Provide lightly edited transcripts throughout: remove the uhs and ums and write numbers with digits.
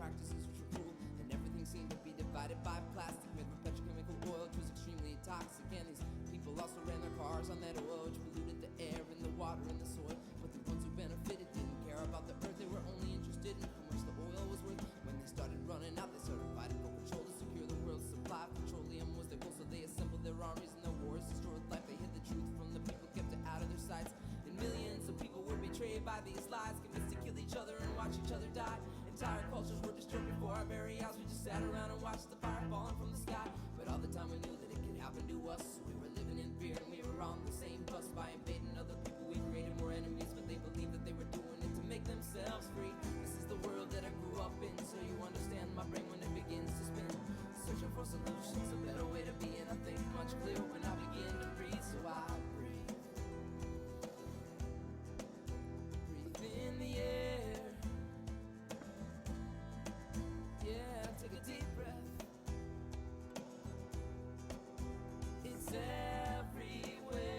practices which were cruel, and everything seemed to be divided by plastic made with petrochemical oil, which was extremely toxic. And these people also ran their cars on that oil, which polluted the air and the water and the soil. But the ones who benefited didn't care about the earth. They were only interested in how much the oil was worth. When they started running out, they started fighting for control to secure the world's supply of petroleum was their goal. So they assembled their armies and their wars destroyed life. They hid the truth from the people, kept it out of their sights. And millions of people were betrayed by these lies, convinced to kill each other and watch each other die. Entire cultures were destroyed before our very eyes. We just sat around and watched the fire falling from the sky. But all the time we knew that it could happen to us. So we were living in fear and we were on the same bus. By invading other people we created more enemies, but they believed that they were doing it to make themselves free. This is the world that I grew up in, so you understand my brain when it begins to spin, searching for solutions, a better way to be. And I think much clearer when I begin to breathe. So I breathe in the air. Yeah, take a deep breath. It's everywhere.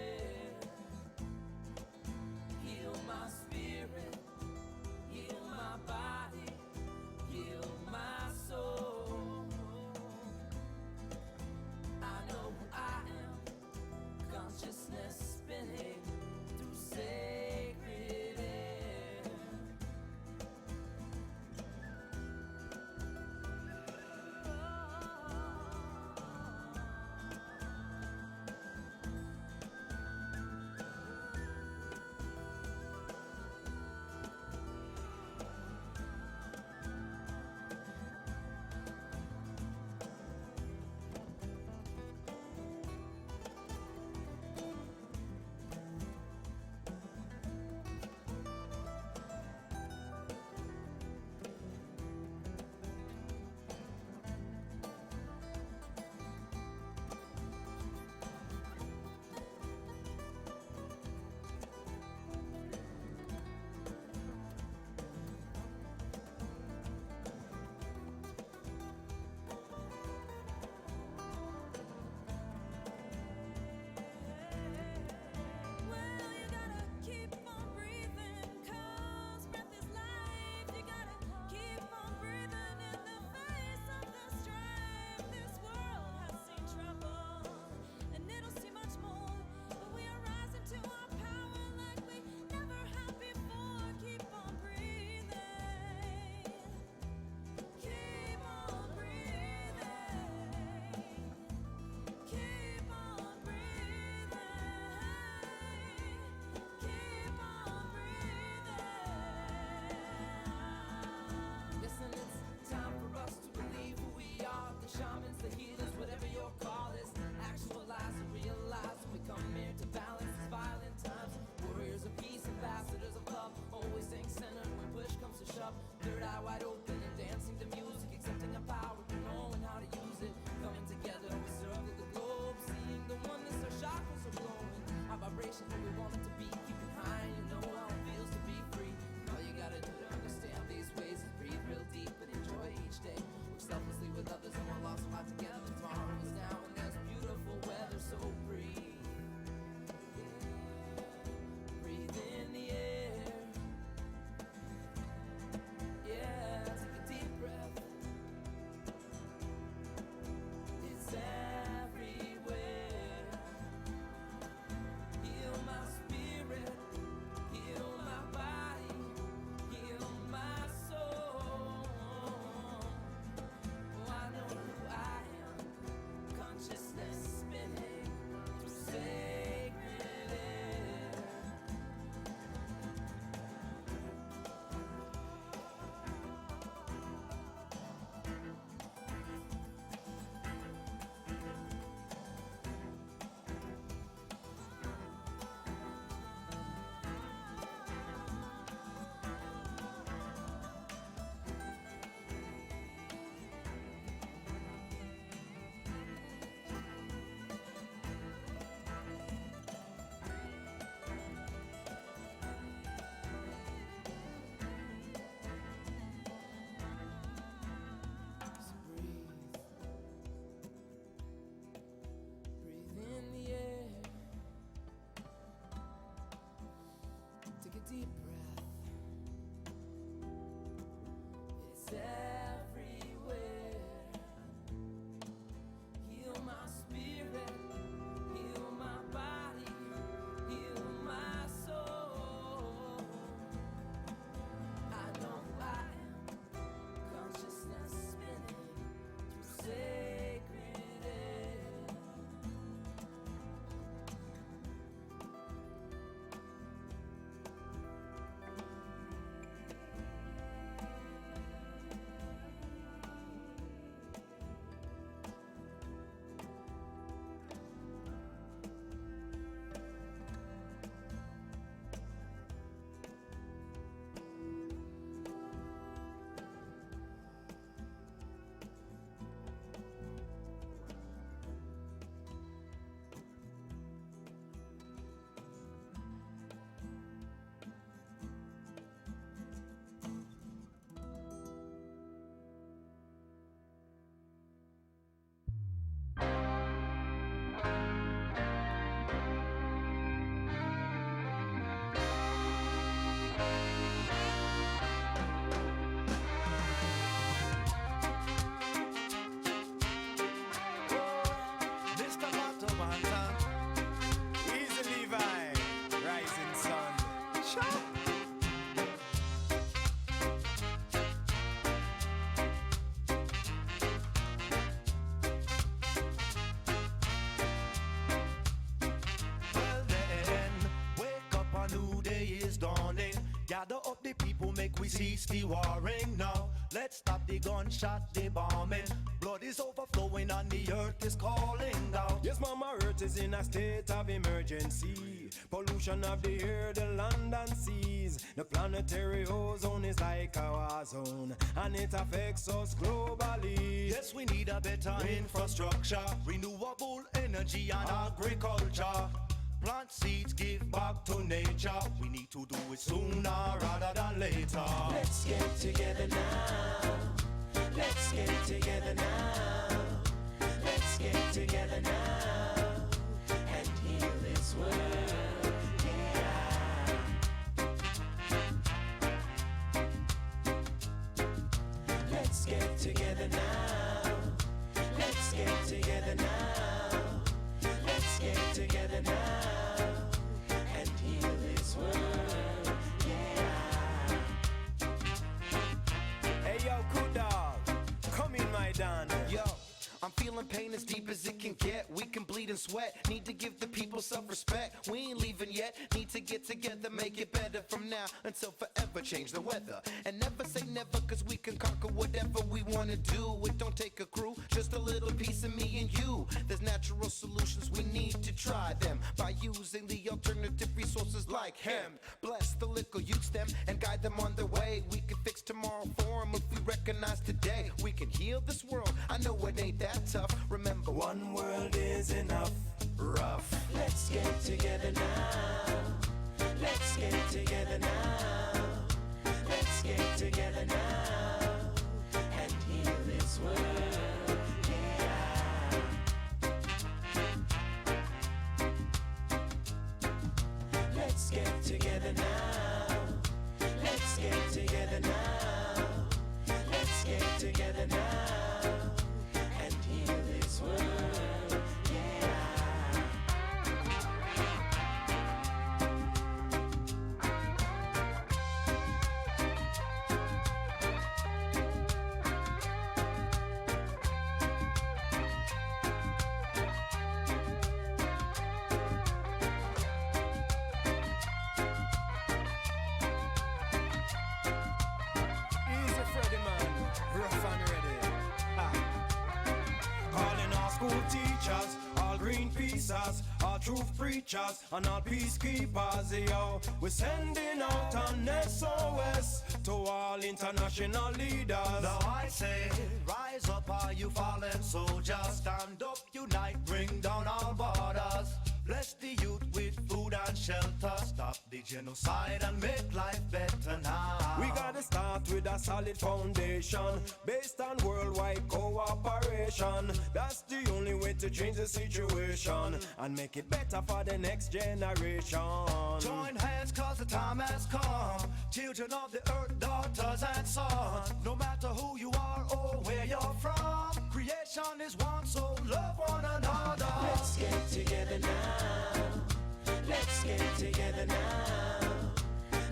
is dawning. Gather up the people, make we cease the warring now. Let's stop the gunshot, the bombing. Blood is overflowing and the earth is calling out. Yes, Mama Earth is in a state of emergency. Pollution of the air, the land and seas. The planetary ozone is like a war zone, and it affects us globally. Yes, we need a better infrastructure, renewable energy and agriculture. Plant seeds, give back to nature. We need to do it sooner rather than later. Let's get together now. Let's get together now. Let's get together now and heal this world. Yeah. Let's get together now. Let's get together now. Let's get together now and heal this world. Yeah. Hey yo, cool dog, come in my dan. Yo, I'm feeling pain as deep as it can get. We can bleed and sweat. Need to give the people self-respect. We ain't leaving yet. Need to get together, make it better from now until forever. Change the weather and never say never, 'cause we can conquer whatever we wanna do. It don't take a crew, just a little piece of me and you. There's natural solutions, we need to try them by using the alternative resources like hemp. Bless the little youths them and guide them on their way. We can fix tomorrow for 'em if we recognize today. We can heal this world. I know it ain't that tough. Remember, One world is enough. rough. Let's get together now. Let's get together now. Let's get together now and heal this world. Yeah. Let's get together now. Let's get together now. Let's get together now and heal this world. Yeah. Easy Freddy man, rough and ready. Ha. Calling all school teachers, all Greenpeaceers, all truth preachers, and all peacekeepers, yo. We're sending out an SOS to all international leaders. Now I say, rise up, all you fallen soldiers. Stand up, unite, bring down all borders. Bless the youth with food and shelter. Stop the genocide and make life better now. We gotta start with a solid foundation based on worldwide cooperation. That's the only way to change the situation and make it better for the next generation. Join hands, 'cause the time has come. Children of the earth, daughters and sons. No matter who you are or where you're from, creation is one, so love one another. Let's get together now. Let's get together now.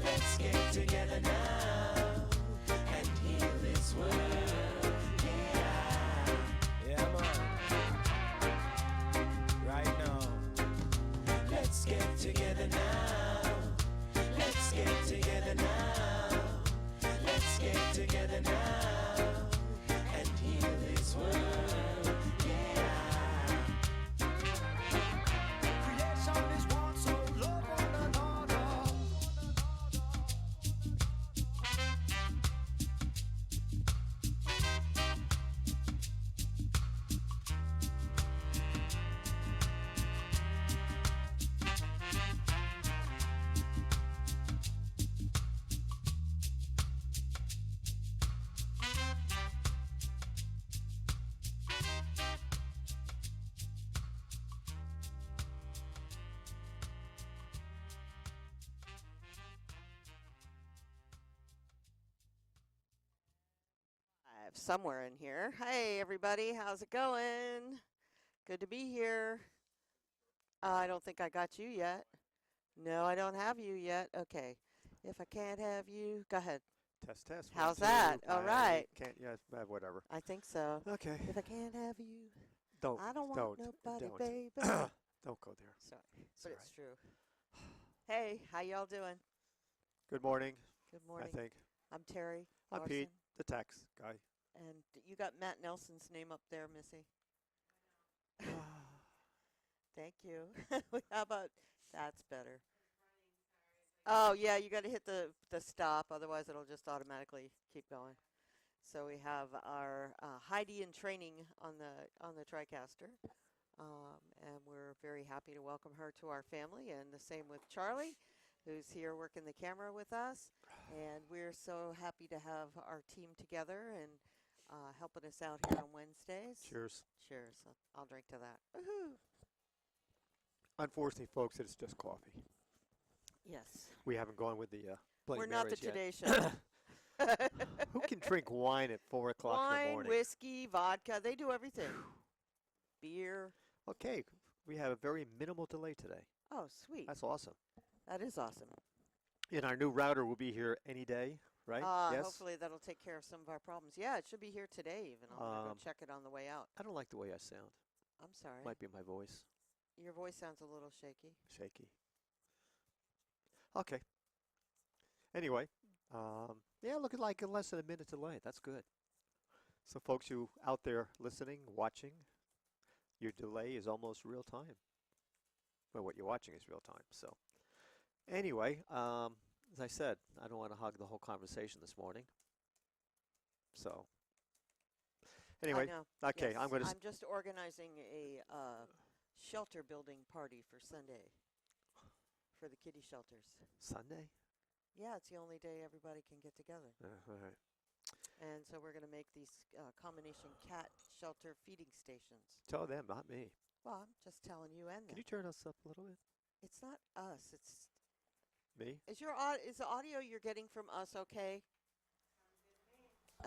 Let's get together now and heal this world. Yeah. Yeah, man. Right now. Let's get together now. Let's get together now. Let's get together now and heal this world. Yeah. Creation is one, so love one another. Somewhere in here. Hey, everybody, how's it going? Good to be here. I don't think I got you yet. No, I don't have you yet. Okay. If I can't have you, go ahead. Test, test. How's 1, 2. that? All I right. Can't, yeah, whatever. I think so. Okay. If I can't have you, Don't. I don't want nobody, don't. baby. Don't go there. Sorry, It's but all it's true. Hey, how y'all doing? Good morning, Good I morning. think. I'm Terry. I'm Larson, Pete, the tax guy. and you got Matt Nelson's name up there, Missy. Thank you. How about that's better? Oh yeah, you got to hit the stop, otherwise it'll just automatically keep going. So we have our Heidi in training on the TriCaster, and we're very happy to welcome her to our family. And the same with Charlie, who's here working the camera with us. And we're so happy to have our team together and helping us out here on Wednesdays. Cheers. Cheers. I'll drink to that. Woohoo! Unfortunately, folks, it's just coffee. Yes. We haven't gone with the Bloody We're not the Marys Today Show. yet. Who can drink wine at 4 o'clock in the Wine, morning? whiskey, vodka, they do everything. Beer. Okay, we have a very minimal delay today. Oh, sweet. That's awesome. That is awesome. And our new router will be here any day, right? Yes? Hopefully that'll take care of some of our problems. Yeah, it should be here today even. I'm going to go check it on the way out. I don't like the way I sound. I'm sorry. Might be my voice. Your voice sounds a little shaky. Shaky. Okay. Anyway, yeah, looking like less than a minute delay. That's good. So folks, you out there listening, watching, your delay is almost real time. Well, what you're watching is real time. So anyway, as I said, I don't want to hog the whole conversation this morning. So anyway, I know. okay, Yes. I'm going to. I'm just organizing a shelter building party for Sunday for the kiddie shelters. Sunday? Yeah, it's the only day everybody can get together. All right. And so we're going to make these combination cat shelter feeding stations. Tell them, not me. Well, I'm just telling you and them. Can you turn us up a little bit? It's not us. It's Me? is the audio you're getting from us okay?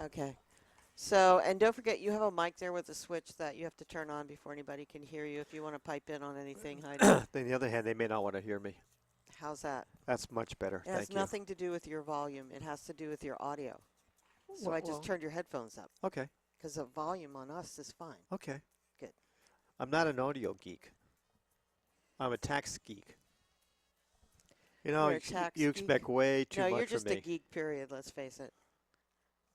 Okay. So, and don't forget, you have a mic there with a switch that you have to turn on before anybody can hear you. If you want to pipe in on anything, Heidi. On the other hand, they may not want to hear me. How's that? That's much better. It has Thank you. nothing to do with your volume. It has to do with your audio. So I just turned your headphones up Okay. because the volume on us is fine. Okay. Good. I'm not an audio geek. I'm a tax geek. You know, You're a tax you geek? expect way too No, much you're just from a me. geek, period. Let's face it.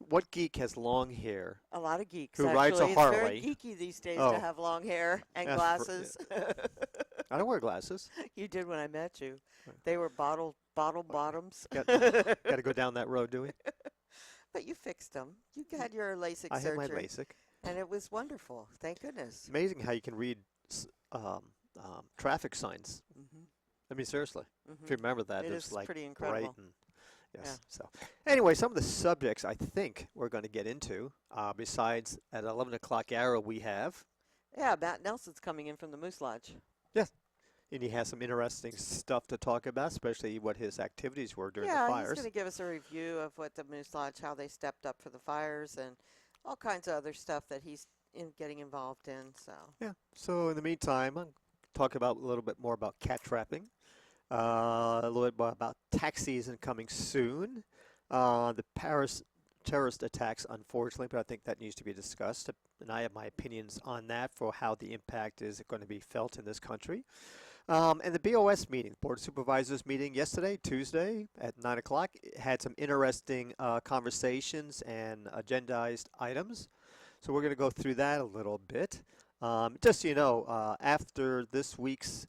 What geek has long hair? A lot of geeks. Who actually. rides a It's very Harley. geeky these days Oh. to have long hair and That's glasses. I don't wear glasses. You did when I met you. Right. They were bottle bottoms. Got to go down that road, do we? But you fixed them. You had your LASIK I had surgery. my LASIK. And it was wonderful. Thank goodness. It's amazing how you can read traffic signs. Mm-hmm. I mean, seriously. If you remember that, It it's is like pretty bright incredible. and yes. So anyway, some of the subjects I think we're going to get into, besides at 11 o'clock hour we have, Yeah, Matt Nelson's coming in from the Moose Lodge. and he has some interesting stuff to talk about, especially what his activities were during the Yeah, he's fires. going to give us a review of what the Moose Lodge, how they stepped up for the fires, and all kinds of other stuff that he's getting involved in. So Yeah. So in the meantime, I'll talk about a little bit more about cat trapping, a little bit more about tax season coming soon, the Paris terrorist attacks, unfortunately, but I think that needs to be discussed. And I have my opinions on that for how the impact is going to be felt in this country. And the BOS meeting, Board of Supervisors meeting yesterday, Tuesday at 9 o'clock, had some interesting conversations and agendized items. So we're going to go through that a little bit. Just so you know, after this week's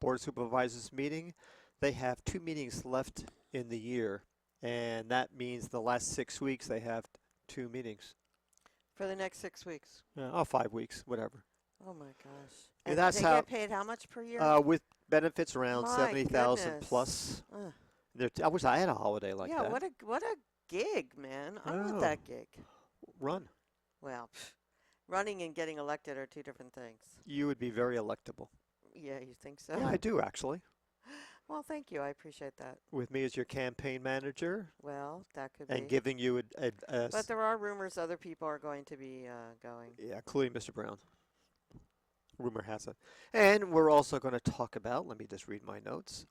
Board of Supervisors meeting, they have 2 meetings left in the year. And that means the last 6 weeks they have 2 meetings. for the next 6 weeks. Oh, 5 weeks, whatever. Oh my gosh. Yeah, And that's they how- get paid how much per year? With benefits around My 70,000 goodness. plus. Ugh. I wish I had a holiday like yeah, that. what a gig, man. I Oh. want that gig. Run. Well, running and getting elected are two different things. You would be very electable. Yeah, you think so? Yeah, I do actually. Well, thank you. I appreciate that. With me as your campaign manager Well, that could and be. giving you But there are rumors other people are going to be going. yeah, including Mr. Brown. Rumor has it. And we're also going to talk about, let me just read my notes.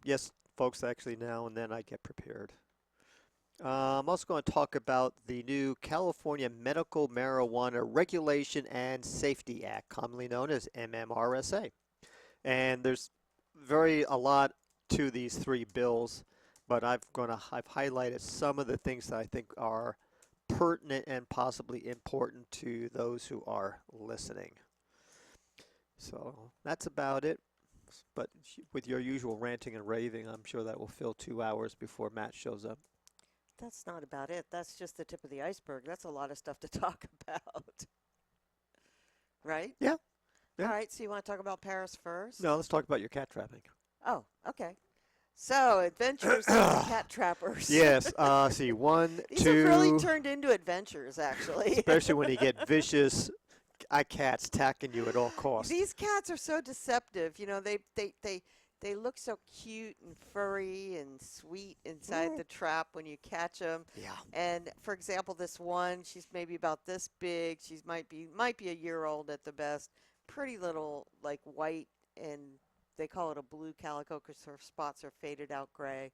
Yes, folks, actually now and then I get prepared. I'm also going to talk about the new California Medical Marijuana Regulation and Safety Act, commonly known as MMRSA. And there's a lot to these 3 bills, but I've highlighted some of the things that I think are pertinent and possibly important to those who are listening. So that's about it. But with your usual ranting and raving, I'm sure that will fill 2 hours before Matt shows up. That's not about it. That's just the tip of the iceberg. That's a lot of stuff to talk about. Right? Yeah. Yeah. All right, so you want to talk about Paris first? No, let's talk about your cat trapping. Oh, okay. So, adventures of the cat trappers. Yes. See, 1, These 2. have really turned into adventures, actually. Especially when you get vicious cats attacking you at all costs. These cats are so deceptive. You know, they look so cute and furry and sweet inside the trap when you catch them. Yeah. And for example, this one, she's maybe about this big. She's might be a year old at the best. Pretty little, like white, and they call it a blue calico because her spots are faded out gray.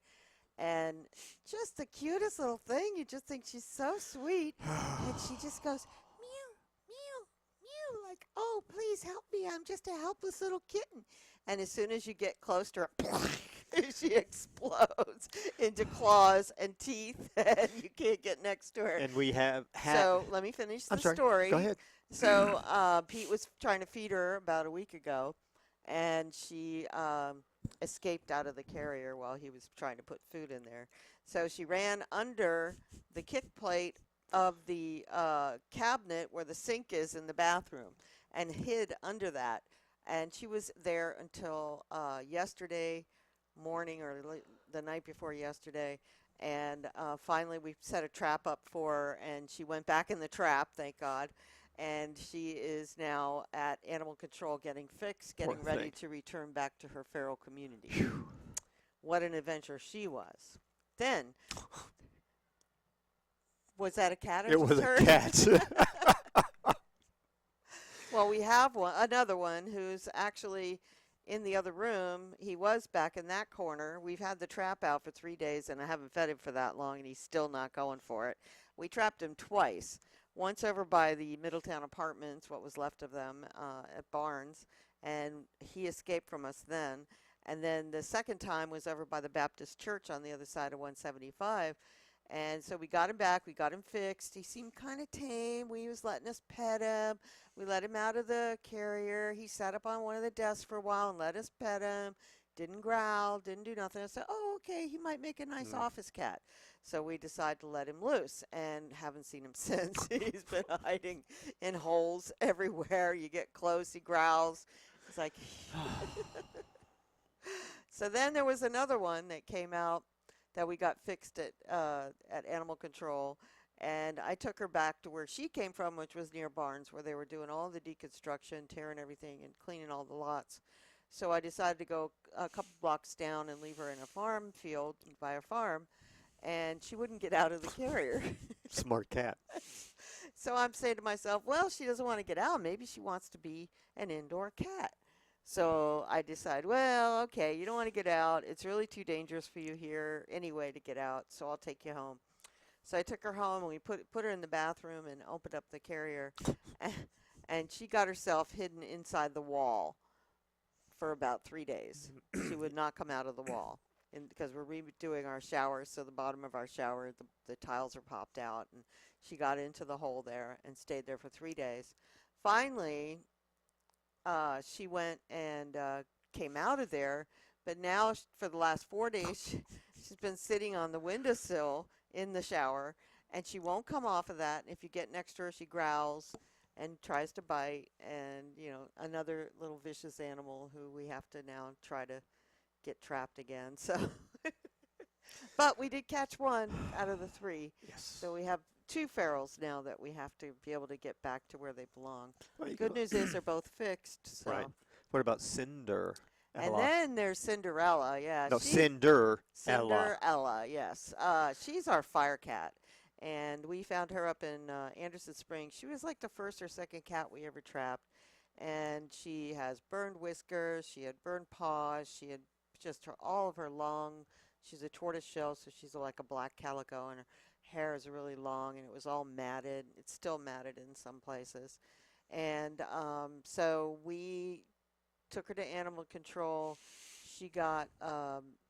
And just the cutest little thing. You just think she's so sweet. And she just goes, meow, meow, meow, like, oh, please help me. I'm just a helpless little kitten. And as soon as you get close to her, she explodes into claws and teeth, and you can't get next to her. And we have had. So let me finish the I'm sorry. story. Go ahead. So Pete was trying to feed her about a week ago, and she escaped out of the carrier while he was trying to put food in there. So she ran under the kick plate of the cabinet where the sink is in the bathroom and hid under that. And she was there until yesterday morning or the night before yesterday. And finally we set a trap up for her, and she went back in the trap, thank God. And she is now at animal control getting fixed, getting Poor ready thing. to return back to her feral community. What an adventure she was. Then, was that a cat? I It just was a heard? cat. Well, we have another one who's actually in the other room. He was back in that corner. We've had the trap out for 3 days, and I haven't fed him for that long, and he's still not going for it. We trapped him twice. Once over by the Middletown Apartments, what was left of them, at Barnes, and he escaped from us then. And then the second time was over by the Baptist Church on the other side of 175. And so we got him back. We got him fixed. He seemed kind of tame. We was letting us pet him. We let him out of the carrier. He sat up on one of the desks for a while and let us pet him. Didn't growl, didn't do nothing. I said, oh, okay, he might make a nice office cat. So we decided to let him loose, and haven't seen him since. He's been hiding in holes everywhere. You get close, he growls. It's like... So then there was another one that came out that we got fixed at Animal Control, and I took her back to where she came from, which was near Barnes, where they were doing all the deconstruction, tearing everything, and cleaning all the lots. So I decided to go a couple blocks down and leave her in a farm field by a farm, and she wouldn't get out of the carrier. Smart cat. So I'm saying to myself, well, she doesn't want to get out. Maybe she wants to be an indoor cat. So I decide, well, okay, you don't want to get out. It's really too dangerous for you here anyway to get out, so I'll take you home. So I took her home, and we put her in the bathroom and opened up the carrier, and she got herself hidden inside the wall for about 3 days. She would not come out of the wall, because we're redoing our shower, so the bottom of our shower, the tiles are popped out, and she got into the hole there and stayed there for 3 days. Finally, she went and came out of there, but now for the last 4 days, she's been sitting on the windowsill in the shower, and she won't come off of that. And if you get next to her, she growls and tries to bite, and, you know, another little vicious animal who we have to now try to get trapped again. So, but we did catch one out of the 3. Yes. So we have 2 ferals now that we have to be able to get back to where they belong. Well, you Good go- news is they're both fixed. So. Right. What about Cinder? And then there's Cinderella, yeah. No, she- Cinderella. Cinderella, yes. She's our fire cat, and we found her up in Anderson Springs. She was like the first or second cat we ever trapped, and she has burned whiskers, she had burned paws, she had just all of her long, she's a tortoise shell, so she's like a black calico, and her hair is really long, and it was all matted. It's still matted in some places. And so we took her to animal control.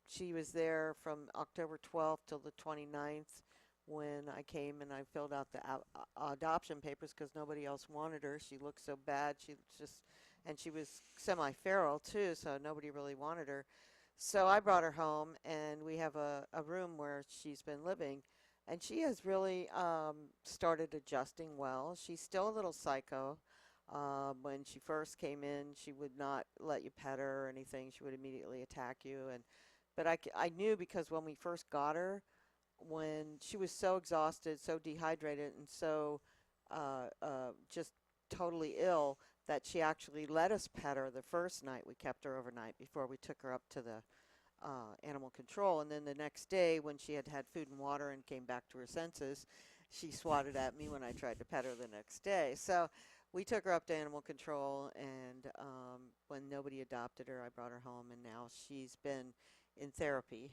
she was there from October 12th till the 29th when I came and I filled out the adoption papers because nobody else wanted her. She looked so bad. And she was semi-feral too, so nobody really wanted her. So I brought her home, and we have a room where she's been living, and she has really started adjusting well. She's still a little psycho. When she first came in, she would not let you pet her or anything. She would immediately attack you. But I knew because when we first got her, when she was so exhausted, so dehydrated, and so just totally ill, that she actually let us pet her the first night. We kept her overnight before we took her up to the animal control. And then the next day, when she had had food and water and came back to her senses, she swatted at me when I tried to pet her the next day. So we took her up to animal control, and when nobody adopted her, I brought her home, and now she's been in therapy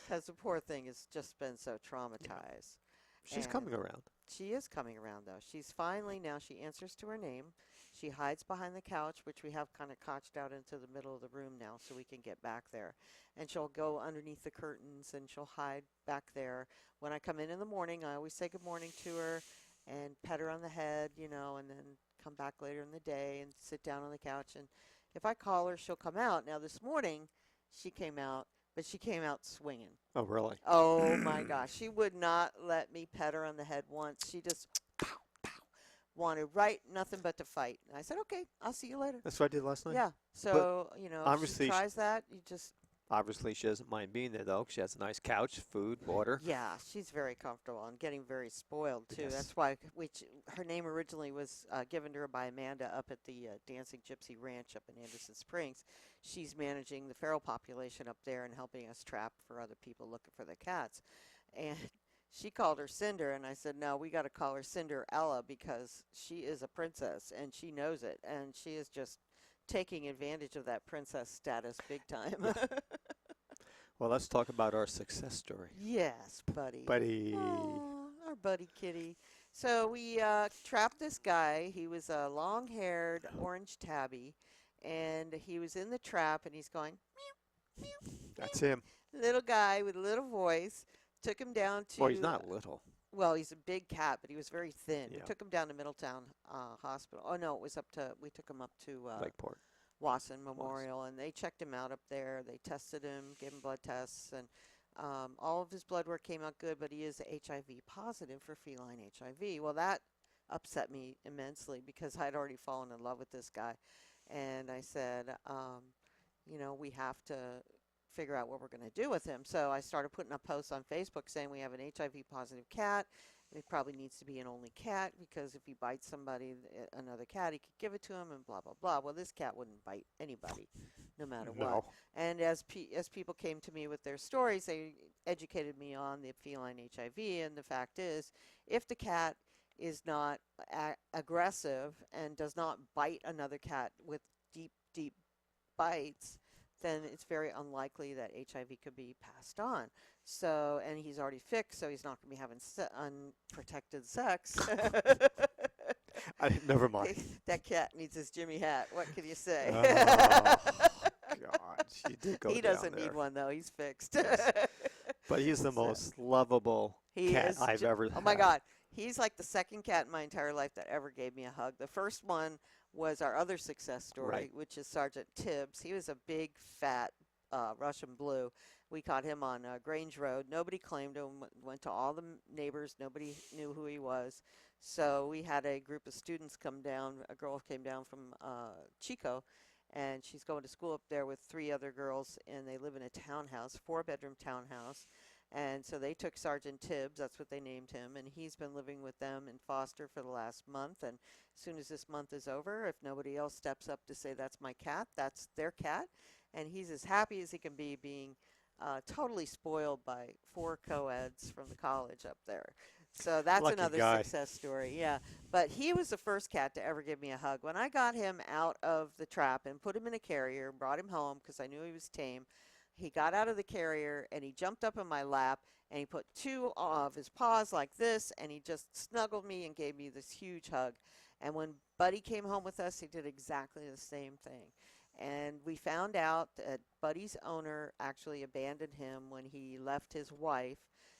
because the poor thing has just been so traumatized. She's And coming around. She is coming around, though. She's finally, now she answers to her name. She hides behind the couch, which we have kind of couched out into the middle of the room now so we can get back there. And she'll go underneath the curtains, and she'll hide back there. When I come in the morning, I always say good morning to her and pet her on the head, and then come back later in the day and sit down on the couch. And if I call her, she'll come out. Now, this morning, she came out, but she came out swinging. Oh, really? Oh, my gosh. She would not let me pet her on the head once. She just wanted nothing but to fight. And I said, okay, I'll see you later. That's what I did last night. Yeah. So, if obviously she tries that, you just... Obviously, she doesn't mind being there, though. She has a nice couch, food, water. Yeah, she's very comfortable and getting very spoiled, too. Yes. That's why her name originally was given to her by Amanda up at the Dancing Gypsy Ranch up in Anderson Springs. She's managing the feral population up there and helping us trap for other people looking for the cats. And she called her Cinder, and I said, no, we got to call her Cinderella because she is a princess, and she knows it. And she is just taking advantage of that princess status big time. Well, let's talk about our success story. Yes, buddy. Buddy. Aw, our buddy kitty. So we trapped this guy. He was a long-haired orange tabby, and he was in the trap, and he's going, meow, meow, That's him. little guy with a little voice. Took him down to... Well, he's not little. Well, he's a big cat, but he was very thin. Yeah. We took him down to Middletown Hospital. Oh, no, it was we took him up to Lakeport. Wasson Memorial, and they checked him out up there. They tested him, gave him blood tests, and all of his blood work came out good, but he is HIV positive for feline HIV. Well, that upset me immensely because I'd already fallen in love with this guy. And I said, we have to figure out what we're going to do with him. So I started putting up posts on Facebook saying we have an HIV positive cat. It probably needs to be an only cat because if he bites somebody, another cat, he could give it to him and blah, blah, blah. Well, this cat wouldn't bite anybody, no matter what. No. And as people came to me with their stories, they educated me on the feline HIV. And the fact is, if the cat is not aggressive and does not bite another cat with deep, deep bites, then it's very unlikely that HIV could be passed on. So, and he's already fixed, so he's not going to be having unprotected sex. Never mind. That cat needs his Jimmy hat. What can you say? Oh, God. She did go He down doesn't there. need one, though. He's fixed. But he's the most lovable He cat is I've ever Oh, my had. God. He's like the second cat in my entire life that ever gave me a hug. The first one was our other success story, Right. which is Sergeant Tibbs. He was a big, fat Russian blue. We caught him on Grange Road. Nobody claimed him. Went to all the neighbors. Nobody knew who he was. So we had a group of students come down. A girl came down from Chico, and she's going to school up there with 3 other girls, and they live in a townhouse, 4-bedroom townhouse. And so they took Sergeant Tibbs, that's what they named him, and he's been living with them in foster for the last month. And as soon as this month is over, if nobody else steps up to say that's my cat, that's their cat. And he's as happy as he can be being totally spoiled by 4 co-eds from the college up there. So that's Lucky another guy. success story, yeah. But he was the first cat to ever give me a hug. When I got him out of the trap and put him in a carrier and brought him home because I knew he was tame, he got out of the carrier and he jumped up in my lap and he put 2 of his paws like this and he just snuggled me and gave me this huge hug. And when Buddy came home with us, he did exactly the same thing. And we found out that Buddy's owner actually abandoned him when he left his wife,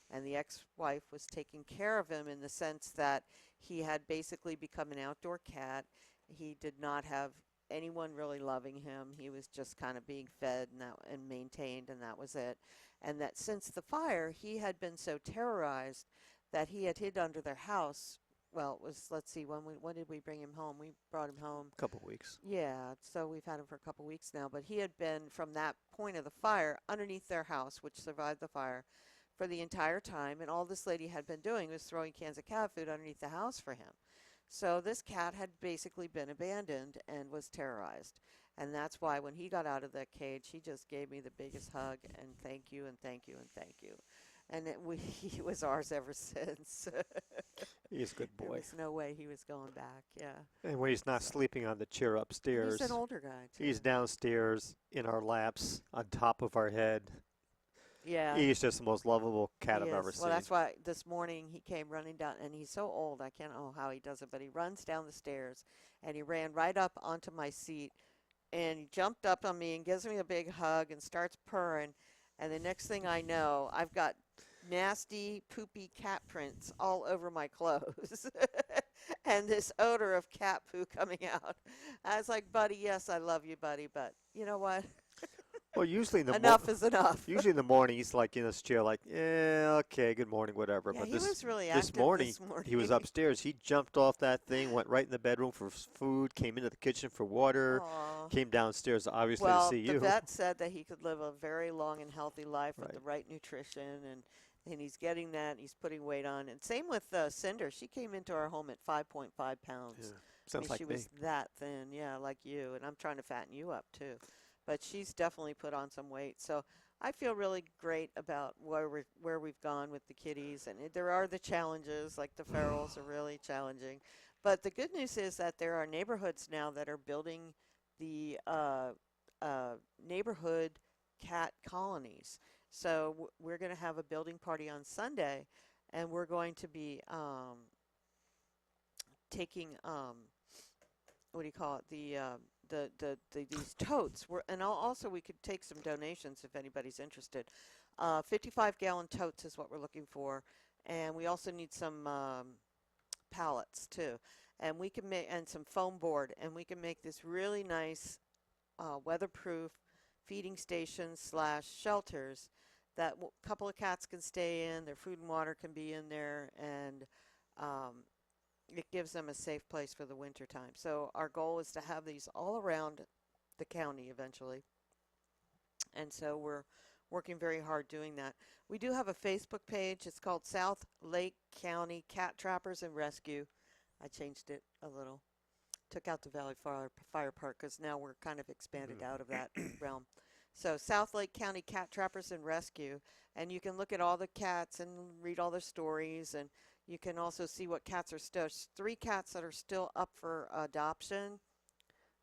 and the ex-wife was taking care of him in the sense that he had basically become an outdoor cat. He did not have anyone really loving him. He was just kind of being fed and maintained, and that was it. And that since the fire, he had been so terrorized that he had hid under their house. Well, it was, let's see, when did we bring him home? We brought him home. Couple weeks. Yeah, so we've had him for a couple weeks now, but he had been from that point of the fire underneath their house, which survived the fire, for the entire time, and all this lady had been doing was throwing cans of cat food underneath the house for him. So this cat had basically been abandoned and was terrorized. And that's why when he got out of that cage, he just gave me the biggest hug and thank you and thank you and thank you. And he was ours ever since. He's a good There boy. was no way he was going back, yeah. And when he's not sleeping on the chair upstairs, He's an older guy, too. he's downstairs in our laps on top of our head. Yeah. He's just the most lovable cat I've He ever is. seen. Well, that's why this morning he came running down, and he's so old, I can't know how he does it, but he runs down the stairs, and he ran right up onto my seat, and he jumped up on me and gives me a big hug and starts purring, and the next thing I know, I've got nasty, poopy cat prints all over my clothes, and this odor of cat poo coming out. I was like, buddy, yes, I love you, buddy, but you know what? Well, usually in the Enough is enough. usually in the morning he's like in his chair, like, yeah, okay, good morning, whatever. Yeah, but he this was really this active morning, this morning. he was upstairs. He jumped off that thing, went right in the bedroom for food, came into the kitchen for water, Aw. came downstairs obviously Well, to see the you. vet said that he could live a very long and healthy life with Right. the right nutrition, and he's getting that. And he's putting weight on. And same with Cinder. She came into our home at 5.5 pounds. Yeah, I sounds mean, like she me. was that thin, yeah, like you. And I'm trying to fatten you up too. But she's definitely put on some weight. So I feel really great about where we've gone with the kitties. And there are the challenges, like the ferals are really challenging. But the good news is that there are neighborhoods now that are building the neighborhood cat colonies. So we're going to have a building party on Sunday, and we're going to be taking what do you call it, these totes. And also we could take some donations if anybody's interested. 55-gallon totes is what we're looking for, and we also need some pallets too. And we can make some foam board, and we can make this really nice weatherproof feeding stations / shelters that a couple of cats can stay in. Their food and water can be in there, and it gives them a safe place for the winter time. So our goal is to have these all around the county eventually. And so we're working very hard doing that. We do have a Facebook page. It's called South Lake County Cat Trappers and Rescue. I changed it a little. Took out the Valley Fire part because now we're kind of expanded out of that realm. So South Lake County Cat Trappers and Rescue. And you can look at all the cats and read all their stories, and you can also see what cats are still. 3 cats that are still up for adoption.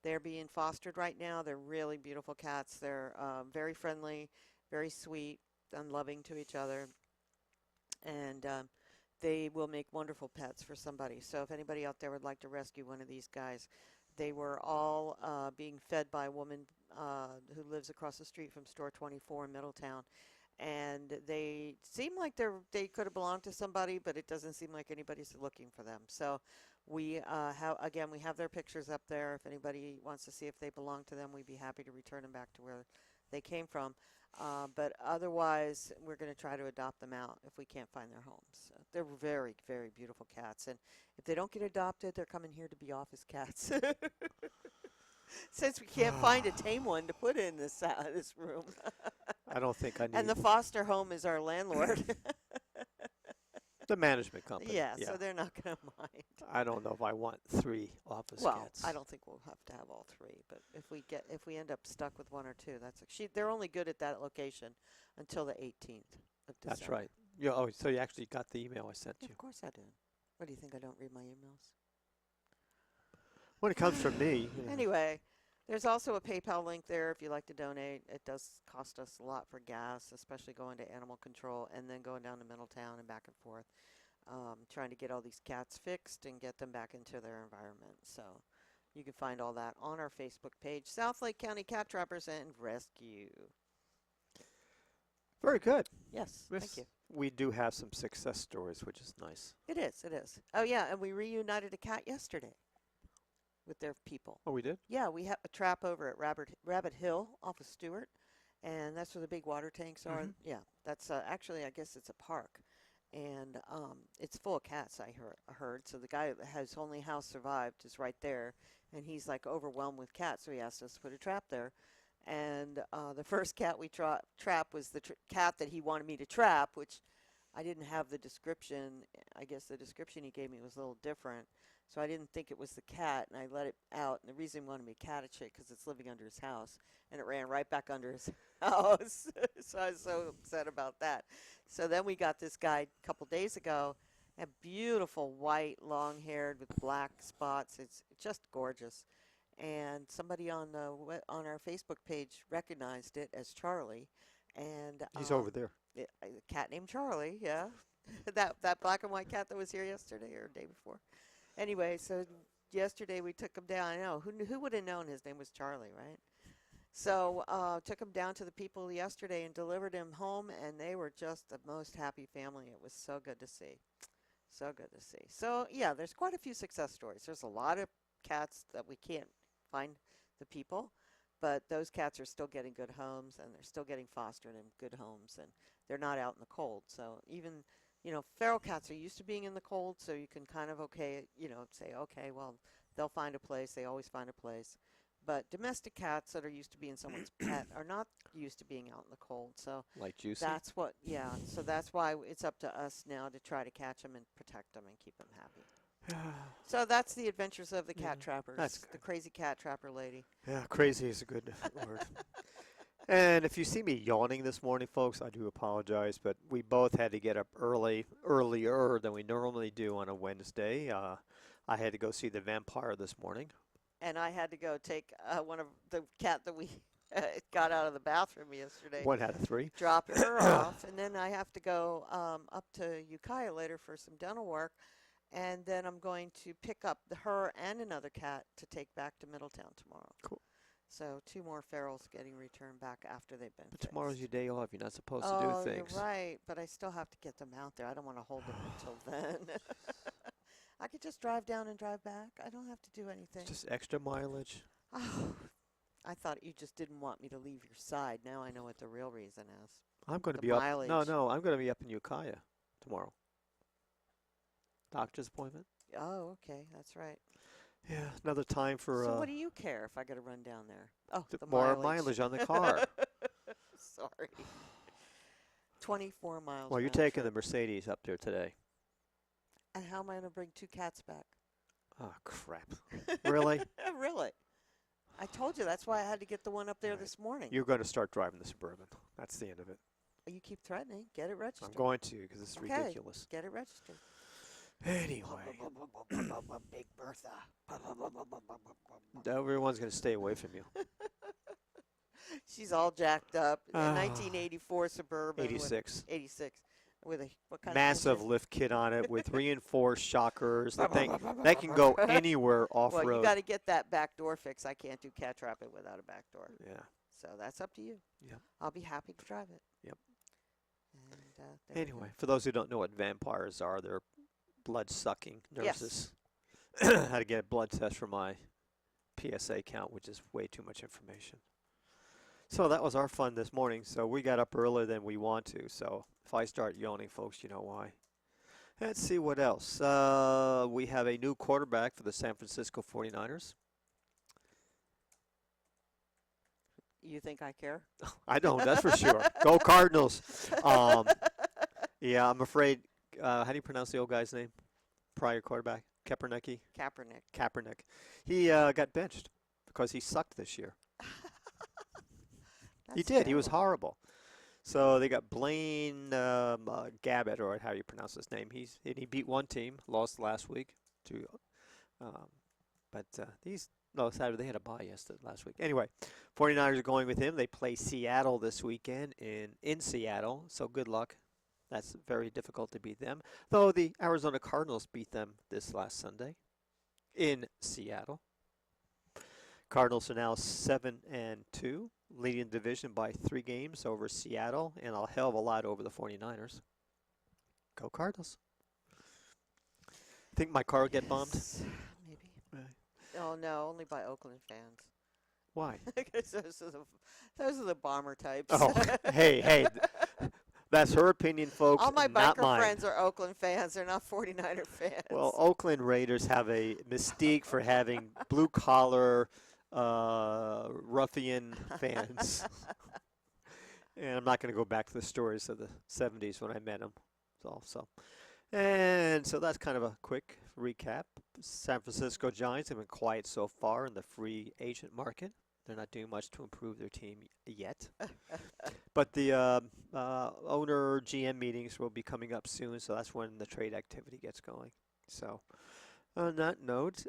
They're being fostered right now. They're really beautiful cats. They're very friendly, very sweet, and loving to each other. And they will make wonderful pets for somebody. So if anybody out there would like to rescue one of these guys, they were all being fed by a woman who lives across the street from Store 24 in Middletown. And they seem like they could have belonged to somebody, but it doesn't seem like anybody's looking for them. So we have their pictures up there. If anybody wants to see if they belong to them, we'd be happy to return them back to where they came from. But otherwise, we're going to try to adopt them out if we can't find their homes. So they're very, very beautiful cats. And if they don't get adopted, they're coming here to be office cats. Since we can't find a tame one to put in this room. I don't think I need And the foster home is our landlord. the management company. Yeah, so they're not going to mind. I don't know if I want 3 office Well, cats. I don't think we'll have to have all 3, but if we end up stuck with 1 or 2, they're only good at that location until the 18th of December. That's right. So you actually got the email I sent Yeah, you. of course I did. What do you think? I don't read my emails? When it comes from me, Anyway, there's also a PayPal link there if you'd like to donate. It does cost us a lot for gas, especially going to animal control and then going down to Middletown and back and forth, trying to get all these cats fixed and get them back into their environment. So You can find all that on our Facebook page, South Lake County Cat Trappers and Rescue. Very good. Yes, Yes, thank you. we do have some success stories, which is nice. It is, it is. Oh, yeah, and we reunited a cat yesterday with their people. Oh, we did? Yeah, we have a trap over at Rabbit Hill off of Stewart, and that's where the big water tanks are. Yeah, that's actually, I guess it's a park, and it's full of cats, I heard. So the guy that has only house survived is right there, and he's like overwhelmed with cats, so he asked us to put a trap there. And the first cat we trapped was the cat that he wanted me to trap, which I didn't have the description. I guess the description he gave me was a little different. So I didn't think it was the cat, and I let it out. And the reason he wanted me to catch it because it's living under his house, and it ran right back under his house. So I was so upset about that. So then we got this guy a couple days ago, a beautiful white, long-haired with black spots. It's just gorgeous. And somebody on our Facebook page recognized it as Charlie, and He's over there. a cat named Charlie. Yeah, that black and white cat that was here yesterday or the day before. Anyway, so yesterday we took him down. I know who would have known his name was Charlie, right? So took him down to the people yesterday and delivered him home, and they were just the most happy family. It was so good to see, so good to see. So yeah, there's quite a few success stories. There's a lot of cats that we can't find the people, but those cats are still getting good homes, and they're still getting fostered in good homes, and they're not out in the cold. So even, feral cats are used to being in the cold, so you can kind of say, okay, well, they'll find a place. They always find a place. But domestic cats that are used to being someone's pet are not used to being out in the cold. So Like Juicy? so that's why it's up to us now to try to catch them and protect them and keep them happy. So that's the adventures of the cat trappers. that's The crazy cat trapper lady. Yeah, crazy is a good word. And if you see me yawning this morning, folks, I do apologize, but we both had to get up earlier than we normally do on a Wednesday. I had to go see the vampire this morning. And I had to go take one of the cat that we got out of the bathroom yesterday. 1 out of 3. Drop her off, and then I have to go up to Ukiah later for some dental work. And then I'm going to pick up her and another cat to take back to Middletown tomorrow. Cool. So 2 more ferals getting returned back after they've been But fixed. tomorrow's your day off. You're not supposed to Oh, do things. you're right. But I still have to get them out there. I don't want to hold them until then. I could just drive down and drive back. I don't have to do anything. It's just extra mileage. Oh, I thought you just didn't want me to leave your side. Now I know what the real reason is. I'm going to The be up. mileage. No, I'm going to be up in Ukiah tomorrow. Doctor's appointment. Oh, okay. That's right. Yeah, another time for So what do you care if I got to run down there? Oh, the more mileage. on the car. Sorry. 24 miles. Well, you're round taking trip. the Mercedes up there today. And how am I going to bring 2 cats back? Oh, crap. Really? Really? I told you that's why I had to get the one up there Right. this morning. You're going to start driving the Suburban. That's the end of it. You keep threatening. Get it registered. I'm going to because it's Okay. ridiculous. Get it registered. Anyway, Big Bertha. everyone's going to stay away from you. She's all jacked up. A Ah. 1984 Suburban. 86. 86. With a what kind Massive of engine? lift kit on it with reinforced shockers. The thing that can go anywhere off Well, you road. got to get that back door fixed. I can't do cat trapping without a back door. Yeah. So that's up to you. Yep. I'll be happy to drive it. Yep. And, there we go. Anyway, for those who don't know what vampires are, they're blood-sucking Yes. nurses. Had to get a blood test for my PSA count, which is way too much information. So that was our fun this morning. So we got up earlier than we want to. So if I start yawning, folks, you know why. Let's see what else. We have a new quarterback for the San Francisco 49ers. You think I care? I don't, that's for sure. Go Cardinals. Yeah, I'm afraid. How do you pronounce the old guy's name? Prior quarterback? Kaepernick. Kaepernick. He got benched because he sucked this year. He That's did. He was terrible. horrible. So they got Blaine Gabbert, or how you pronounce his name. He beat one team, lost last week to, Saturday they had a bye last week. Anyway, 49ers are going with him. They play Seattle this weekend in Seattle. So good luck. That's very difficult to beat them. Though the Arizona Cardinals beat them this last Sunday in Seattle. Cardinals are now 7-2, leading the division by 3 games over Seattle and a hell of a lot over the 49ers. Go Cardinals. Think my car will get bombed? Yes, maybe. Right. Oh no, only by Oakland fans. Why? Because those are the bomber types. Oh, hey, that's her opinion, folks, All my not biker mine. friends are Oakland fans. They're not 49er fans. Well, Oakland Raiders have a mystique for having blue-collar, ruffian fans. And I'm not going to go back to the stories of the 70s when I met them. And so that's kind of a quick recap. San Francisco Giants have been quiet so far in the free agent market. They're not doing much to improve their team yet. But the owner GM meetings will be coming up soon, so that's when the trade activity gets going. So on that note,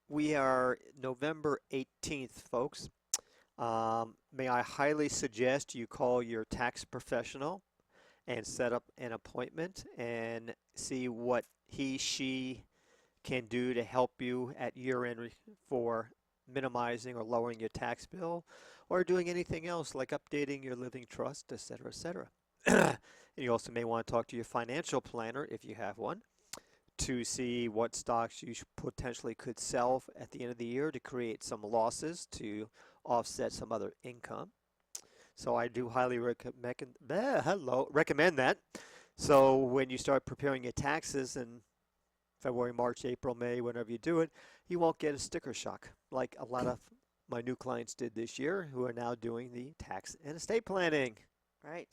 we are November 18th, folks. May I highly suggest you call your tax professional and set up an appointment and see what she can do to help you at year end for minimizing or lowering your tax bill, or doing anything else like updating your living trust, etc., etc. And you also may want to talk to your financial planner if you have one to see what stocks you potentially could sell at the end of the year to create some losses to offset some other income. So I do highly recommend that. So when you start preparing your taxes in February, March, April, May, whenever you do it, you won't get a sticker shock like a lot of my new clients did this year who are now doing the tax and estate planning. Right.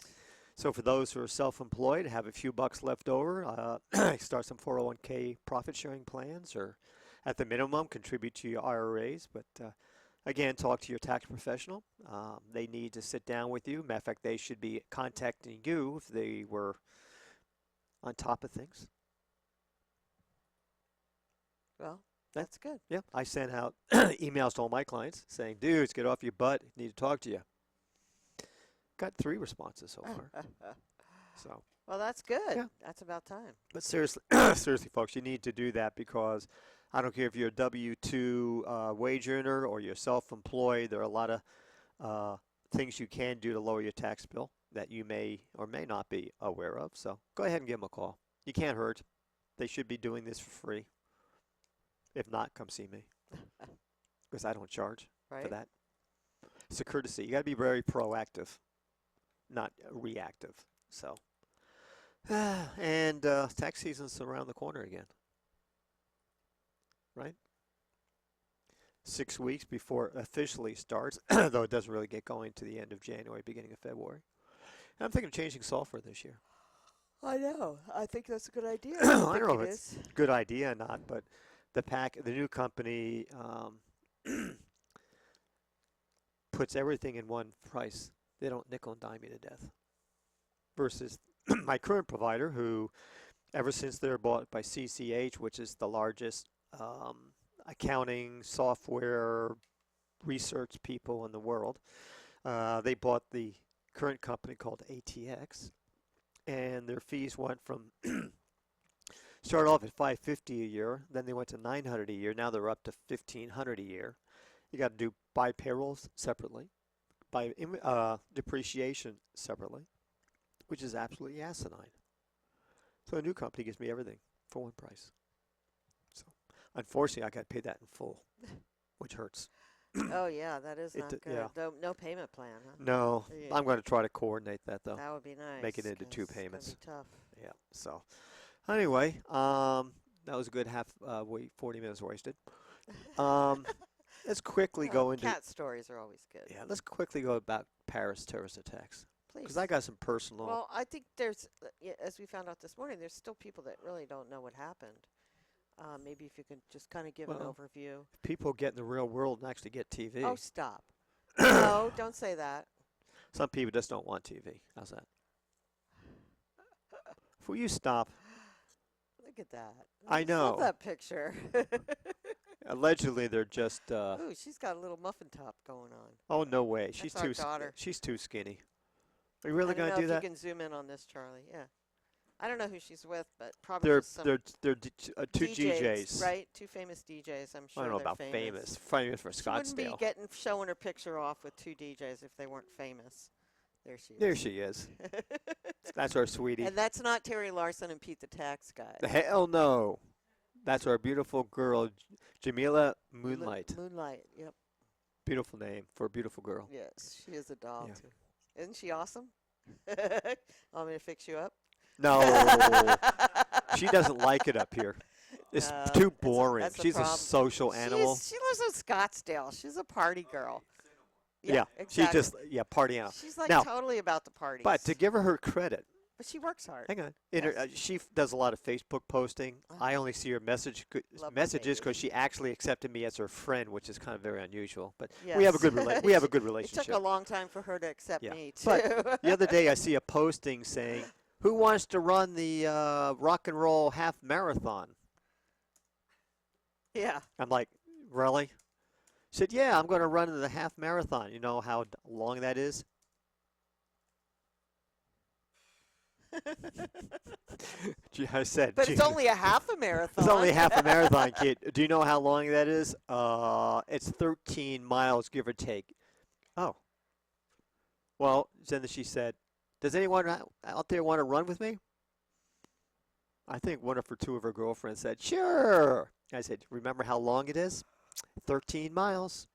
So for those who are self-employed, have a few bucks left over, start some 401k profit sharing plans, or at the minimum contribute to your IRAs. But again, talk to your tax professional. They need to sit down with you. Matter of fact, they should be contacting you if they were on top of things. Well, that's good. Yeah, I sent out emails to all my clients saying, dudes, get off your butt. Need to talk to you. Got 3 responses so far. So, Well, that's good. Yeah. That's about time. but seriously, seriously, folks, you need to do that because I don't care if you're a W-2 wage earner or you're self-employed. There are a lot of things you can do to lower your tax bill that you may or may not be aware of. So go ahead and give them a call. You can't hurt. They should be doing this for free. If not, come see me because I don't charge Right. for that. It's a courtesy. You got to be very proactive, not reactive. So, and tax season's around the corner again, right? 6 weeks before it officially starts, though it doesn't really get going to the end of January, beginning of February. And I'm thinking of changing software this year. I know. I think that's a good idea. I don't know if it's a good idea or not, but the new company puts everything in one price. They don't nickel and dime you to death. Versus my current provider, who ever since they're bought by CCH, which is the largest accounting software research people in the world, they bought the current company called ATX, and their fees went from started off at $550 a year, then they went to $900 a year. Now they're up to $1,500 a year. You got to buy payrolls separately, buy depreciation separately, which is absolutely asinine. So a new company gives me everything for one price. So unfortunately, I got to pay that in full, which hurts. Oh, yeah, that is not good. yeah. No payment plan, huh? No, Yeah. I'm going to try to coordinate that though. That would be nice. Make it into 2 'cause payments. It's gonna be tough. Yeah. So anyway, that was a good 40 minutes wasted. Let's quickly go into Cat stories are always good. yeah. Let's quickly go about Paris terrorist attacks Please. because I got some personal. Well, I think there's, as we found out this morning, there's still people that really don't know what happened. Maybe if you can just kind of give an Well, overview. People get in the real world and actually get TV. Oh, stop. No, don't say that. Some people just don't want TV. How's that? Will you stop? Look at that. I just love know. that picture. Allegedly, they're just. Ooh, she's got a little muffin top going on. Oh no way! She's That's our too. daughter. She's too skinny. Are you really I don't gonna know do if that? you can zoom in on this, Charlie. Yeah. I don't know who she's with, but probably They're just some two DJs. right? Two famous DJs. I'm I sure don't know they're about famous. famous for She wouldn't be Scottsdale. showing her picture off with two DJs if they weren't famous. There she is. There she is. That's our sweetie. And that's not Terry Larson and Pete the Tax Guy. The hell no. That's our beautiful girl, Jamila Moonlight. Moonlight. Yep. Beautiful name for a beautiful girl. Yes, she is a doll Yeah. too. Isn't she awesome? Want me to fix you up? No, she doesn't like it up here. It's No, too that's boring. that's the She's a problem. social animal. She lives in Scottsdale. She's a party girl. Yeah, exactly. she just party animal. She's like Now, totally about the parties. But to give her credit, But she works hard. hang on, Yes. she does a lot of Facebook posting. I only see her Lovely messages lady. because she actually accepted me as her friend, which is kind of very unusual. But we have a Yes. good we have a good It relationship. took a long time for her to accept Yeah. me too. But the other day I see a posting saying, "Who wants to run the rock and roll half marathon?" yeah. I'm like, "Really?" She said, "Yeah, I'm going to run the half marathon. You know how long that is?" Gee, I said, But "Gee, it's only a half a marathon. it's only half a marathon, kid. Do you know how long that is? It's 13 miles, give or take." Oh. Well, then she said, "Does anyone out there want to run with me?" I think one of two of her girlfriends said, "Sure." I said, "Remember how long it is? 13 miles."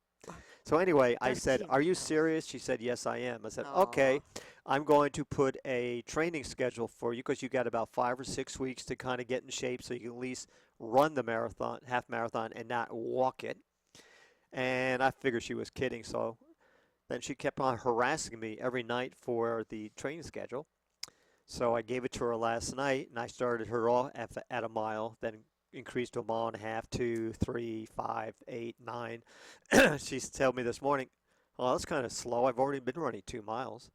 So anyway, I said, 13 "Are you miles. serious?" She said, "Yes, I am." I said, "Okay, I'm going to put a training schedule for you because you got about 5 or 6 weeks to kind of get in shape so you can at least run the marathon, half marathon, and not walk it." And I figured she was kidding, so then she kept on harassing me every night for the training schedule. So I gave it to her last night, and I started her off at a mile, then increased to a mile and a half, 2, 3, 5, 8, 9. She's telling me this morning, "Oh, that's kind of slow. I've already been running 2 miles."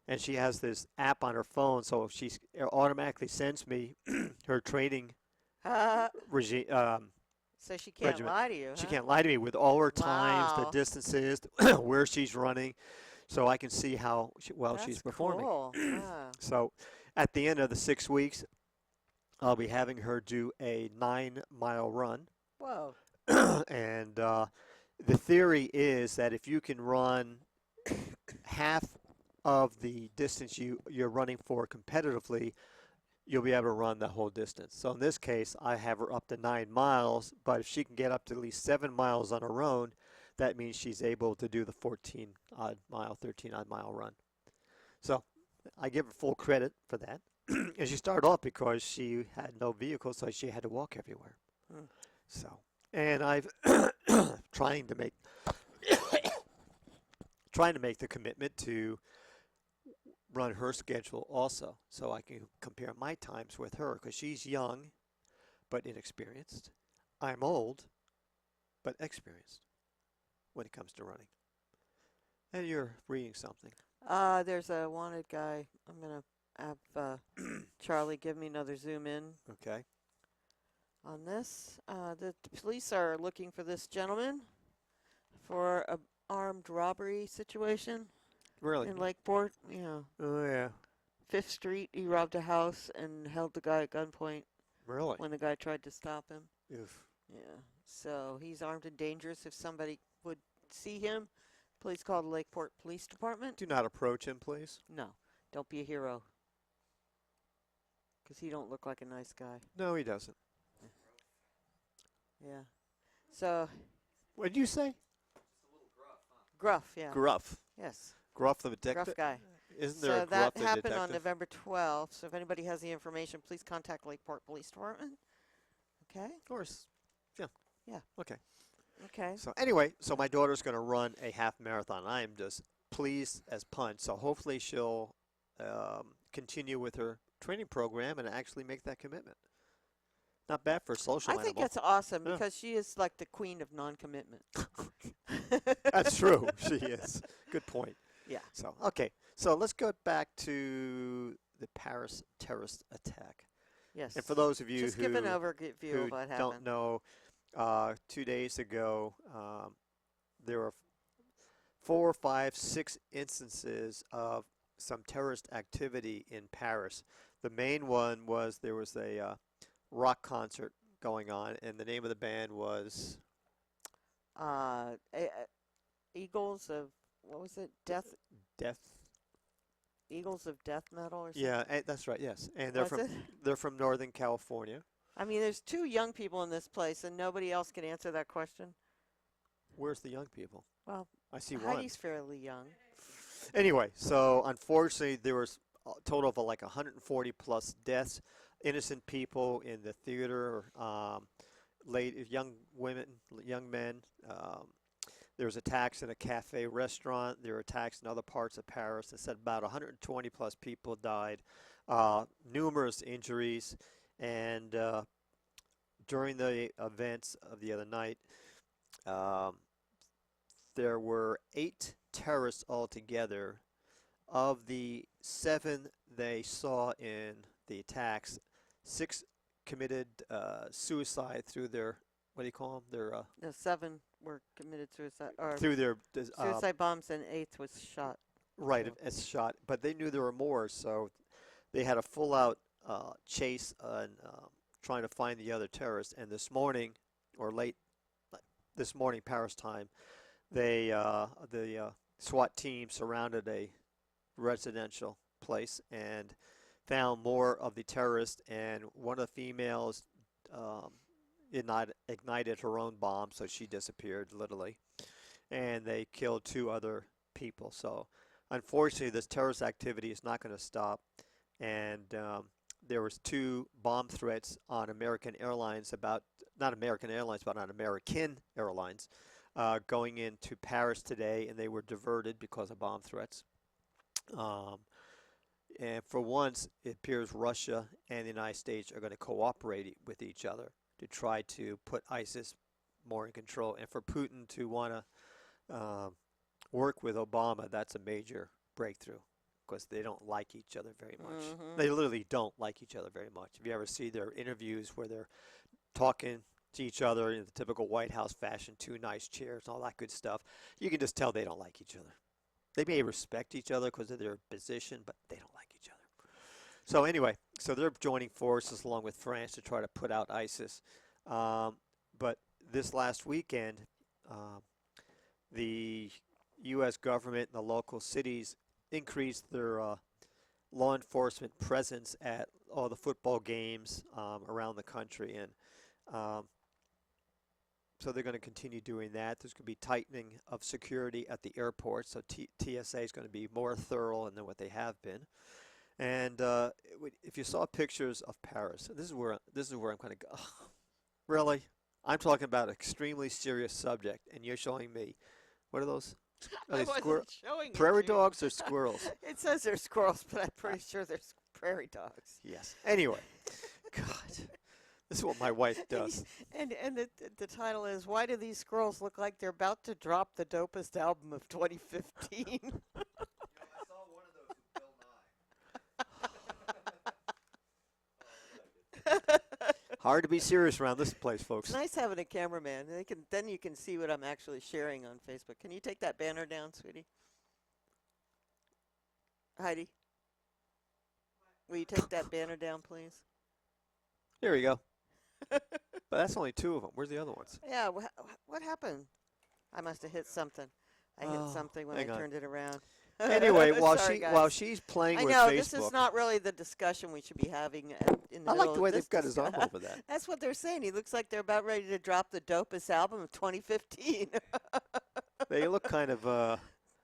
And she has this app on her phone, so she automatically sends me her training regime. So she can't Regiment. lie to you. She huh? can't lie to me with all her times, the Wow. distances, where she's running, so I can see how well That's she's performing. Cool. Yeah. So at the end of the 6 weeks, I'll be having her do a 9-mile run. Whoa. And the theory is that if you can run half of the distance you're running for competitively, you'll be able to run the whole distance. So in this case, I have her up to 9 miles, but if she can get up to at least 7 miles on her own, that means she's able to do the 13-odd mile run. So I give her full credit for that. And she started off because she had no vehicle, so she had to walk everywhere. Hmm. So, and I've trying to make the commitment to run her schedule also, so I can compare my times with her, because she's young but inexperienced. I'm old but experienced when it comes to running. And you're reading something. There's a wanted guy. I'm gonna have Charlie give me another zoom in Okay. on this. The police are looking for this gentleman for a armed robbery situation Really? in Lakeport. Yeah, Oh, yeah. 5th Street. He robbed a house and held the guy at gunpoint Really? when the guy tried to stop him. Oof. Yeah. So he's armed and dangerous. If somebody would see him, please call the Lakeport Police Department. Do not approach him, please. No, don't be a hero. Because he don't look like a nice guy. No, he doesn't. Yeah. So, What did you say? Gruff, yeah. Gruff. Yes, Gruff the detective? Gruff guy. Isn't there So a Gruff that the happened on detective? November 12th. So if anybody has the information, please contact Lakeport Police Department. Okay? Of course. Yeah. Yeah. Okay. Okay. So anyway, so my daughter's going to run a half marathon. I am just pleased as punch. So hopefully she'll continue with her training program and actually make that commitment. Not bad for a social I think animal. that's awesome Yeah. because she is like the queen of non-commitment. That's true. She is. Good point. Yeah. So, okay. So let's go back to the Paris terrorist attack. Yes. And for those of you Just who, give an overview who of what don't happened. know, 2 days ago, there were 4, 5, 6 instances of some terrorist activity in Paris. The main one was there was a rock concert going on, and the name of the band was Uh, Eagles of what was it? Death. Eagles of Death Metal or something. Yeah, that's right. Yes, and Was it? they're from Northern California. I mean, there's two young people in this place, and nobody else can answer that question. Where's the young people? Well, I see one. Heidi's fairly young. Anyway, so unfortunately, there was a total of like 140 plus deaths, innocent people in the theater, young women, young men. There was attacks in a cafe restaurant. There were attacks in other parts of Paris. They said about 120 plus people died, numerous injuries, and during the events of the other night, there were 8 terrorists altogether. Of the 7 they saw in the attacks, 6 committed suicide through their, what do you call them? Their No, 7 were committed suicide or through their suicide bombs, and 8th was shot. right, So- as shot. But they knew there were more, so they had a full-out chase on trying to find the other terrorists. And this morning, or late this morning, Paris time, the SWAT team surrounded a residential place and found more of the terrorists. And one of the females ignited her own bomb, so she disappeared literally. And they killed 2 other people. So unfortunately, this terrorist activity is not going to stop. And there was 2 bomb threats on American Airlines not American Airlines, but on American Airlines going into Paris today, and they were diverted because of bomb threats. And for once, it appears Russia and the United States are going to cooperate with each other to try to put ISIS more in control. And for Putin to want to work with Obama, that's a major breakthrough, because they don't like each other very much. They literally don't like each other very much. If you ever see their interviews where they're talking to each other in the typical White House fashion, 2 nice chairs, all that good stuff, you can just tell they don't like each other. They may respect each other because of their position, but they don't like each other. So anyway, so they're joining forces along with France to try to put out ISIS. But this last weekend, the U.S. government and the local cities increased their law enforcement presence at all the football games around the country. And so they're going to continue doing that. There's going to be tightening of security at the airport, so TSA is going to be more thorough than what they have been. And if you saw pictures of Paris, this is where I'm going to go. Really? I'm talking about an extremely serious subject, and you're showing me, what are those? Are I they wasn't showing it prairie to you. dogs or squirrels? It says they're squirrels, but I'm pretty sure they're prairie dogs. Yes. Anyway, God, this is what my wife does. And the title is, Why Do These Squirrels Look Like They're About to Drop the Dopest Album of 2015? Hard to be serious around this place, folks. It's nice having a cameraman. Then you can see what I'm actually sharing on Facebook. Can you take that banner down, sweetie? Heidi? Will you take that banner down, please? Here we go. But that's only 2 of them. Where's the other ones? Yeah, what happened? I must have hit something. I hit something when I hang on. turned it around. Anyway, Sorry, while guys. she's playing I with know, Facebook, this is not really the discussion we should be having in the I middle like the of way this they've got his arm over that. That's what they're saying. He looks like they're about ready to drop the dopest album of 2015. They look kind of,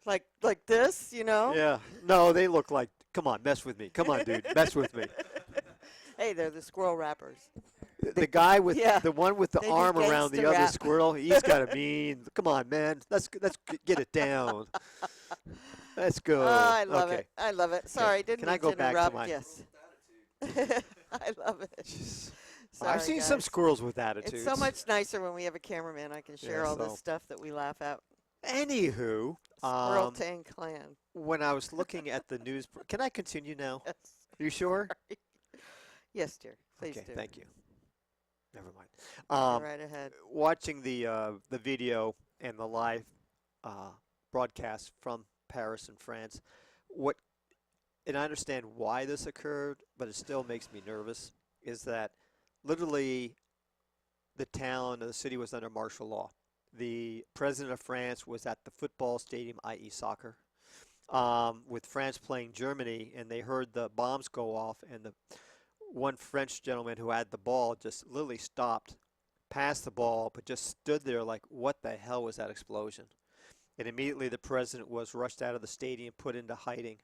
like this, you know? yeah. No, they look like, come on, mess with me. Come on, dude, mess with me. Hey, they're the squirrel rappers. The guy with Yeah. the one with the They do arm around the gangsta other rap. squirrel, he's got a mean. Come on, man, let's get it down. Let's go. Oh, I love okay. it. I love it. Sorry, didn't Can I mean go to back to interrupt. my- Yes. I love it. Sorry, I've seen some guys. squirrels with attitudes. It's so much nicer when we have a cameraman. I can share Yeah, all so- this stuff that we laugh at. Anywho, Squirrel Tang Clan. when I was looking at the news, can I continue now? Yes. You sure? Yes, dear. Please Okay, do. thank you. Never mind. Go right ahead. Watching the video and the live broadcast from Paris and France, what and I understand why this occurred, but it still makes me nervous, is that literally the town or the city was under martial law. The president of France was at the football stadium, i.e. soccer, with France playing Germany, and they heard the bombs go off, and the one French gentleman who had the ball just literally stopped, passed the ball, but just stood there like, what the hell was that explosion? And immediately the president was rushed out of the stadium, put into hiding,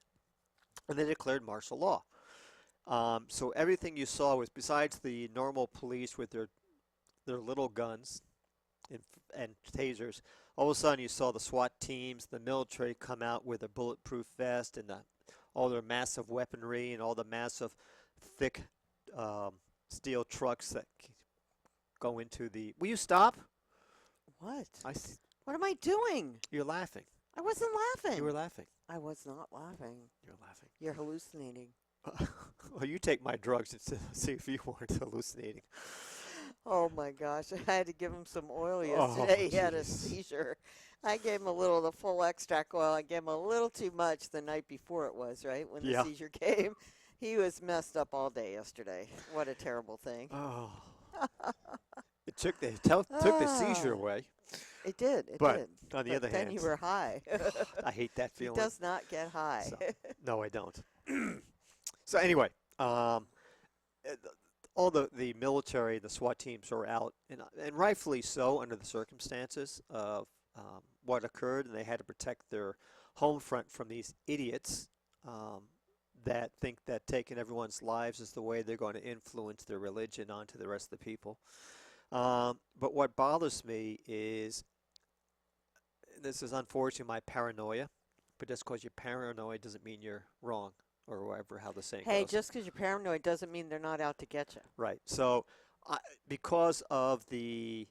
and they declared martial law. So everything you saw was, besides the normal police with their little guns and tasers, all of a sudden you saw the SWAT teams, the military come out with a bulletproof vest and all their massive weaponry and all the massive thick steel trucks that go into the... Will you stop? What? I see. What am I doing? You're laughing. I wasn't laughing. You were laughing. I was not laughing. You're laughing. You're hallucinating. Well, you take my drugs and see if you weren't hallucinating. Oh my gosh, I had to give him some oil Oh, yesterday. He had a jeez. seizure. I gave him a little of the full extract oil. I gave him a little too much the night before it was, right? When Yeah. the seizure came. He was messed up all day yesterday. What a terrible thing. Oh. It took the seizure away. It did. It But did. on the But other then hand, you were high. I hate that He feeling. does not get high. So, no, I don't. So anyway, all the military, the SWAT teams are out, and rightfully so under the circumstances of what occurred, and they had to protect their home front from these idiots that think that taking everyone's lives is the way they're going to influence their religion onto the rest of the people. But what bothers me is, this is unfortunately my paranoia, but just because you're paranoid doesn't mean you're wrong, or whatever, how the saying Hey, goes. just because you're paranoid doesn't mean they're not out to get you. Right. So, because of the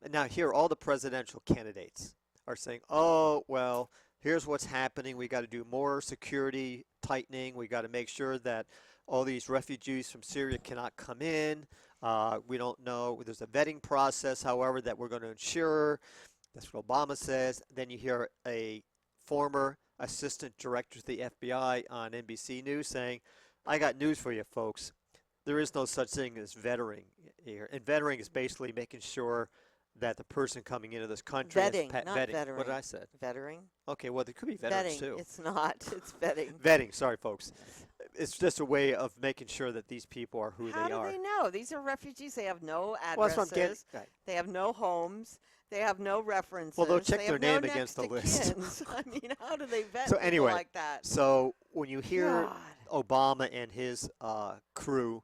and now here, all the presidential candidates are saying, "Oh, well, here's what's happening. We got to do more security tightening. We got to make sure that all these refugees from Syria cannot come in. We don't know. There's a vetting process, however, that we're going to ensure." That's what Obama says. Then you hear a former assistant director to the FBI on NBC News saying, "I got news for you, folks. There is no such thing as vetting here. And vetting is basically making sure that the person coming into this country Vetting, is not vetting. vettering. What did I say? Vettering? Okay, well, there could be veterans Vetting. too. It's not. It's vetting. Vetting, sorry, folks. It's just a way of making sure that these people are who How they are. do they know? These are refugees. They have no Well, addresses. that's what I'm getting. Right. They have no homes. They have no references. Well, they'll check They their have no name against the next list. of kins. I mean, how do they vet So people anyway, like that? So when you hear God. Obama and his crew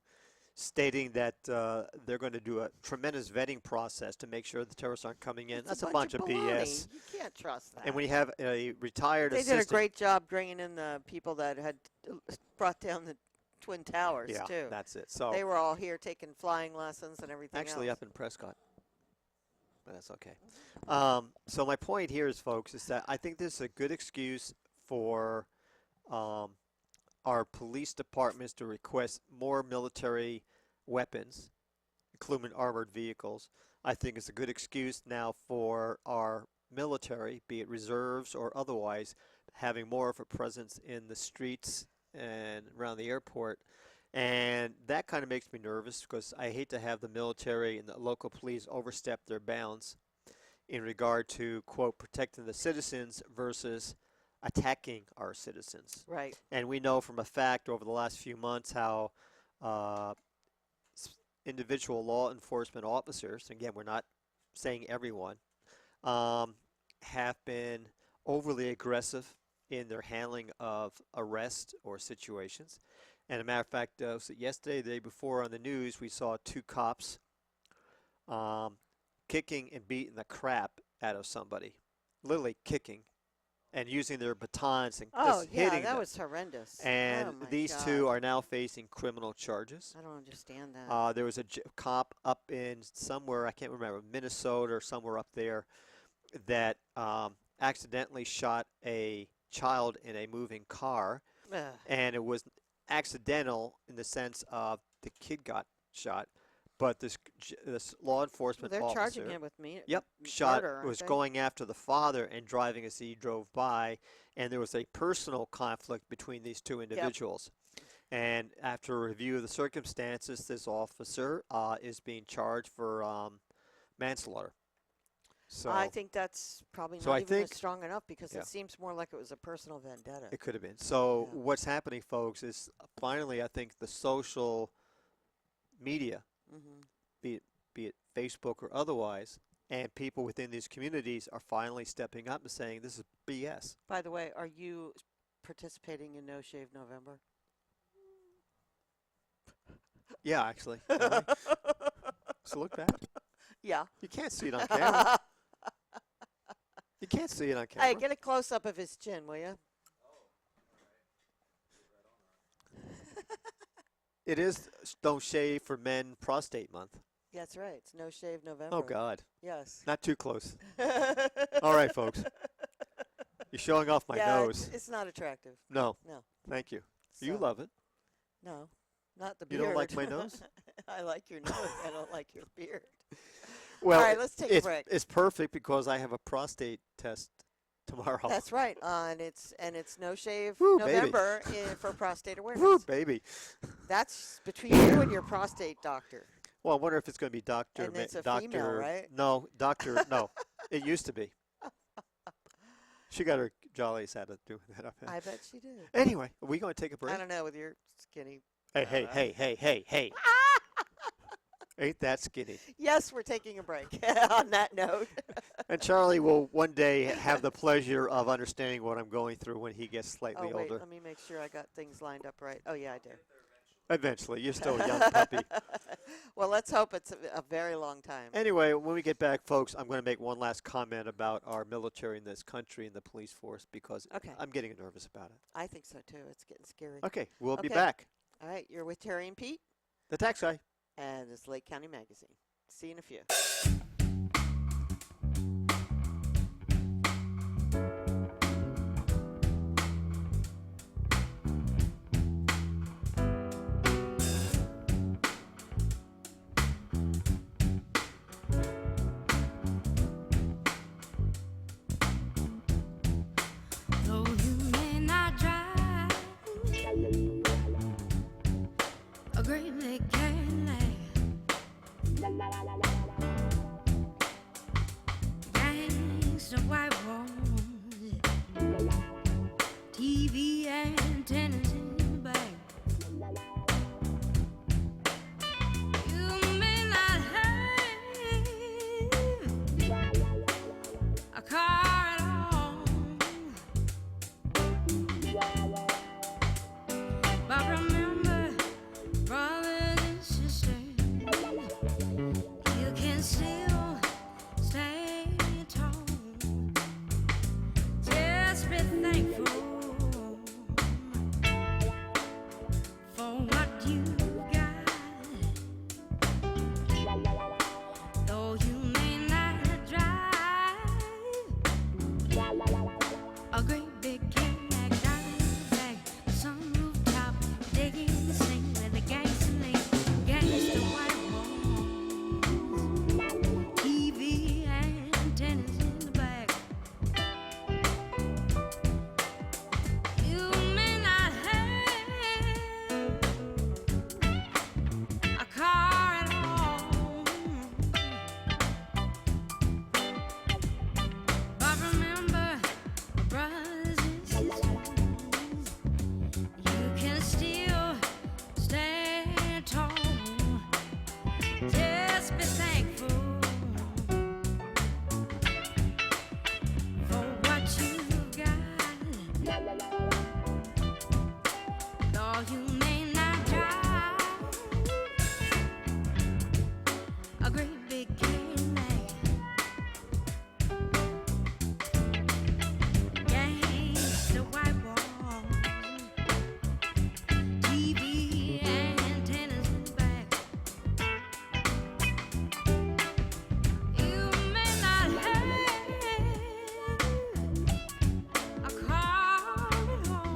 stating that they're going to do a tremendous vetting process to make sure the terrorists aren't coming in, It's that's a bunch of baloney. BS. You can't trust that. And when you have a retired they assistant, did a great job bringing in the people that had brought down the Twin Towers, yeah, too. that's it. So They were all here taking flying lessons and everything actually else. up in Prescott, but that's okay. So my point here is, folks, is that I think this is a good excuse for our police departments to request more military weapons, including armored vehicles. I think it's a good excuse now for our military, be it reserves or otherwise, having more of a presence in the streets and around the airport. And that kind of makes me nervous because I hate to have the military and the local police overstep their bounds in regard to, quote, protecting the citizens versus attacking our citizens. Right. And we know from a fact over the last few months how individual law enforcement officers, again, we're not saying everyone, have been overly aggressive in their handling of arrest or situations. And a matter of fact, so yesterday, the day before on the news, we saw 2 cops kicking and beating the crap out of somebody, literally kicking and using their batons and Oh, just yeah, hitting that them. was horrendous. And Oh, my these God. 2 are now facing criminal charges. I don't understand that. There was a cop up in somewhere, I can't remember, Minnesota or somewhere up there, that accidentally shot a child in a moving car. Ugh. And it was accidental in the sense of the kid got shot, but this law enforcement They're officer. charging him with Yep, shot murder, aren't was they? going after the father and driving as he drove by, and there was a personal conflict between these two individuals. And after a review of the circumstances, this officer is being charged for manslaughter. So I think that's probably So not I even think- strong enough because Yeah. it seems more like it was a personal vendetta. it could have been. So Yeah. what's happening, folks, is finally I think the social media, Hmm. be it Facebook or otherwise, and people within these communities are finally stepping up and saying this is BS. By the way, are you participating in No Shave November? Yeah, actually. Am I? So look back. Yeah. You can't see it on camera. You can't see it on camera. Hey, get a close up of his chin, will you? It is Don't Shave for Men Prostate Month. That's right. It's No Shave November. Oh, God. Yes. Not too close. All right, folks. You're showing off my yeah, nose. It's not attractive. No. No. Thank you. You So, love it. No, not the You beard. don't like my nose? I like your nose. I don't like your beard. Well, All right, let's take a it's, break. it's perfect because I have a prostate test tomorrow. That's right. And it's No Shave Woo, baby. November for prostate awareness. Woo, baby. That's between you and your prostate doctor. Well, I wonder if it's going to be Doctor. And it's a Doctor. female, right? No, Doctor. No, it used to be. She got her jollies out of doing that. I bet she did. Anyway, are we going to take a break? I don't know with your skinny. Hey. Ain't that skinny? Yes, we're taking a break on that note. And Charlie will one day have the pleasure of understanding what I'm going through when he gets Oh, slightly wait, older. let me make sure I got things lined up right. Oh, yeah, I do. Eventually. You're still a young puppy. Well, let's hope it's a very long time. Anyway, when we get back, folks, I'm going to make one last comment about our military in this country and the police force because Okay. I'm getting nervous about it. I think so, too. It's getting scary. Okay, we'll be Okay. back. All right, you're with Terry and Pete, The Tax Guy. and it's Lake County Magazine. See you in a few. Though you may not drive a great big Cadillac, gangsta white walls, TV antennas in the back. You may not have a car at all, but remember, brothers and sisters, you can still stand tall. Just be thankful for what you got. Though you may not drive a great big Cadillac, driving in the back, some rooftop, digging the sing with the gangsta link, gangsta white walls, TV antennas in the back. You may not have a car at all, but remember, brothers and sisters, you can still stand tall. Just be thankful for what you've got. Though you may not drive a great big Cadillac, gangsta white walls, TV antennas in the back. You may not have a car at all,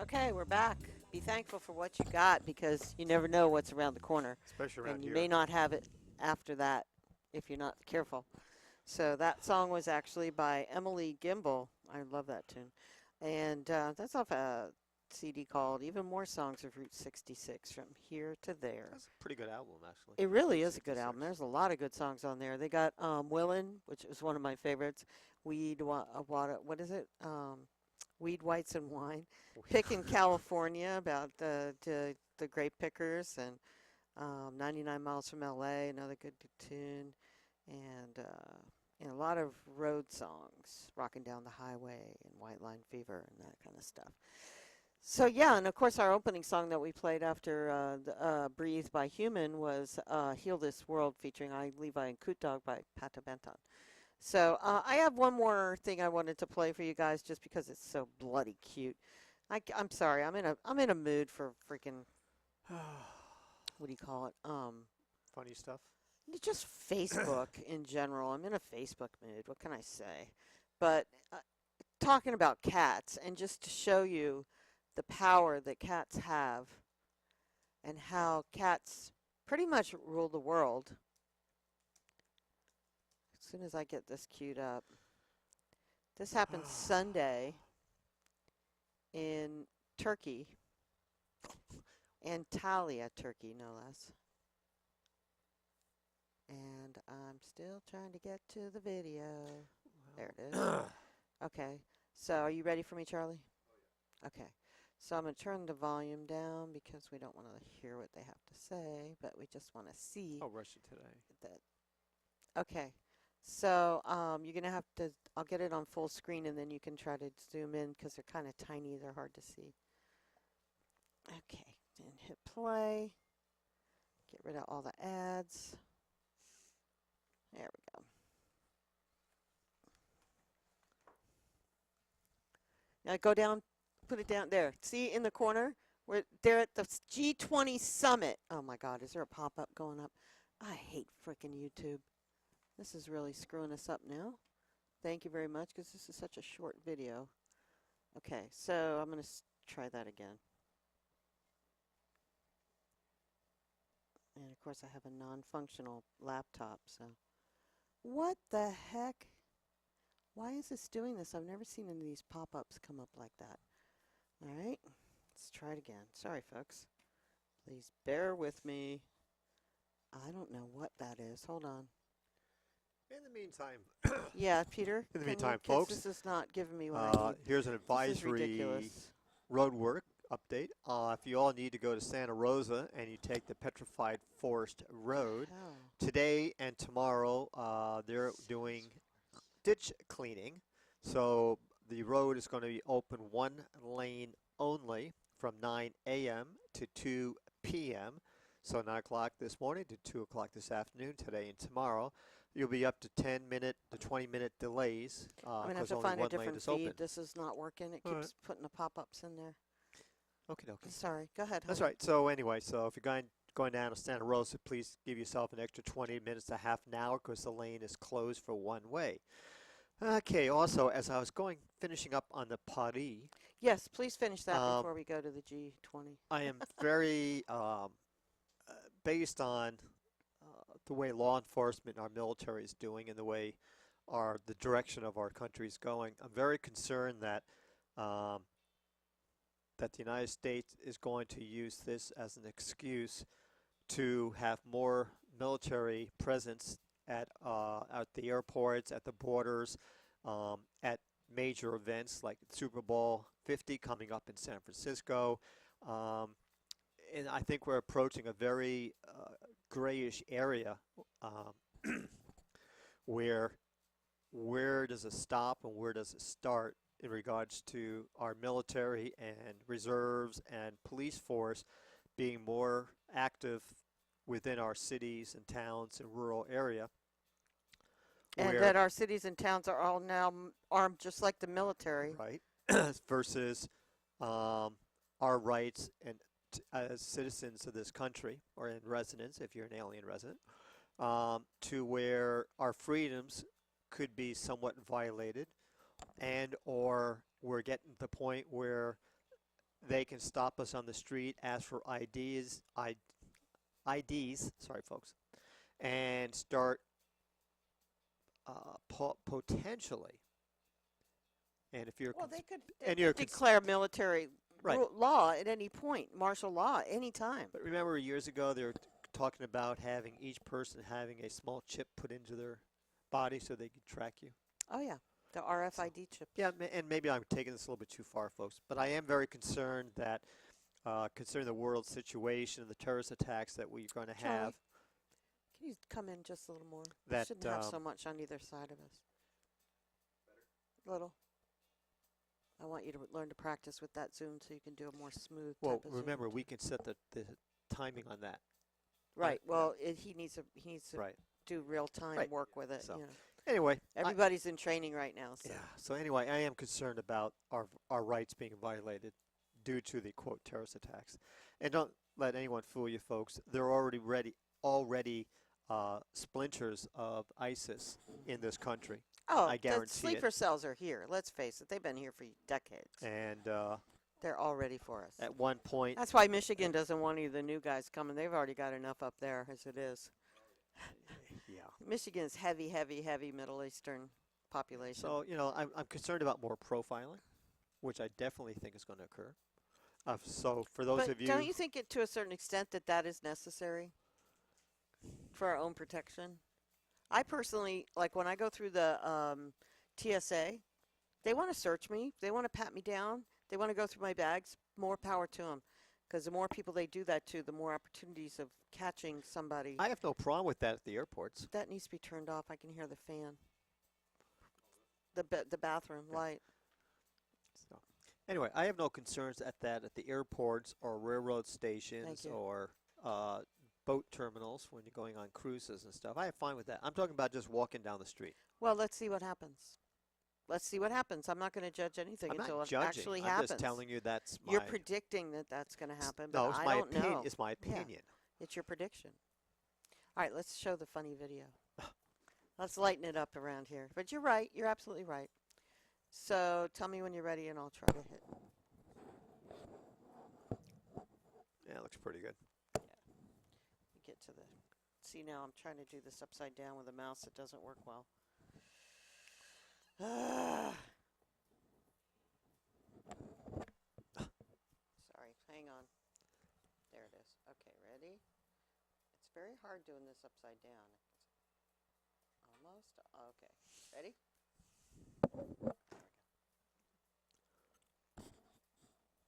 Okay, we're back. Be thankful for what you got because you never know what's around the corner. Especially around And you here. may not have it after that if you're not careful. So that song was actually by Emily Gimbel. I love that tune. And that's off a CD called Even More Songs of Route 66 From Here to There. That's a pretty good album, actually. It really is a good 66. album. There's a lot of good songs on there. They got Willin', which is one of my favorites. What is it? Weed, Whites, and Wine. Pickin' California about the grape pickers and 99 Miles from L.A., another good tune. And a lot of road songs, Rocking Down the Highway and White Line Fever and that kind of stuff. So yeah, and of course our opening song that we played after Breathe by Human was Heal This World featuring I, Levi and Coot Dog by Pato Benton. So I have one more thing I wanted to play for you guys just because it's so bloody cute. I'm sorry, I'm in a mood for freaking, what do you call it? Funny stuff. Just Facebook in general. I'm in a Facebook mood. What can I say? But talking about cats and just to show you the power that cats have and how cats pretty much rule the world. As soon as I get this queued up. This happened Sunday in Turkey, Antalya, Turkey, no less. And I'm still trying to get to the video. There it is. Okay. So are you ready for me, Charlie? Okay. So I'm going to turn the volume down because we don't want to hear what they have to say, but we just want to see Oh, Russia Today. that. Okay. So you're going to have to, I'll get it on full screen and then you can try to zoom in because they're kind of tiny. They're hard to see. Okay. And hit play. Get rid of all the ads. There we go. Now go down, put it down there. See in the corner? They're at the G20 summit. Oh my God, is there a pop-up going up? I hate frickin' YouTube. This is really screwing us up now. Thank you very much because this is such a short video. Okay, so I'm going to try that again. And of course I have a non-functional laptop, so. What the heck? Why is this doing this? I've never seen any of these pop-ups come up like that. All right, let's try it again. Sorry, folks. Please bear with me. I don't know what that is. Hold on. In the meantime, Yeah, Peter. In the can meantime, you- 'cause folks, this is not giving me what I need. here's an This is advisory ridiculous. road work update. If you all need to go to Santa Rosa and you take the Petrified Forest Road, Hell. today and tomorrow they're doing ditch cleaning. So the road is going to be open one lane only from 9 a.m. to 2 p.m. So 9 o'clock this morning to 2 o'clock this afternoon, today and tomorrow. You'll be up to 10-minute to 20-minute delays I'm going to have because to only find a one lane different is feed. open. This is not working. It All keeps right. putting the pop-ups in there. Okay, okay. Sorry. Go ahead. That's honey. right. So anyway, so if you're going down to Santa Rosa, please give yourself an extra 20 minutes to half an hour because the lane is closed for one way. Okay. Also, as I was finishing up on the Paris, Yes, please finish that Um, before we go to the G20. I am very based on the way law enforcement, our military is doing, and the way the direction of our country is going. I'm very concerned that that the United States is going to use this as an excuse to have more military presence at the airports, at the borders, at major events like Super Bowl 50 coming up in San Francisco. And I think we're approaching a very grayish area where does it stop and where does it start in regards to our military and reserves and police force being more active within our cities and towns and rural area. And where- that our cities and towns are all now armed just like the military. right, versus our rights and as citizens of this country or in residence, if you're an alien resident, to where our freedoms could be somewhat violated, and or we're getting to the point where they can stop us on the street, ask for IDs, sorry folks, and start potentially. And if you're Well, they could and you're declare military Right. law at any point, martial law, any time. But remember years ago they were talking about having each person having a small chip put into their body so they could track you. Oh, yeah, the RFID chip. Yeah, and maybe I'm taking this a little bit too far, folks, but I am very concerned that, considering the world situation and the terrorist attacks that we're going to Charlie, have, Can you come in just a little more? That, Shouldn't have so much on either side of us. Little. I want you to learn to practice with that Zoom so you can do a more smooth well, type of Zoom. remember, we can set the timing on that. Right. Well, he needs to Right. do real time Right. work with it. So, you know. Anyway, Everybody's in training right now. So. yeah. So anyway, I am concerned about our rights being violated due to the quote terrorist attacks, and don't let anyone fool you, folks. There are already splinters of ISIS in this country, Oh, I the guarantee sleeper it. cells are here. Let's face it. They've been here for decades. and They're all ready for us. at one point, That's why Michigan doesn't want any of the new guys coming. They've already got enough up there as it is. yeah. Michigan's heavy, heavy, heavy Middle Eastern population. So I'm concerned about more profiling, which I definitely think is going to occur. So for those but of you, don't you think it to a certain extent that is necessary for our own protection? I personally, like when I go through the TSA, they want to search me. They want to pat me down. They want to go through my bags. More power to them. Because the more people they do that to, the more opportunities of catching somebody. I have no problem with that at the airports. That needs to be turned off. I can hear the fan. The bathroom light. So anyway, I have no concerns at the airports or railroad stations you. or boat terminals when you're going on cruises and stuff. I have fine with that. I'm talking about just walking down the street. Well, let's see what happens. Let's see what happens. I'm not going to judge anything I'm until not it judging. actually I'm happens. just telling you that's my. You're predicting that that's going to happen, no, but it's I my don't know. It's my Yeah. opinion. It's your prediction. All right, let's show the funny video. Let's lighten it up around here. But you're right. You're absolutely right. So tell me when you're ready, and I'll try to hit. Yeah, it looks pretty good. Get to the. See, now I'm trying to do this upside down with a mouse. It doesn't work well. Sorry, hang on. There it is. Okay, ready? It's very hard doing this upside down. Almost. Okay, ready?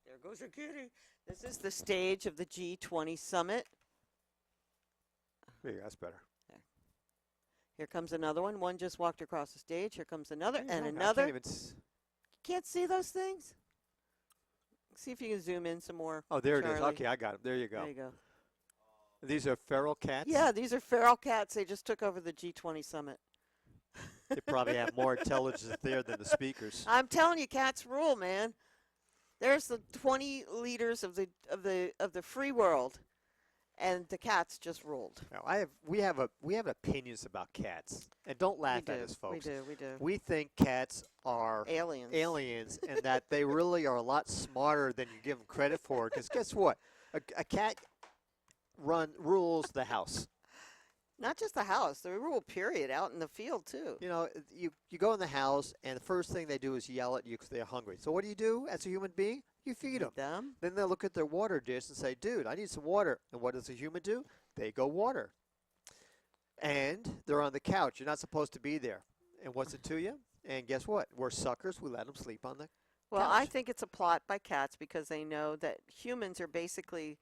There goes your kitty. This is the stage of the G20 summit. There you go, that's better. Here comes another one. One just walked across the stage. Here comes another and I another. can't even Can't see those things? See if you can zoom in some more. oh, there it is. Charlie. Okay, I got it. There you go. There you go. These are feral cats. Yeah, these are feral cats. They just took over the G20 summit. They probably have more intelligence there than the speakers. I'm telling you, cats rule, man. There's the 20 leaders of the free world, and the cats just ruled. Now, we have opinions about cats, and don't laugh we at do. us, folks. We do. We do. We think cats are Aliens. and that they really are a lot smarter than you give them credit for. Because guess what? A cat rules the house. Not just the house. They rule, period, out in the field, too. You know, you go in the house, and the first thing they do is yell at you because they're hungry. So what do as a human being? You feed them. Then they'll look at their water dish and say, dude, I need some water. And what does a human do? They go water. And they're on the couch. You're not supposed to be there. And what's it to you? And guess what? We're suckers. We let them sleep on the Well, couch. I think it's a plot by cats because they know that humans are basically,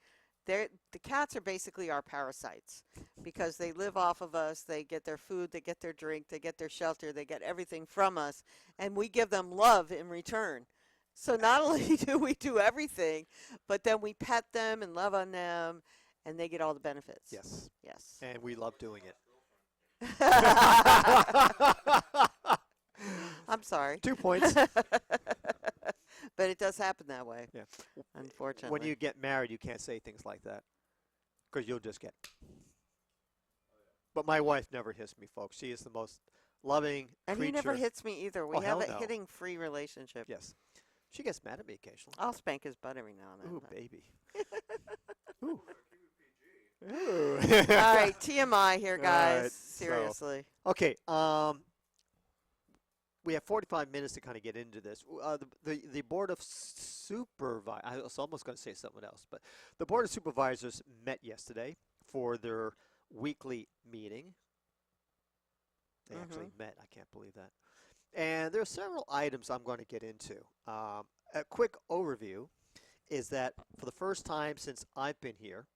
the cats are basically our parasites because they live off of us. They get their food, they get their drink, they get their shelter, they get everything from us, and we give them love in return. So not only do we do everything, but then we pet them and love on them, and they get all the benefits. Yes. Yes. And we love doing it. I'm sorry. 2 points. But it does happen that way. Yeah. Unfortunately. When you get married, you can't say things like that because you'll just get. But my wife never hits me, folks. She is the most loving And creature. he never hits me either. We Oh, have hell a no. hitting-free relationship. Yes. She gets mad at me occasionally. I'll spank his butt every now and then. Ooh, but- baby. Ooh. Ooh. All right, TMI here, All guys. right, so- Seriously. Okay. We have 45 minutes to kind of get into this. The board of supervisors. I was almost going to say something else, but the board of supervisors met yesterday for their weekly meeting. They actually met. I can't believe that. And there are several items I'm going to get into. A quick overview is that for the first time since I've been here,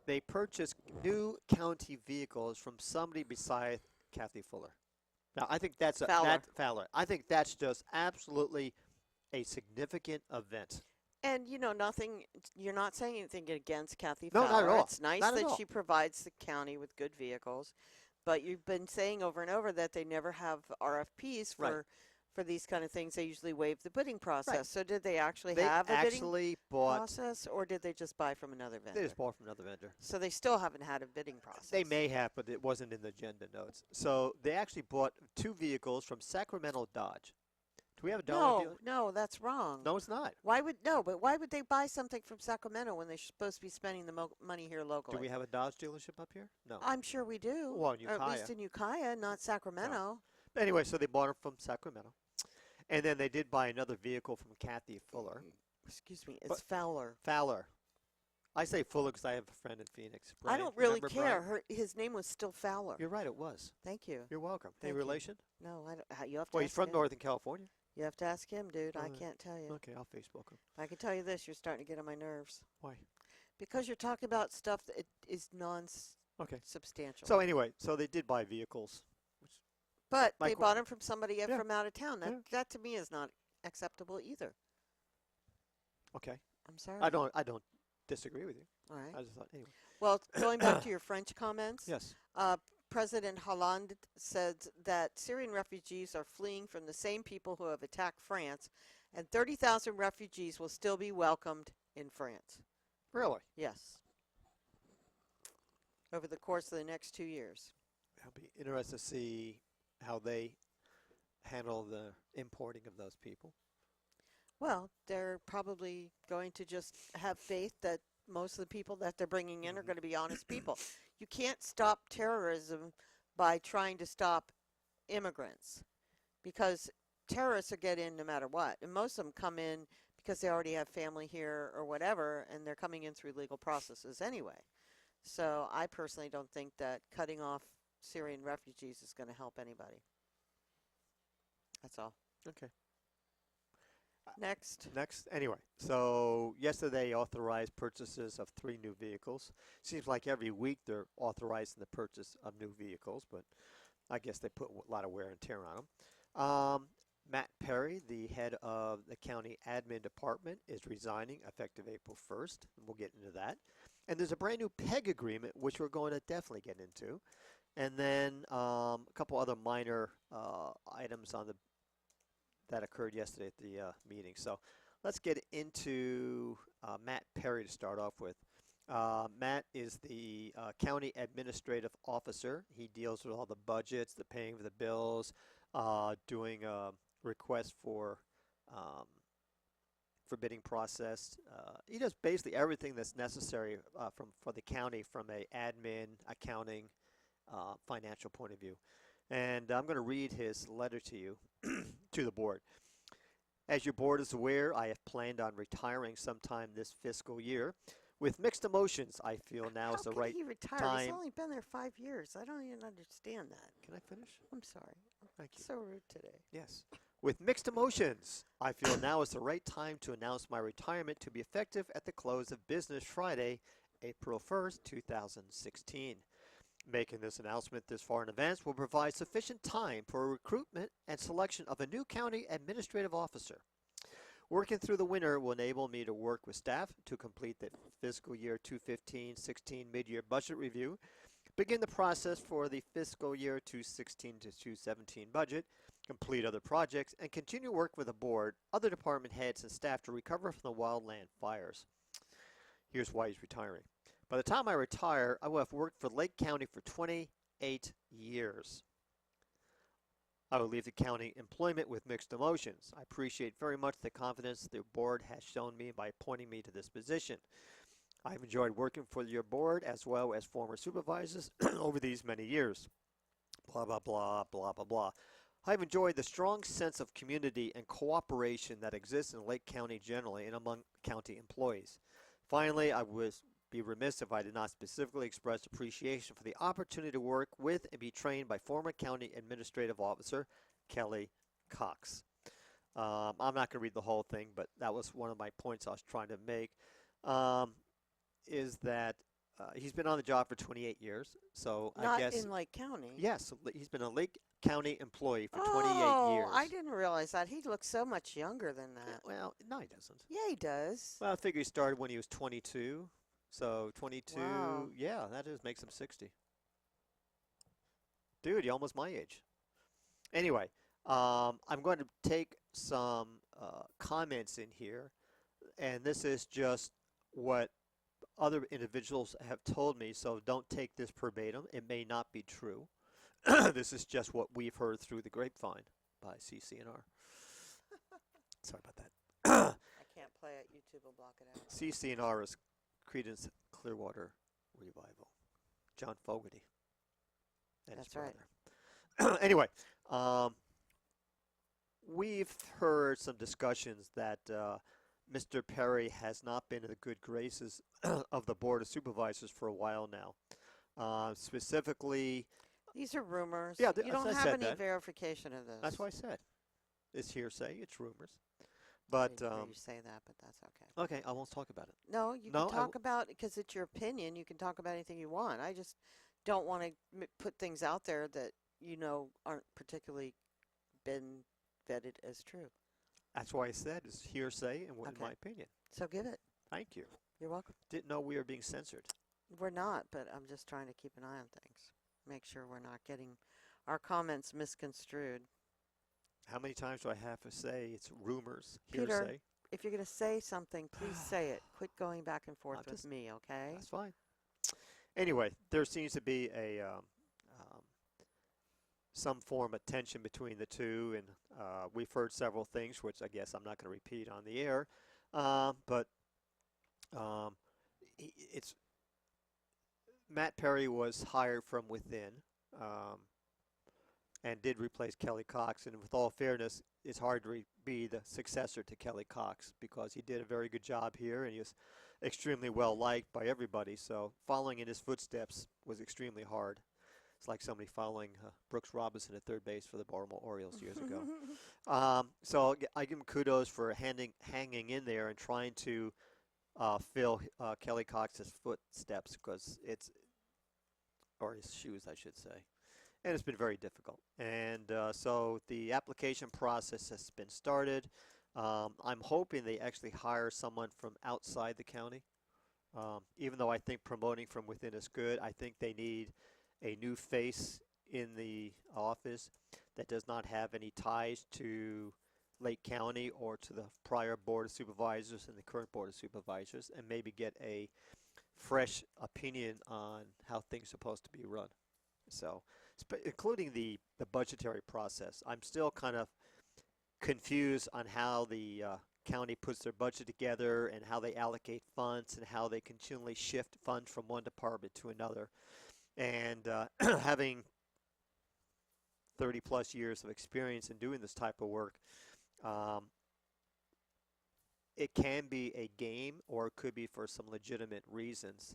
they purchased new county vehicles from somebody beside Kathy Fuller. Now, I think that's Fowler. I think that's just absolutely a significant event. And you know, nothing. You're not saying anything against Kathy No, Fowler. not at all. It's nice Not at that all. she provides the county with good vehicles, but you've been saying over and over that they never have RFPs Right. for these kind of things. They usually waive the bidding process. So did they actually They have a bidding actually bought. process, or did they just buy from another vendor? They just bought from another vendor. So they still haven't had a bidding process. They may have, but it wasn't in the agenda notes. So they actually bought 2 vehicles from Sacramento Dodge. Do we have a Dodge No, dealer? no, that's wrong. No, it's not. But why would they buy something from Sacramento when they're supposed to be spending the money here locally? Do we have a Dodge dealership up here? No. I'm sure we do. Well, in Or at least Ukiah. in Ukiah, not Sacramento. But anyway, so they bought it from Sacramento. And then they did buy another vehicle from Kathy Fuller. Excuse me, it's But- Fowler. Fowler. I say Fuller because I have a friend in Phoenix. I Brian. don't really Remember care. Brian? His name was still Fowler. You're right, it was. Thank you. You're welcome. Thank Any you. relation? No, I don't. You have to Well, he's ask from him. Northern California. You have to ask him, dude. I Alright. can't tell you. Okay, I'll Facebook him. I can tell you this: you're starting to get on my nerves Why? because you're talking about stuff that is Okay. non-substantial. So anyway, so they did buy vehicles. but my they que- bought them from somebody Yeah. from out of town. That Yeah. that to me is not acceptable either. Okay. I'm sorry. I don't disagree with you. All right. I just thought anyway. Well, going back to your French comments. Yes. President Hollande said that Syrian refugees are fleeing from the same people who have attacked France, and 30,000 refugees will still be welcomed in France. Really? Yes. Over the course of the next 2 years. I'll be interested to see how they handle the importing of those people. Well, they're probably going to just have faith that most of the people that they're bringing in are going to be honest people. You can't stop terrorism by trying to stop immigrants because terrorists will get in no matter what. And most of them come in because they already have family here or whatever, and they're coming in through legal processes anyway. So I personally don't think that cutting off Syrian refugees is going to help anybody. That's all. Okay. Next. Next. Anyway, so yesterday authorized purchases of 3 new vehicles. Seems like every week they're authorizing the purchase of new vehicles, but I guess they put a lot of wear and tear on them. Matt Perry, the head of the county admin department, is resigning effective April 1st. We'll get into that. And there's a brand new PEG agreement, which we're going to definitely get into. And then a couple other minor items on that occurred yesterday at the meeting. So let's get into Matt Perry to start off with. Matt is the county administrative officer. He deals with all the budgets, the paying of the bills, doing requests for bidding process. He does basically everything that's necessary for the county from a admin, accounting, financial point of view. And I'm going to read his letter to you, to the board. As your board is aware, I have planned on retiring sometime this fiscal year. With mixed emotions, I feel now is the right How can he retire? time. He's only been there 5 years. I don't even understand that. Can I finish? I'm sorry. Thank you. So rude today. Yes. With mixed emotions, I feel now is the right time to announce my retirement to be effective at the close of business Friday, April 1st, 2016. Making this announcement this far in advance will provide sufficient time for recruitment and selection of a new county administrative officer. Working through the winter will enable me to work with staff to complete the fiscal year 2015-16 mid-year budget review, begin the process for the fiscal year 2016 to 2017 budget, complete other projects, and continue work with the board, other department heads, and staff to recover from the wildland fires. Here's why he's retiring. By the time I retire, I will have worked for Lake County for 28 years. I will leave the county employment with mixed emotions. I appreciate very much the confidence the board has shown me by appointing me to this position. I've enjoyed working for your board as well as former supervisors over these many years. Blah, blah, blah, blah, blah, blah. I've enjoyed the strong sense of community and cooperation that exists in Lake County generally and among county employees. Finally, I would be remiss if I did not specifically express appreciation for the opportunity to work with and be trained by former county administrative officer Kelly Cox. I'm not going to read the whole thing, but that was one of my points I was trying to make, is that he's been on the job for 28 years, so I Not guess... in Lake County. Yes, he's been a Lake County employee for 28 years. Oh, I didn't realize that. He looks so much younger than that. Well, no, he doesn't. Yeah, he does. Well, I figure he started when he was 22. So 22, Wow. yeah, that makes him 60. Dude, you're almost my age. Anyway, I'm going to take some comments in here, and this is just what other individuals have told me, so don't take this verbatim. It may not be true. This is just what we've heard through the grapevine by CCNR. Sorry about that. I can't play it. YouTube will block it out. CCNR is Creedence Clearwater Revival. John Fogerty. And his That's right. brother. Anyway, we've heard some discussions that Mr. Perry has not been in the good graces of the Board of Supervisors for a while now. Specifically, These are rumors. Yeah, you don't I have said any that. verification of this. that's what I said. It's hearsay, it's rumors. I But, didn't hear you say that, but that's okay. okay, I won't talk about it. No, you No, can talk about because it's your opinion. You can talk about anything you want. I just don't want to put things out there that you know aren't particularly been vetted as true. That's why I said it's hearsay and in Okay. my opinion. So give it. Thank you. You're welcome. Didn't know we were being censored. We're not, but I'm just trying to keep an eye on things. Make sure we're not getting our comments misconstrued. How many times do I have to say it's rumors, Peter, hearsay? If you're going to say something, please say it. Quit going back and forth I'm with just- me, okay? That's fine. Anyway, there seems to be a some form of tension between the two, and we've heard several things, which I guess I'm not going to repeat on the air. But it's Matt Perry was hired from within and did replace Kelly Cox. And with all fairness, it's hard to be the successor to Kelly Cox because he did a very good job here and he was extremely well liked by everybody. So following in his footsteps was extremely hard. It's like somebody following Brooks Robinson at third base for the Baltimore Orioles years ago. So I give him kudos for hanging in there and trying to fill Kelly Cox's footsteps or his shoes, I should say. And it's been very difficult. And so the application process has been started. I'm hoping they actually hire someone from outside the county. Even though I think promoting from within is good, I think they need a new face in the office that does not have any ties to Lake County or to the prior Board of Supervisors and the current Board of Supervisors, and maybe get a fresh opinion on how things are supposed to be run. So, including the budgetary process. I'm still kind of confused on how the county puts their budget together and how they allocate funds and how they continually shift funds from one department to another. And having 30 plus years of experience in doing this type of work, it can be a game or it could be for some legitimate reasons.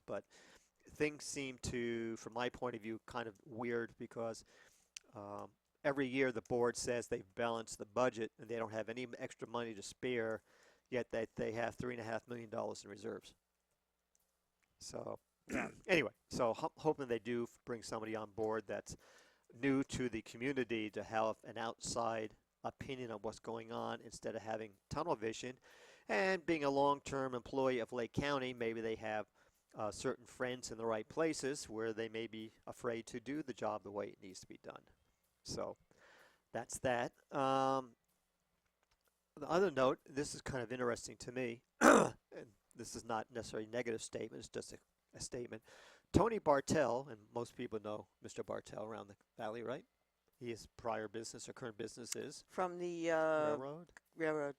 But things seem to, from my point of view, kind of weird because every year the board says they've balanced the budget and they don't have any extra money to spare, yet they have $3.5 million in reserves. So anyway, so hoping they do bring somebody on board that's new to the community to have an outside opinion on what's going on instead of having tunnel vision. And being a long-term employee of Lake County, maybe they have certain friends in the right places where they may be afraid to do the job the way it needs to be done. So that's that. The other note, this is kind of interesting to me, and this is not necessarily a negative statement, it's just a statement. Tony Bartel, and most people know Mr. Bartel around the valley, right? his prior business or current business is. From the Railroad.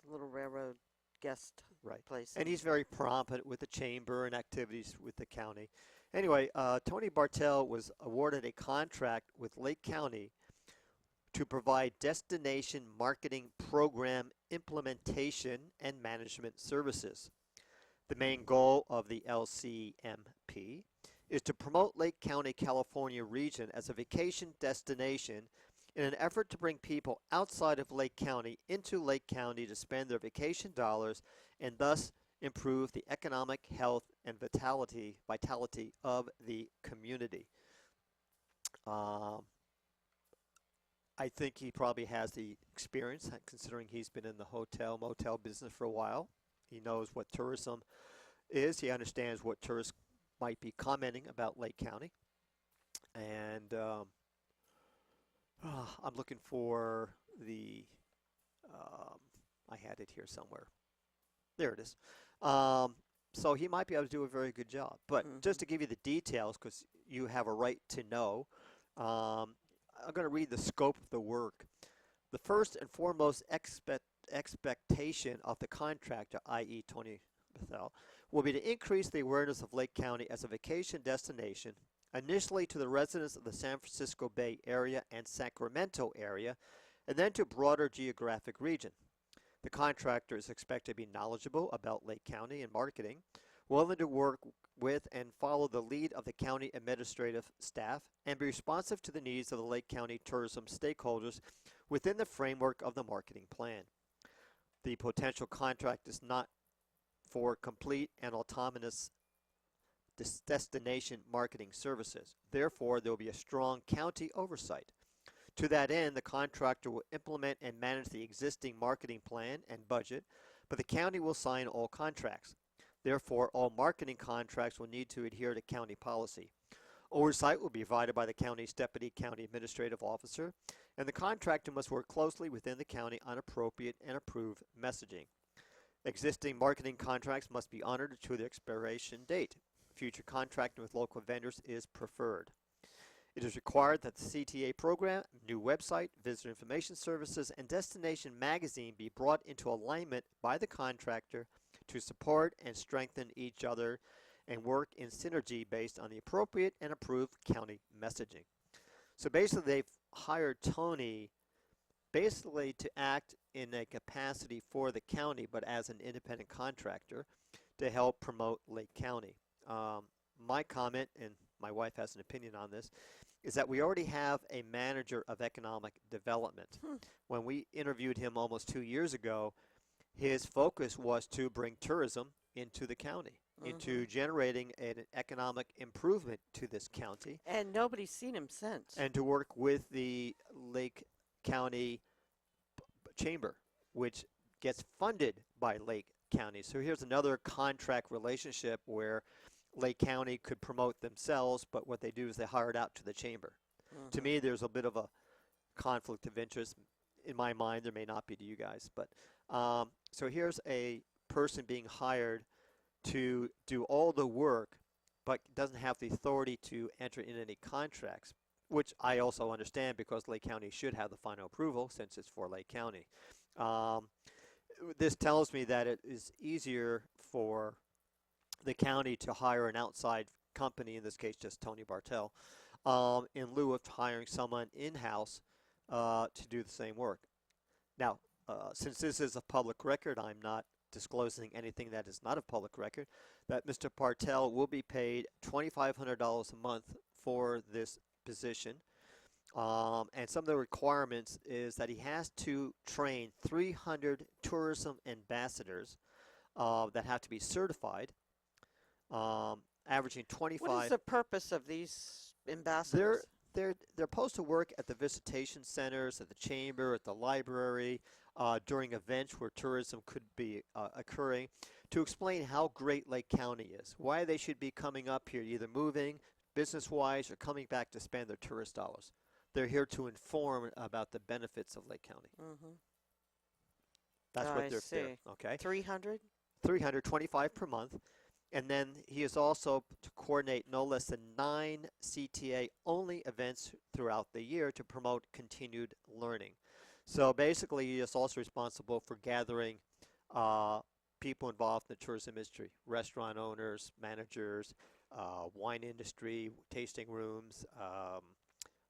little railroad guest Right. place. And he's very prompt with the chamber and activities with the county. Anyway, Tony Bartel was awarded a contract with Lake County to provide destination marketing program implementation and management services. The main goal of the LCMP is to promote Lake County, California region as a vacation destination in an effort to bring people outside of Lake County into Lake County to spend their vacation dollars and thus improve the economic health and vitality of the community. I think he probably has the experience, considering he's been in the hotel, motel business for a while. He knows what tourism is. He understands what tourists might be commenting about Lake County. And I'm looking for the, I had it here somewhere. There it is. So he might be able to do a very good job. But just to give you the details, because you have a right to know, I'm going to read the scope of the work. The first and foremost expectation of the contractor, i.e. Tony Bartel, will be to increase the awareness of Lake County as a vacation destination, initially to the residents of the San Francisco Bay Area and Sacramento area, and then to a broader geographic region. The contractor is expected to be knowledgeable about Lake County and marketing, willing to work with and follow the lead of the county administrative staff, and be responsive to the needs of the Lake County tourism stakeholders within the framework of the marketing plan. The potential contract is not for complete and autonomous destination marketing services. Therefore, there will be a strong county oversight. To that end, the contractor will implement and manage the existing marketing plan and budget, but the county will sign all contracts. Therefore, all marketing contracts will need to adhere to county policy. Oversight will be provided by the county's deputy county administrative officer, and the contractor must work closely within the county on appropriate and approved messaging. Existing marketing contracts must be honored to their expiration date. Future contracting with local vendors is preferred. It is required that the CTA program, new website, visitor information services, and destination magazine be brought into alignment by the contractor to support and strengthen each other and work in synergy based on the appropriate and approved county messaging. So basically they've hired Tony basically to act in a capacity for the county, but as an independent contractor to help promote Lake County. My comment, and my wife has an opinion on this, is that we already have a manager of economic development. When we interviewed him almost 2 years ago, his focus was to bring tourism into the county, into generating an economic improvement to this county. And nobody's seen him since. And to work with the Lake County Chamber, which gets funded by Lake County. So here's another contract relationship where Lake County could promote themselves, but what they do is they hire it out to the chamber. To me, there's a bit of a conflict of interest. In my mind, there may not be to you guys. But so here's a person being hired to do all the work, but doesn't have the authority to enter in any contracts, which I also understand because Lake County should have the final approval since it's for Lake County. This tells me that it is easier for the county to hire an outside company, in this case just Tony Bartel, in lieu of hiring someone in-house to do the same work. Now, since this is a public record, I'm not disclosing anything that is not a public record, that Mr. Bartel will be paid $2,500 a month for this position. And some of the requirements is that he has to train 300 tourism ambassadors that have to be certified, averaging 25. What is the purpose of these ambassadors? They're supposed to work at the visitation centers, at the chamber, at the library, during events where tourism could be occurring, to explain how great Lake County is, why they should be coming up here, either moving business-wise or coming back to spend their tourist dollars. They're here to inform about the benefits of Lake County. That's what they're see. okay. 300? 325 per month. And then he is also to coordinate no less than 9 CTA-only events throughout the year to promote continued learning. So basically, he is also responsible for gathering people involved in the tourism industry, restaurant owners, managers, wine industry, tasting rooms,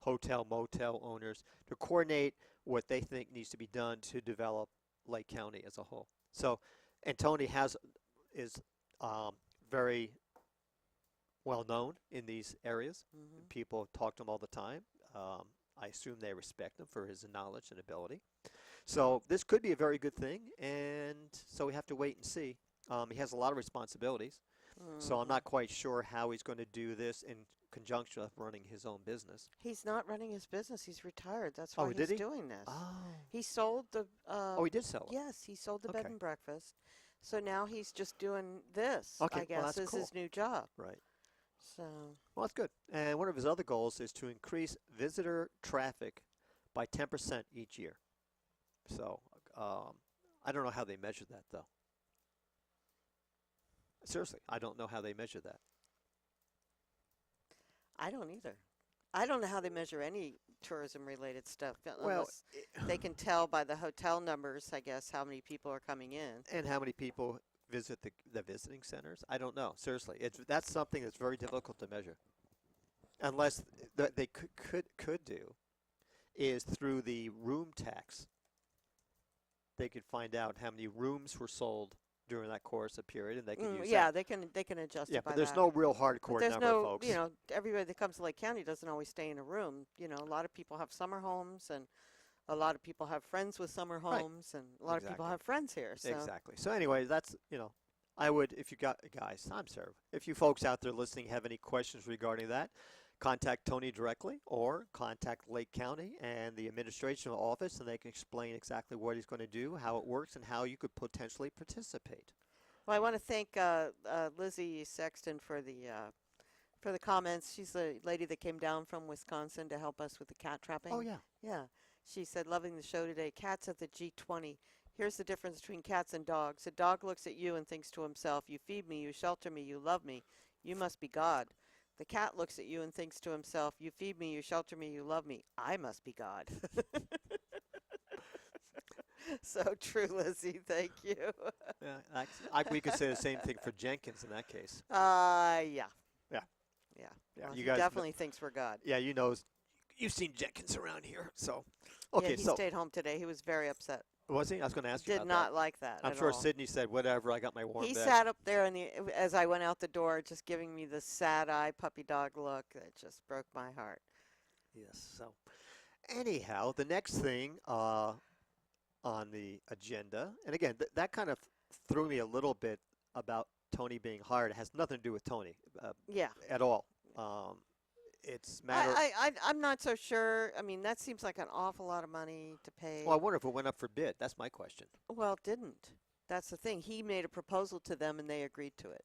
hotel, motel owners, to coordinate what they think needs to be done to develop Lake County as a whole. So, and Tony is very well known in these areas. Hmm. People talk to him all the time. I assume they respect him for his knowledge and ability. So this could be a very good thing, and so we have to wait and see. He has a lot of responsibilities, so I'm not quite sure how he's going to do this in conjunction with running his own business. He's not running his business. He's retired. That's Oh, why did he's he? doing this. Oh. He sold the. Oh, he did sell it. Yes, he sold the bed Okay. and breakfast. So now he's just doing this. Okay, I guess well, that's is his cool. new job. Right. So Well, that's good. And one of his other goals is to increase visitor traffic by 10% each year. So I don't know how they measure that, though. Seriously, I don't know how they measure that. I don't either. I don't know how they measure any tourism-related stuff Well, unless they can tell by the hotel numbers, I guess, how many people are coming in. and how many people visit the visiting centers? I don't know. Seriously, that's something that's very difficult to measure. Unless they could do is through the room tax. They could find out how many rooms were sold during that course of period, and they could use Yeah, that. they can adjust Yeah, it by but there's that. no real But hardcore there's number, no, folks. everybody that comes to Lake County doesn't always stay in a room. A lot of people have summer homes, and a lot of people have friends with summer Right. homes, and a lot of people Exactly. have friends here. So Exactly. So anyway, that's, I would, if you got, guys, I'm sorry, if you folks out there listening have any questions regarding that, contact Tony directly or contact Lake County and the administration office, and they can explain exactly what he's going to do, how it works, and how you could potentially participate. Well, I want to thank Lizzie Sexton for the comments. She's the lady that came down from Wisconsin to help us with the cat trapping. Oh, yeah. Yeah. She said, loving the show today. Cats at the G20. Here's the difference between cats and dogs. A dog looks at you and thinks to himself, you feed me, you shelter me, you love me. You must be God. The cat looks at you and thinks to himself, you feed me, you shelter me, you love me. I must be God. So true, Lizzie. Thank you. Yeah, we could say the same thing for Jenkins in that case. Yeah. Yeah. Yeah. Yeah, Well, you he guys definitely thinks we're God. Yeah, you've seen Jenkins around here, so. Yeah, Okay, he so, stayed home today. He was very upset. was he? I was going to ask you Did about not that. like that I'm at sure all. Sydney said, whatever, I got my warm He bed. sat up there as I went out the door, just giving me the sad eye puppy dog look that just broke my heart. Yes, so. Anyhow, the next thing on the agenda, and again, that kind of threw me a little bit about Tony being hired. It has nothing to do with Tony Yeah. at all. It's matter. I'm not so sure. I mean, that seems like an awful lot of money to pay. Well, I wonder if it went up for bid. That's my question. Well, it didn't. That's the thing. He made a proposal to them, and they agreed to it.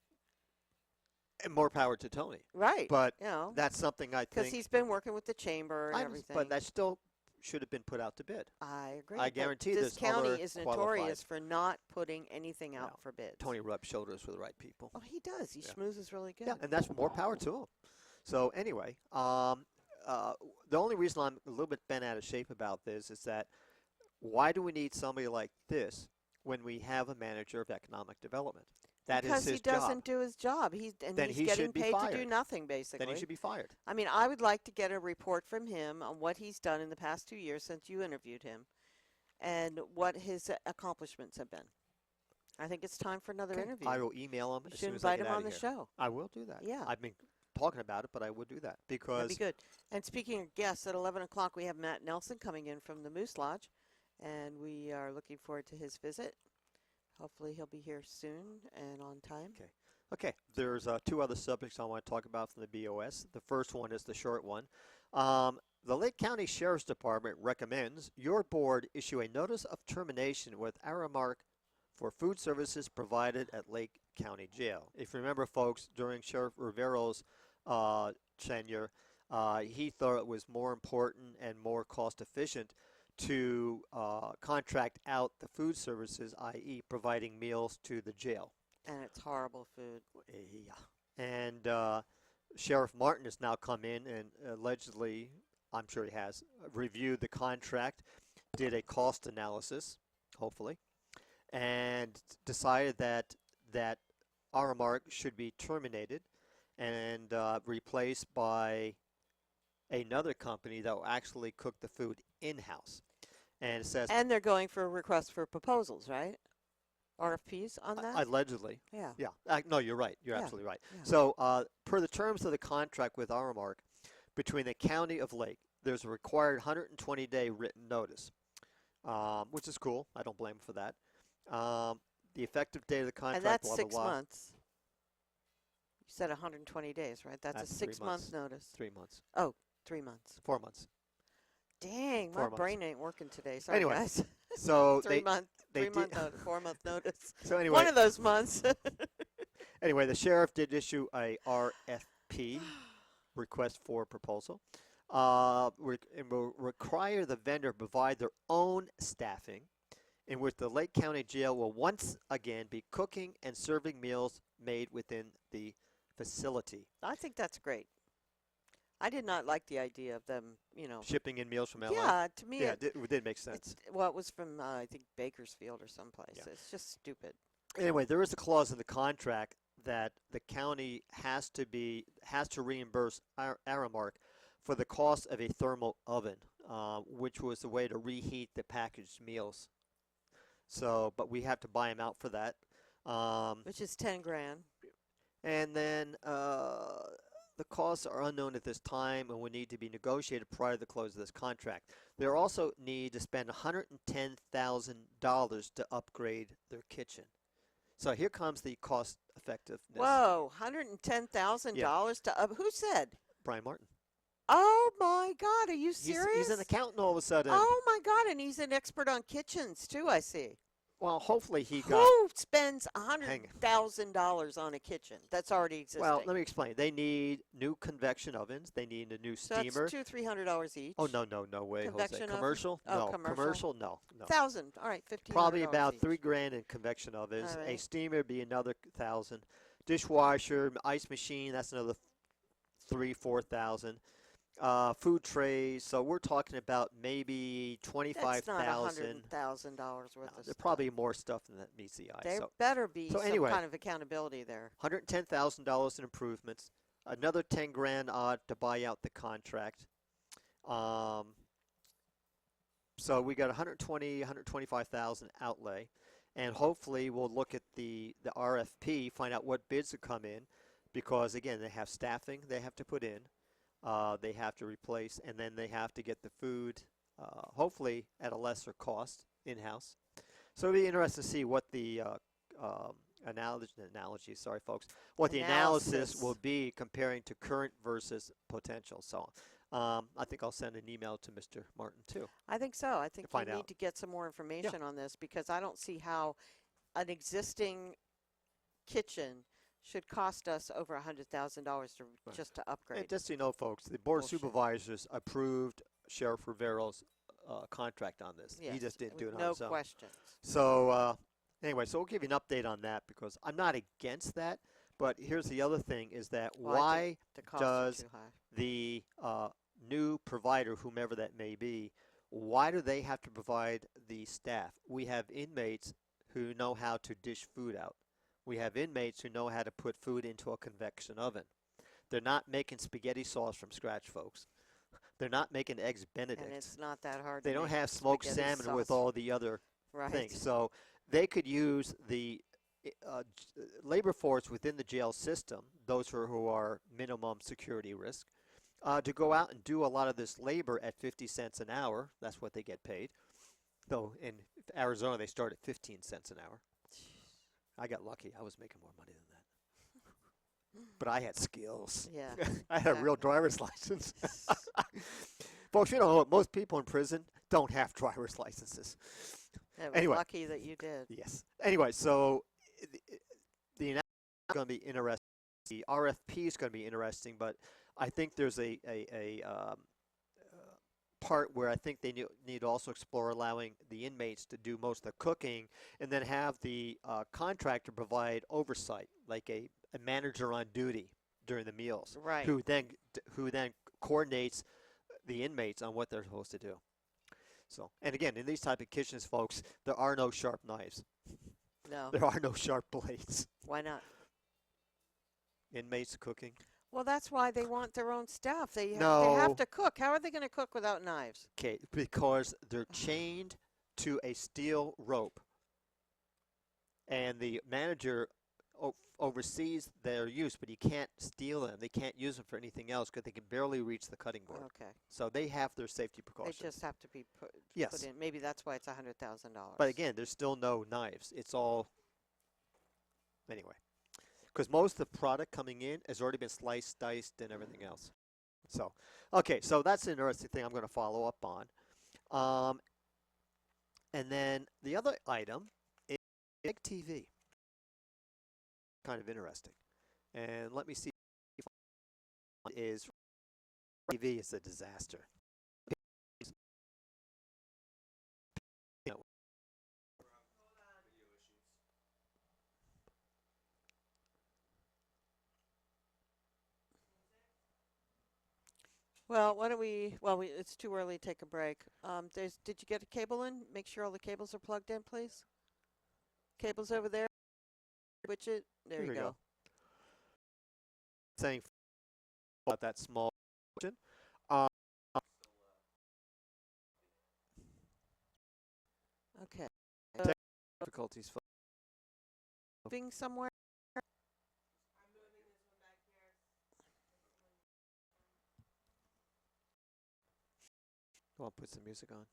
And more power to Tony. Right. But You that's something I because think. he's been working with the chamber and everything. But that still should have been put out to bid. I agree. I but guarantee this there's county other is qualified- notorious for not putting anything out No. for bids. Tony rubs shoulders with the right people. Oh, he does. He Yeah. schmoozes really good. Yeah, and that's more power to him. So anyway, the only reason I'm a little bit bent out of shape about this is that why do we need somebody like this when we have a manager of economic development? That is because his he doesn't job. do his job. Then He's he getting should be paid to do fired. nothing, basically. Then he should be fired. I mean, I would like to get a report from him on what he's done in the past 2 years since you interviewed him and what his accomplishments have been. I think it's time for another Okay. interview. I will email him You as should soon as I invite get him out on of the here. show. I will do that. Yeah. I've been talking about it, but I would do that That'd because be good. And speaking of guests, at 11 o'clock we have Matt Nelson coming in from the Moose Lodge, and we are looking forward to his visit. Hopefully he'll be here soon and on time. Okay, there's two other subjects I want to talk about from the BOS. The first one is the short one. The Lake County Sheriff's Department recommends your board issue a notice of termination with Aramark for food services provided at Lake County Jail. If you remember, folks, during Sheriff Rivero's tenure, he thought it was more important and more cost efficient to contract out the food services, i.e. providing meals to the jail. And it's horrible food. Yeah. And Sheriff Martin has now come in and allegedly, I'm sure he has, reviewed the contract, did a cost analysis, hopefully, and decided that Aramark should be terminated and replaced by another company that will actually cook the food in-house. And it says And they're going for a request for proposals, right? RFPs on that? allegedly. Yeah. Yeah. No, you're right. You're Yeah, absolutely right. yeah. So, per the terms of the contract with Aramark, between the County of Lake, there's a required 120-day written notice, which is cool. I don't blame 'em for that. The effective date of the contract, And that's blah, 6 blah, blah. months. You said 120 days, right? That's a 3 6-month months. notice. 3 months. Oh, 3 months. 4 months. Dang, 4 my months. brain ain't working today. Sorry, Anyway, guys. So Three month they 3 month did- notice, 4-month notice. So anyway, One of those months. anyway, the sheriff did issue a RFP, request for proposal, and will require the vendor provide their own staffing, in which the Lake County Jail will once again be cooking and serving meals made within the facility. I think that's great. I did not like the idea of them, Shipping in meals from LA. Yeah, to me, Yeah, it did make sense. it was from, I think, Bakersfield or someplace. Yeah. It's just stupid. Anyway, there is a clause in the contract that the county has to reimburse Aramark for the cost of a thermal oven, which was the way to reheat the packaged meals. So, but we have to buy them out for that. Which is 10 grand. And then the costs are unknown at this time and will need to be negotiated prior to the close of this contract. They also need to spend $110,000 to upgrade their kitchen. So here comes the cost effectiveness. Whoa, $110,000 to up. Who said? Brian Martin. Oh my God, are you serious? He's an accountant all of a sudden. Oh my God, and he's an expert on kitchens too, I see. Well, hopefully he got. Who spends Hang $100,000 on a kitchen that's already existing? Well, let me explain. They need new convection ovens. They need a new so steamer. that's $200-300 each. Oh no way, Convection Jose. oven? Commercial? Oh, No. commercial? No. 1,000. All right, $1,500. Probably about each. $3,000 in convection ovens. All A right. steamer would be another 1,000. Dishwasher, ice machine. That's another 3,000-4,000. Food trays. So we're talking about maybe That's 25,000. not $100,000 worth of There's stuff. probably more stuff than that meets the eye. There So better be so some anyway. kind of accountability there. $110,000 in improvements. Another 10 grand odd to buy out the contract. So we got 125,000 outlay, and hopefully we'll look at the RFP, find out what bids have come in, because again they have staffing they have to put in, they have to replace, and then they have to get the food, hopefully at a lesser cost in-house. So it'll be interesting to see what the analogy, sorry folks, what the analysis Analysis. will be comparing to current versus potential. So I think I'll send an email to Mr. Martin too. I think so. I think we find need out. to get some more information on this because I don't see how an existing kitchen should cost us over $100,000 to Right. just to And upgrade. just so you know, folks, the Board Bullshit. of Supervisors approved Sheriff Rivero's contract on this. He Yes, just didn't do it with on no his own. questions. So anyway, so we'll give you an update on that because I'm not against that. But here's the other thing: is that Well, I why think the costs are does too high. the new provider, whomever that may be, why do they have to provide the staff? We have inmates who know how to dish food out. We have inmates who know how to put food into a convection oven. They're not making spaghetti sauce from scratch, folks. They're not making eggs Benedict. And it's not that hard. They to don't make have smoked spaghetti salmon with sauce. all the other right. things. So they could use the labor force within the jail system, those who are minimum security risk, to go out and do a lot of this labor at 50 cents an hour. That's what they get paid. Though in Arizona, they start at 15 cents an hour. I got lucky. I was making more money than that. But I had skills. Yeah. I had a real exactly. driver's license. Folks, you know what? Most people in prison don't have driver's licenses. It was Anyway. lucky that you did. Yes. Anyway, so the analysis is going to be interesting. The RFP is going to be interesting, but I think there's a part where I think they need to also explore allowing the inmates to do most of the cooking, and then have the contractor provide oversight, like a manager on duty during the meals, Right. who then coordinates the inmates on what they're supposed to do. So, and again, in these type of kitchens, folks, there are no sharp knives. No. There are no sharp blades. Why not? Inmates cooking. Well, that's why they want their own staff. They No. have to cook. How are they going to cook without knives? Okay, because they're chained to a steel rope, and the manager oversees their use, but he can't steal them. They can't use them for anything else because they can barely reach the cutting board. Okay. So they have their safety They precautions. just have to be put Yes. in. Maybe that's why it's $100,000. But again, there's still no knives. It's all anyway, because most of the product coming in has already been sliced, diced, and everything else. So, okay, so that's an interesting thing I'm going to follow up on. And then the other item is Peg TV. Kind of interesting. And let me see if is TV is a disaster. Well, why don't we? Well, it's too early to take a break. Did you get a cable in? Make sure all the cables are plugged in, please. Cables over there. Switch it. There Here you we go. go. Saying about that small question. Okay. Difficulties. Moving somewhere. I'll put some music on.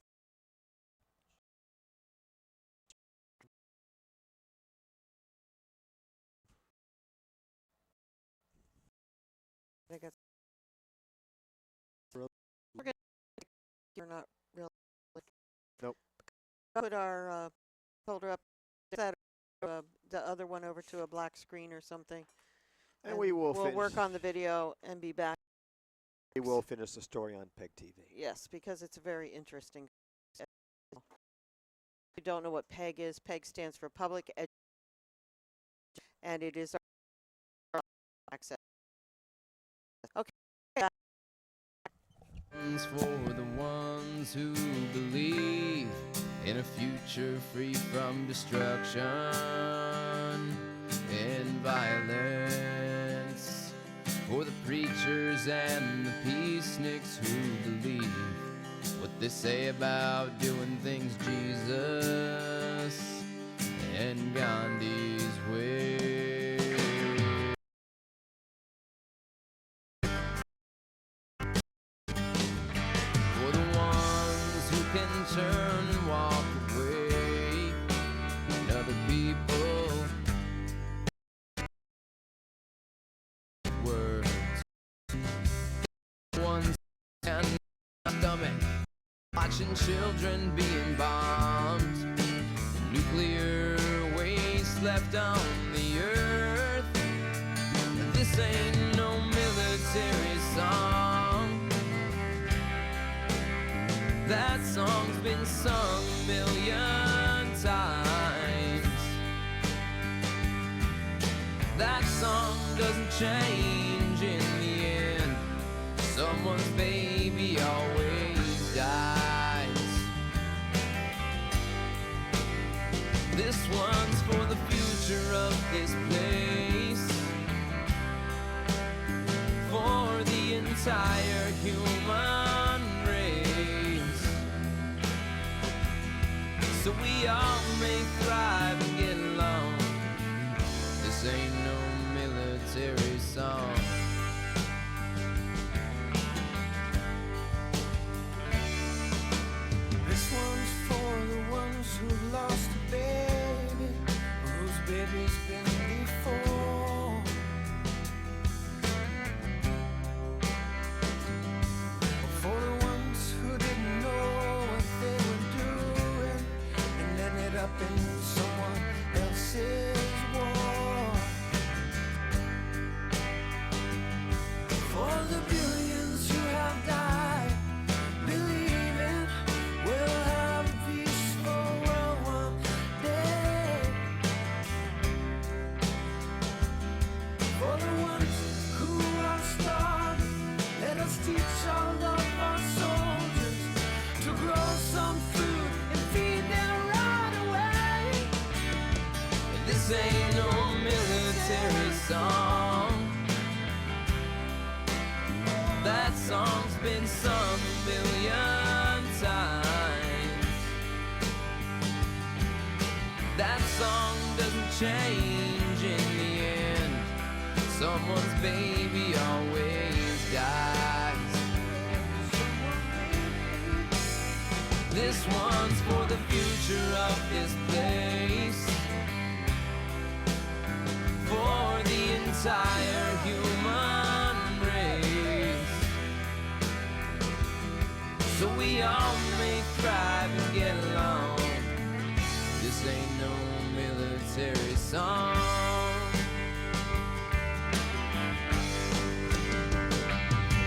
I guess Really? we're gonna. You're not really. Nope. Put our folder up. That the other one over to a black screen or something. And we will We'll work on the video and be back. We will finish the story on Peg TV. Yes, because it's very interesting. If you don't know what PEG is, PEG stands for Public Education, and it is our access. Okay. For the ones who believe in a future free from destruction and violence. For the preachers and the peaceniks who believe what they say about doing things Jesus and Gandhi's way. For the ones who can turn and walk away, and other people words. Ones and stomach, watching children being bombed, nuclear waste left on the earth. This ain't no military song. That song's been sung a million times. That song doesn't change in the end. Someone's baby always dies. This one's for the future of this place, for the entire human race, so we all may thrive and get along. This ain't no military song. This one's for the ones who lost a baby, whose baby's been before. For the ones who didn't know what they were doing and ended up in so song. That song's been sung a million times. That song doesn't change in the end. Someone's baby always dies. This one's for the future of this place, for the entire human race, so we all may thrive and get along. This ain't no military song.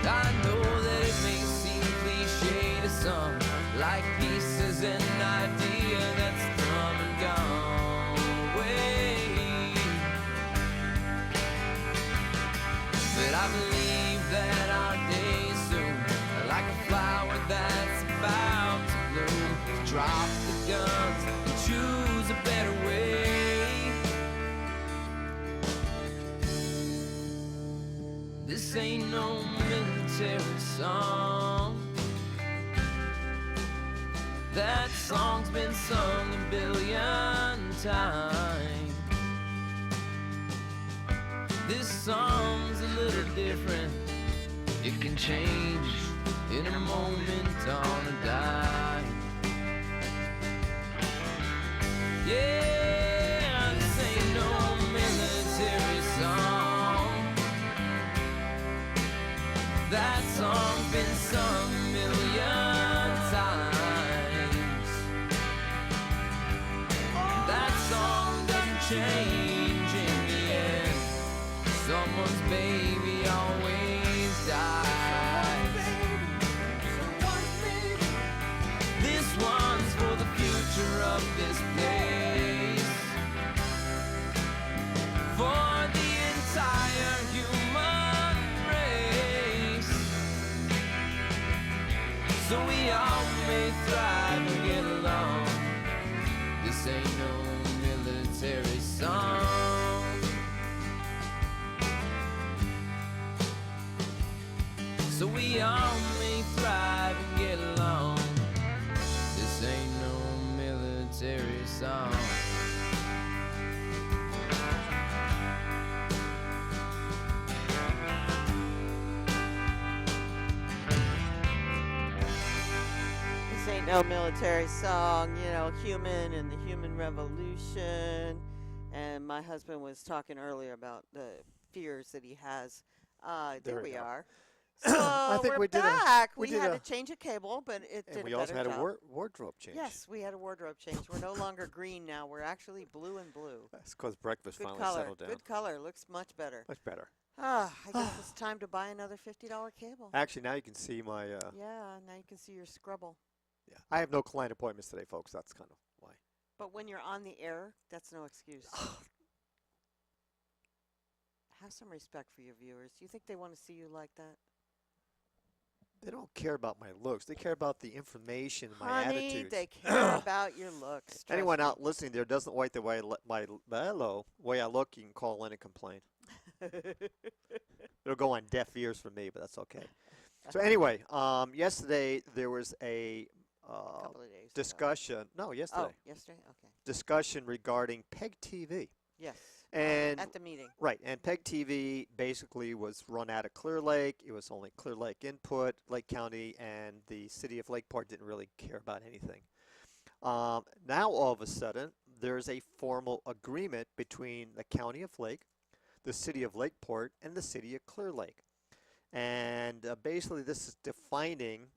I know that it may seem cliche to some, like peace is an idea that's come and gone away. But I believe that our day soon, like a flower that's about to bloom, drop the guns and choose a better way. This ain't no military song. That song's been sung a billion times. This song's a little different. It can change in a moment on a dime. Yeah, this ain't no military song. That song's been sung a million times. That song doesn't change in the end. Someone's baby always dies. This one's for the future of this place, for the entire human race, so we all may thrive and get along. This ain't no military song. So we all may thrive and get along. This ain't no military song. This ain't no military song, you know, human and the human revolution. And my husband was talking earlier about the fears that he has. There we we go. are. So I think we're we did a- back. we We did had a- to change a cable, but it did And we a also better had job. a wardrobe change. Yes, we had a wardrobe change. We're no longer green now. We're actually blue and blue. That's because breakfast Good finally color. settled down. Good color. Looks much better. Much better. Ah, I guess it's time to buy another $50 cable. Actually, now you can see my. Yeah, now you can see your scrubble. Yeah, I have no client appointments today, folks. That's kind of why. But when you're on the air, that's no excuse. Have some respect for your viewers. Do you think they want to see you like that? They don't care about my looks. They care about the information, my Honey, attitudes. they care about your looks. Trust Anyone me. out listening there doesn't like the way way I look, you can call in and complain. It'll go on deaf ears for me, but that's okay. So anyway, yesterday there was a Couple of days ago. discussion. No, yesterday. Oh, yesterday? Okay. Discussion regarding PEG TV. Yes. And at the meeting. right, and PEG TV basically was run out of Clear Lake. It was only Clear Lake input, Lake County, and the city of Lakeport didn't really care about anything. Now all of a sudden, there's a formal agreement between the county of Lake, the city of Lakeport, and the city of Clear Lake. And basically this is defining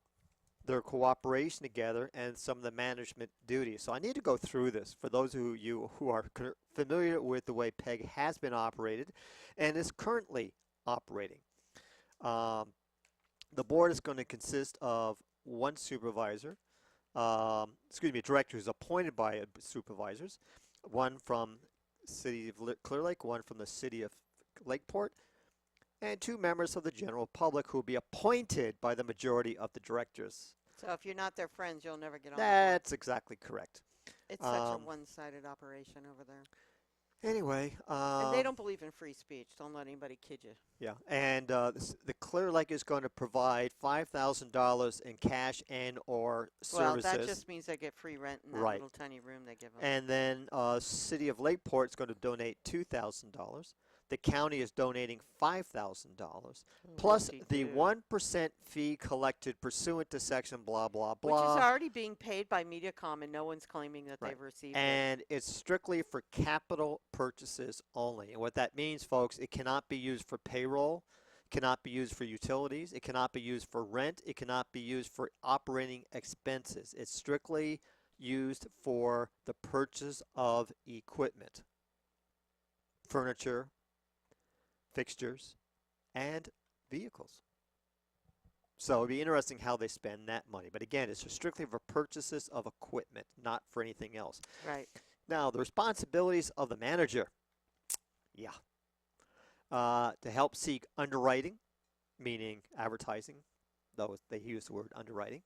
their cooperation together and some of the management duties. So I need to go through this for those of you who are familiar with the way PEG has been operated and is currently operating. The board is going to consist of one supervisor, director who's appointed by supervisors, one from city of Clear Lake, one from the city of Lakeport, and two members of the general public who will be appointed by the majority of the directors. So if you're not their friends, you'll never get on. That's exactly correct. It's such a one-sided operation over there. Anyway, And they don't believe in free speech. Don't let anybody kid you. yeah, and the Clear Lake is going to provide $5,000 in cash and or Well, services. that just means they get free rent in that Right. little tiny room they give them. And then City of Lakeport is going to donate $2,000. The county is donating $5,000 plus the 1% fee collected pursuant to section blah blah Which blah. is already being paid by MediaCom, and no one's claiming that Right. they've received it. And it's strictly for capital purchases only. And what that means, folks, it cannot be used for payroll, cannot be used for utilities, it cannot be used for rent, it cannot be used for operating expenses. It's strictly used for the purchase of equipment, furniture, fixtures, and vehicles. So it'd be interesting how they spend that money. But again, it's just strictly for purchases of equipment, not for anything else. Right. Now, the responsibilities of the manager. Yeah. To help seek underwriting, meaning advertising, though they use the word underwriting.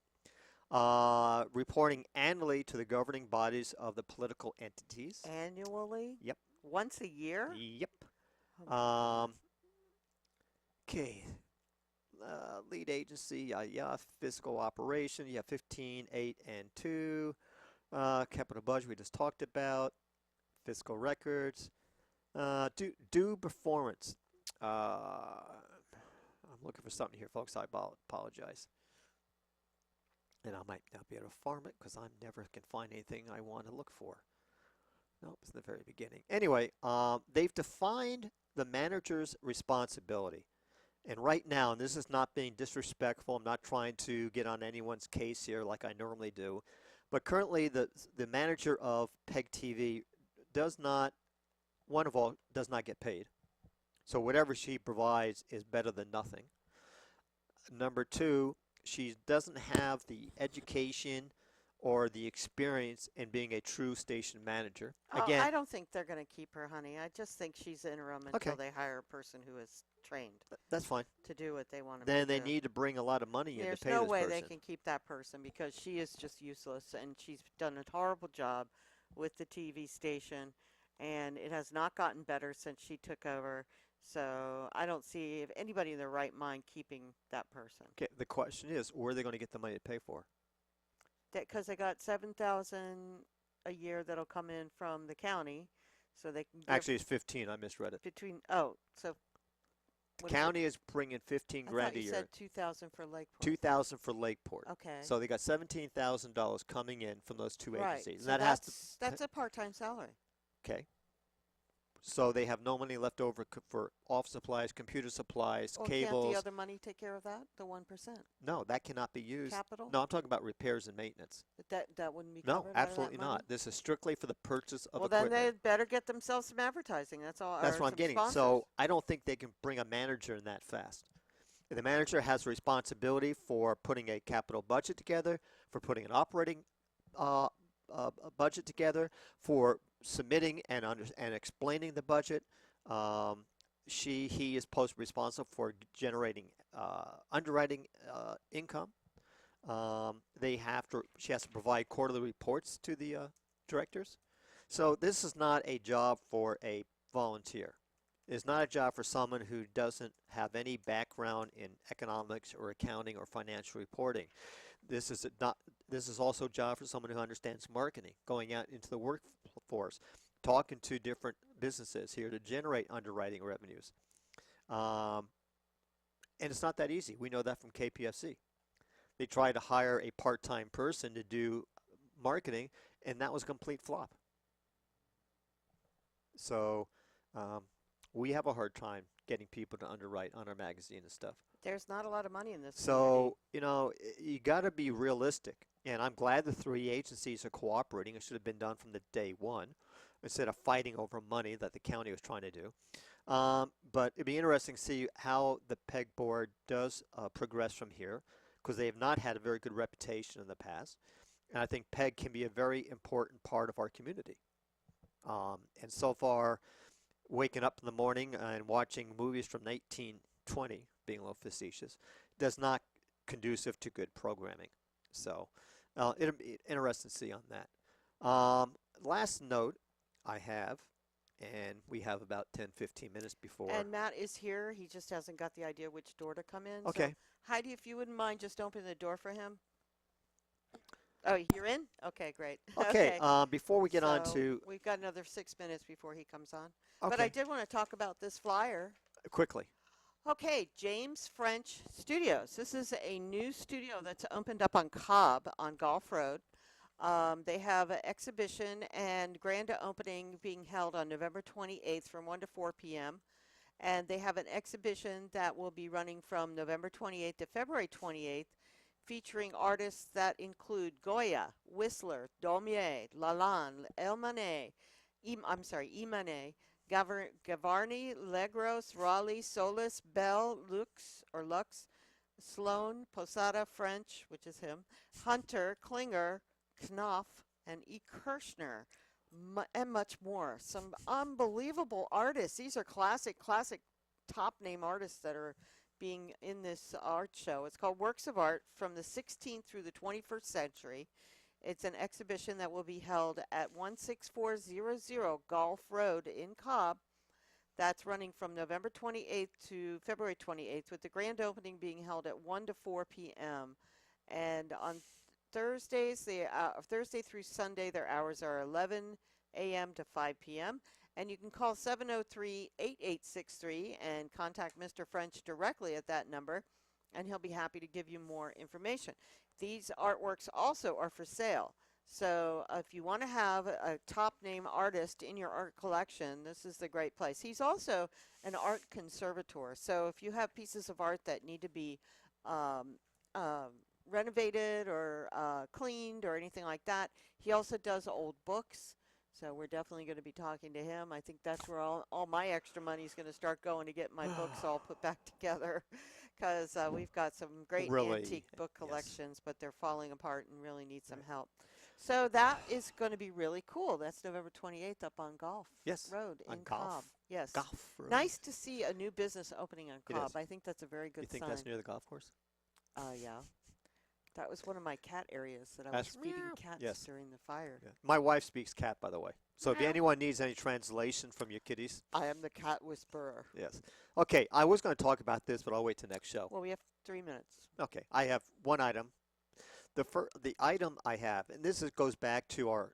Reporting annually to the governing bodies of the political entities. Annually? Yep. Once a year? Yep. Okay. Lead agency, yeah, fiscal operation, you have 15, 8, and 2. Capital budget we just talked about. Fiscal records. Due performance. I'm looking for something here, folks. I apologize. And I might not be able to farm it because I never can find anything I want to look for. Nope, it's the very beginning. Anyway, they've defined the manager's responsibility. And right now, and this is not being disrespectful, I'm not trying to get on anyone's case here like I normally do, but currently the manager of PEG TV does not get paid. So whatever she provides is better than nothing. Number two, she doesn't have the education or the experience in being a true station manager. Again, I don't think they're going to keep her, honey. I just think she's interim until they hire a person who is trained that's fine. to do what they want to Then they do. need to bring a lot of money in There's to pay no this way person. they can keep that person because she is just useless, and she's done a horrible job with the TV station, and it has not gotten better since she took over. So I don't see if anybody in their right mind keeping that person. Okay, the question is, where are they going to get the money to pay for? Because they got $7,000 a year that'll come in from the county, so they can give Actually, it's 15. I misread it. so The what is it? county is bringing 15 I grand thought a you year. said 2,000 for Lakeport. 2,000 for Lakeport. Okay. So they got $17,000 coming in from those two right. agencies. So And that has to that's a part-time salary. okay. So they have no money left over for office supplies, computer supplies, Well, cables. can't the other money take care of that? The 1%? No, that cannot be used. Capital? No, I'm talking about repairs and maintenance. That wouldn't be No, covered by that absolutely money? not. This is strictly for the purchase of Well, equipment. then they better get themselves some advertising. That's all. That's or what I'm some getting. sponsors. So I don't think they can bring a manager in that fast. The manager has responsibility for putting a capital budget together, for putting an operating a budget together, for submitting and explaining the budget. He is responsible for generating underwriting income. She has to provide quarterly reports to the directors. So this is not a job for a volunteer. It's not a job for someone who doesn't have any background in economics or accounting or financial reporting. This is also a job for someone who understands marketing, going out into the workforce, talking to different businesses here to generate underwriting revenues. And it's not that easy. We know that from KPFC. They tried to hire a part-time person to do marketing, and that was a complete flop. So we have a hard time getting people to underwrite on our magazine and stuff. There's not a lot of money in this. So, you got to be realistic. And I'm glad the three agencies are cooperating. It should have been done from the day one instead of fighting over money that the county was trying to do. But it'd be interesting to see how the PEG board does progress from here because they have not had a very good reputation in the past. And I think PEG can be a very important part of our community. And so far, waking up in the morning and watching movies from 1920, being a little facetious, does not conducive to good programming. So it'll be interesting to see on that. Last note I have and we have about 10-15 minutes before. And Matt is here. He just hasn't got the idea which door to come in. So, Okay. Heidi, if you wouldn't mind just opening the door for him. Oh, you're in? Okay, great. Okay, before we get on So to we've got another 6 minutes before he comes on. But I okay, did want to talk about this flyer. quickly. Okay, James French Studios. This is a new studio that's opened up on Cobb on Golf Road. They have an exhibition and grand opening being held on November 28th from 1 to 4 p.m. And they have an exhibition that will be running from November 28th to February 28th, featuring artists that include Goya, Whistler, Daumier, Lalande, Elmanet, Imane, Gavarni, Legros, Raleigh, Solis, Bell, Lux, Sloan, Posada, French, which is him, Hunter, Klinger, Knopf, and E. Kirschner, and much more. Some unbelievable artists. These are classic top name artists that are being in this art show. It's called Works of Art from the 16th through the 21st century. It's an exhibition that will be held at 16400 Golf Road in Cobb. That's running from November 28th to February 28th, with the grand opening being held at 1 to 4 p.m. And on Thursdays, Thursday through Sunday, their hours are 11 a.m. to 5 p.m. And you can call 703-8863 and contact Mr. French directly at that number, and he'll be happy to give you more information. These artworks also are for sale. So if you want to have a top name artist in your art collection, this is the great place. He's also an art conservator. So if you have pieces of art that need to be renovated or cleaned or anything like that, he also does old books. So we're definitely going to be talking to him. I think that's where all my extra money is going to start going to get my books all put back together, because we've got some great antique book collections, but they're falling apart and really need some help. So that is going to be really cool. That's November 28th up on Golf Road in Cobb. Yes. Golf Road. Nice to see a new business opening on It Cobb. is. I think that's a very good You think sign. that's near the golf course? Yeah. That was one of my cat areas that I was That's- feeding cats Yes. during the fire. Yeah. My wife speaks cat, by the way. So if Meow. anyone needs any translation from your kitties, I am the cat whisperer. yes. Okay, I was going to talk about this, but I'll wait till next show. Well, we have 3 minutes. Okay, I have one item. The item I have, and goes back to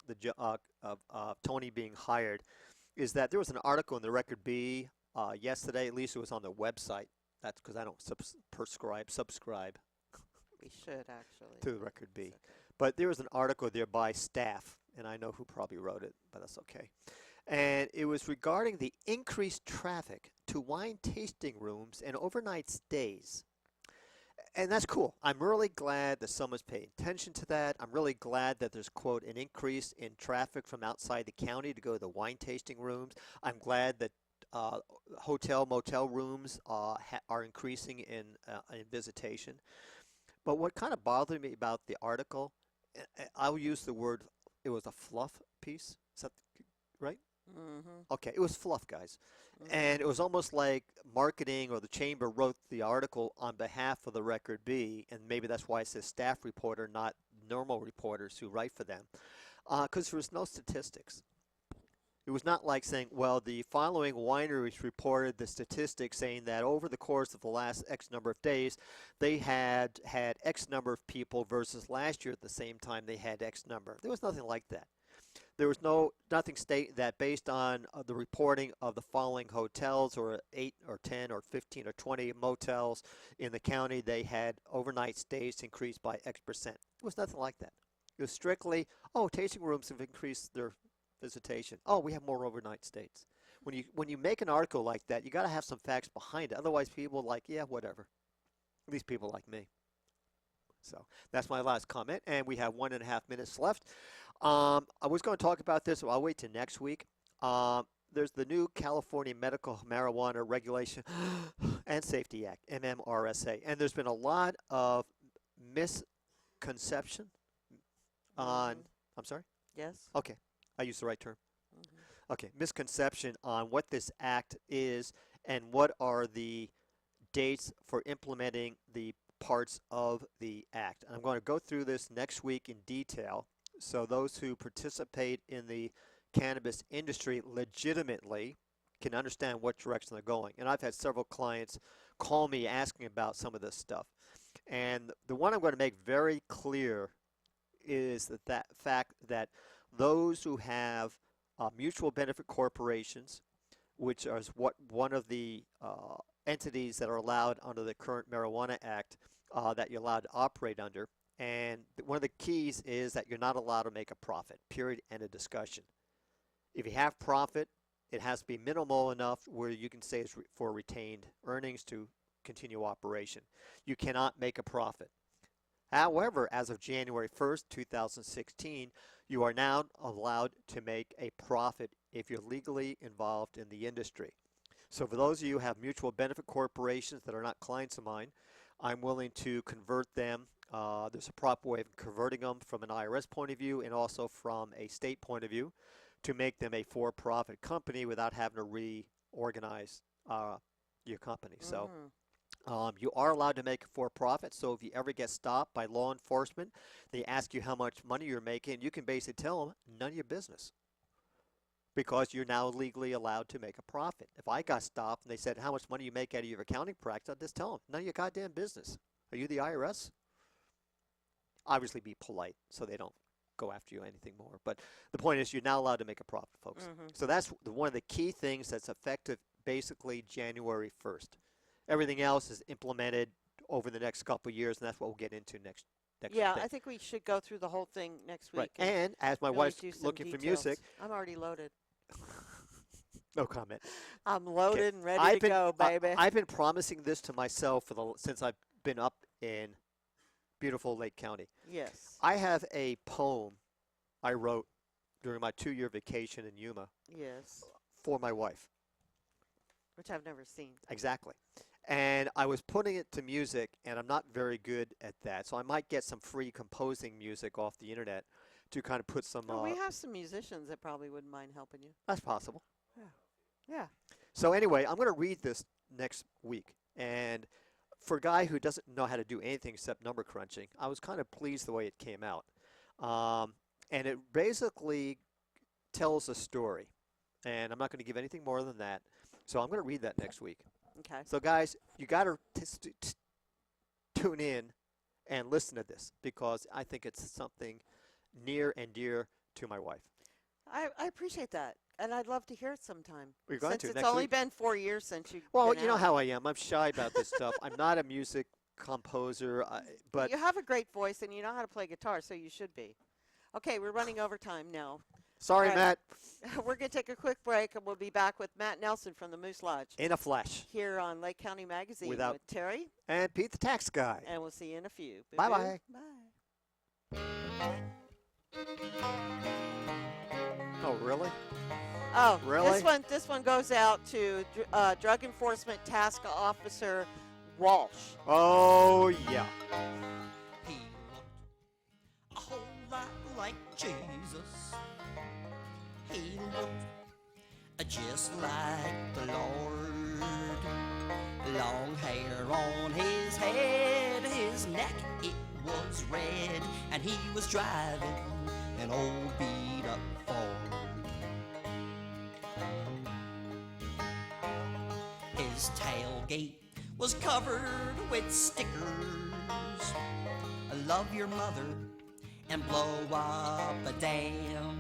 Tony being hired, is that there was an article in the Record B yesterday. At least it was on the website. That's because I don't subscribe We should, actually. to the Record B. It's okay. But there was an article there by staff, and I know who probably wrote it, but that's okay. And it was regarding the increased traffic to wine tasting rooms and overnight stays. And that's cool. I'm really glad that someone's paying attention to that. I'm really glad that there's, quote, an increase in traffic from outside the county to go to the wine tasting rooms. I'm glad that hotel, motel rooms are increasing in visitation. But what kind of bothered me about the article, I'll use the word, it was a fluff piece. Is that right? Mm-hmm. Okay, it was fluff, guys. And it was almost like marketing or the chamber wrote the article on behalf of the Record B, and maybe that's why it says staff reporter, not normal reporters who write for them, because there was no statistics. It was not like saying, well, the following wineries reported the statistics saying that over the course of the last X number of days, they had X number of people versus last year at the same time they had X number. There was nothing like that. There was nothing state that based on the reporting of the following hotels or 8 or 10 or 15 or 20 motels in the county, they had overnight stays increased by X percent. It was nothing like that. It was strictly, tasting rooms have increased their visitation. Oh, we have more overnight stays. When you make an article like that, you got to have some facts behind it. Otherwise, people are like, yeah, whatever. At least people like me. So that's my last comment, and we have 1.5 minutes left. I was going to talk about this, so I'll wait till next week. There's the new California Medical Marijuana Regulation and Safety Act, MMRSA, and there's been a lot of misconception on, I'm sorry? Yes. Okay, I used the right term. Mm-hmm. Okay, misconception on what this act is and what are the dates for implementing the parts of the act. I'm going to go through this next week in detail. So those who participate in the cannabis industry legitimately can understand what direction they're going. And I've had several clients call me asking about some of this stuff. And the one I'm going to make very clear is that fact that those who have mutual benefit corporations, which is what one of the entities that are allowed under the current Marijuana Act that you're allowed to operate under. And one of the keys is that you're not allowed to make a profit, period, end of discussion. If you have profit, it has to be minimal enough where you can say it's for retained earnings to continue operation. You cannot make a profit. However, as of January 1st, 2016, you are now allowed to make a profit if you're legally involved in the industry. So for those of you who have mutual benefit corporations that are not clients of mine, I'm willing to convert them. There's a proper way of converting them from an IRS point of view and also from a state point of view to make them a for-profit company without having to reorganize your company. So you are allowed to make a for-profit. So if you ever get stopped by law enforcement, they ask you how much money you're making, you can basically tell them none of your business, because you're now legally allowed to make a profit. If I got stopped and they said, how much money you make out of your accounting practice, I'd just tell them, none of your goddamn business. Are you the IRS? Obviously be polite so they don't go after you anything more. But the point is you're now allowed to make a profit, folks. So that's one of the key things that's effective basically January 1st. Everything else is implemented over the next couple of years, and that's what we'll get into next Yeah, thing. I think we should go through the whole thing next week. Right. And as my really wife's do some looking for details. music, I'm already loaded. no comment. I'm loaded and ready I've to go, baby. I've been promising this to myself since I've been up in beautiful Lake County. Yes. I have a poem I wrote during my 2-year vacation in Yuma Yes. for my wife. Which I've never seen. Exactly. And I was putting it to music, and I'm not very good at that. So I might get some free composing music off the internet to kind of put some... Well, we have some musicians that probably wouldn't mind helping you. That's possible. Yeah. So anyway, I'm going to read this next week. And for a guy who doesn't know how to do anything except number crunching, I was kind of pleased the way it came out. And it basically tells a story. And I'm not going to give anything more than that. So I'm going to read that next week. Okay. So guys, you got to tune in and listen to this, because I think it's something near and dear to my wife. I appreciate that. And I'd love to hear it sometime. We're going Since to it's next only week. been 4 years since you. Well, you know how I am. I'm shy about this stuff. I'm not a music composer, but You have a great voice and you know how to play guitar, so you should be. Okay, we're running over time now. sorry, Right. Matt, We're going to take a quick break, and we'll be back with Matt Nelson from the Moose Lodge in a flash. here on Lake County Magazine Without- with Terry, And Pete the Tax Guy. and we'll see you in a few. Bye-bye. Bye. Oh, really? Oh, Really? This one goes out to Drug Enforcement Task Officer Walsh. Oh, yeah. He looked a whole lot like Jesus. He looked just like the Lord. Long hair on his head, his neck it was red, and he was driving an old beat up Ford. His tailgate was covered with stickers. Love your mother and blow up a dam.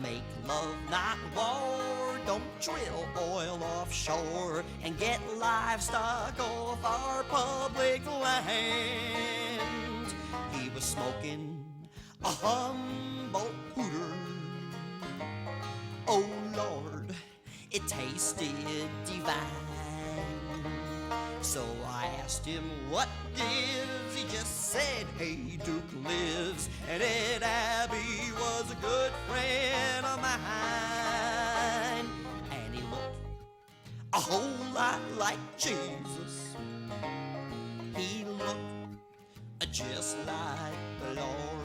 Make love, not war. Don't drill oil offshore and get livestock off our public land. He was smoking a Humboldt hooter. Oh Lord, it tasted divine. So I asked him what gives. He just said, hey, Duke lives. And Ed Abbey was a good friend of mine. And he looked a whole lot like Jesus. He looked just like the Lord.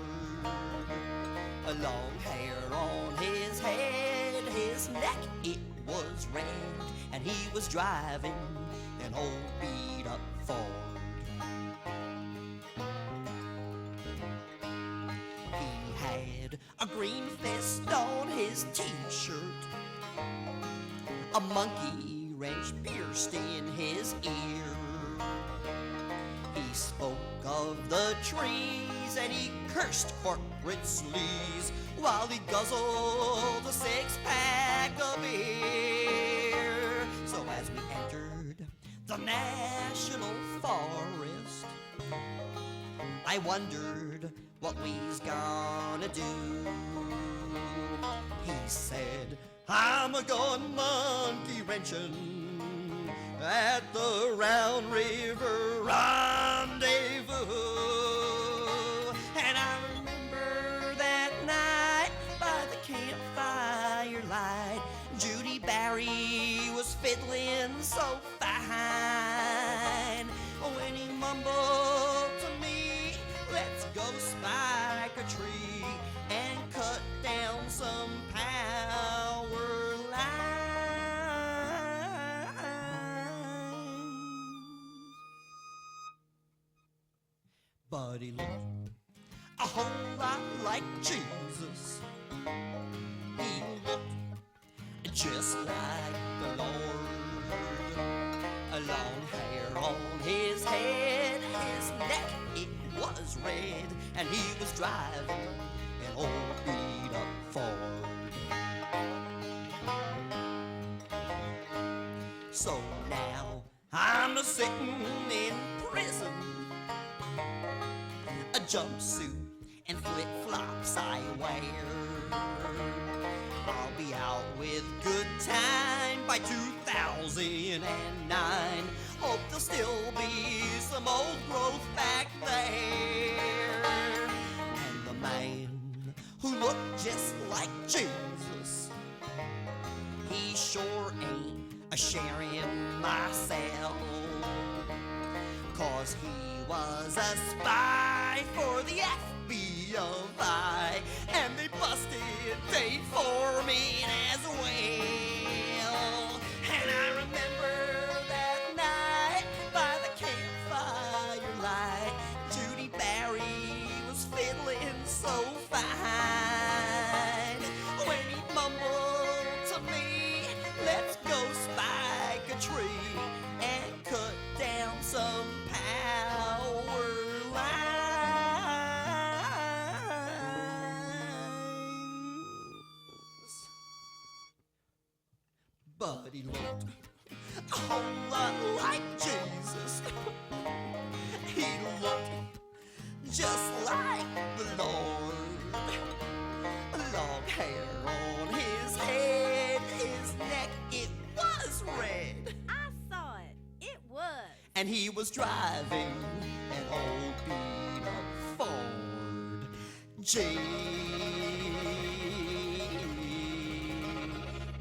A long hair on his head, his neck it was red, and he was driving an old beat up Ford. He had a green fist his t-shirt, a monkey wrench pierced in his ear. He spoke of the trees and he cursed corporate sleaze while he guzzled a six-pack of beer. So as we entered the national forest, I wondered what we's gonna do. He said, I'm a-goin' monkey wrenching at the Round River Rendezvous. And I remember that night by the campfire light, Judy Barry was fiddling so fine. When he mumbled to me, let's go spike a tree and cut down some power lines. But he looked a whole lot like Jesus. He looked just like the Lord. A long hair on his head, his neck it was red, and he was driving an old beat-up Ford. So now I'm a-sitting in prison, a jumpsuit and flip-flops I wear. I'll be out with good time by 2009. Hope there'll still be some old growth back there. And the man who looked just like Jesus, he sure ain't a-sharing my cell. 'Cause he was a spy for the FBI, and they busted Dave Foreman as well. And I remember that night by the campfire light, Judy Barry was fiddling so fine. When he mumbled to me, let's go spike a tree and cut down some power lines. But he looked a whole lot like Jesus. He looked just like the Lord. Long hair on his head, his neck, it was red. I saw it. It was. And he was driving an old beat-up Ford. J.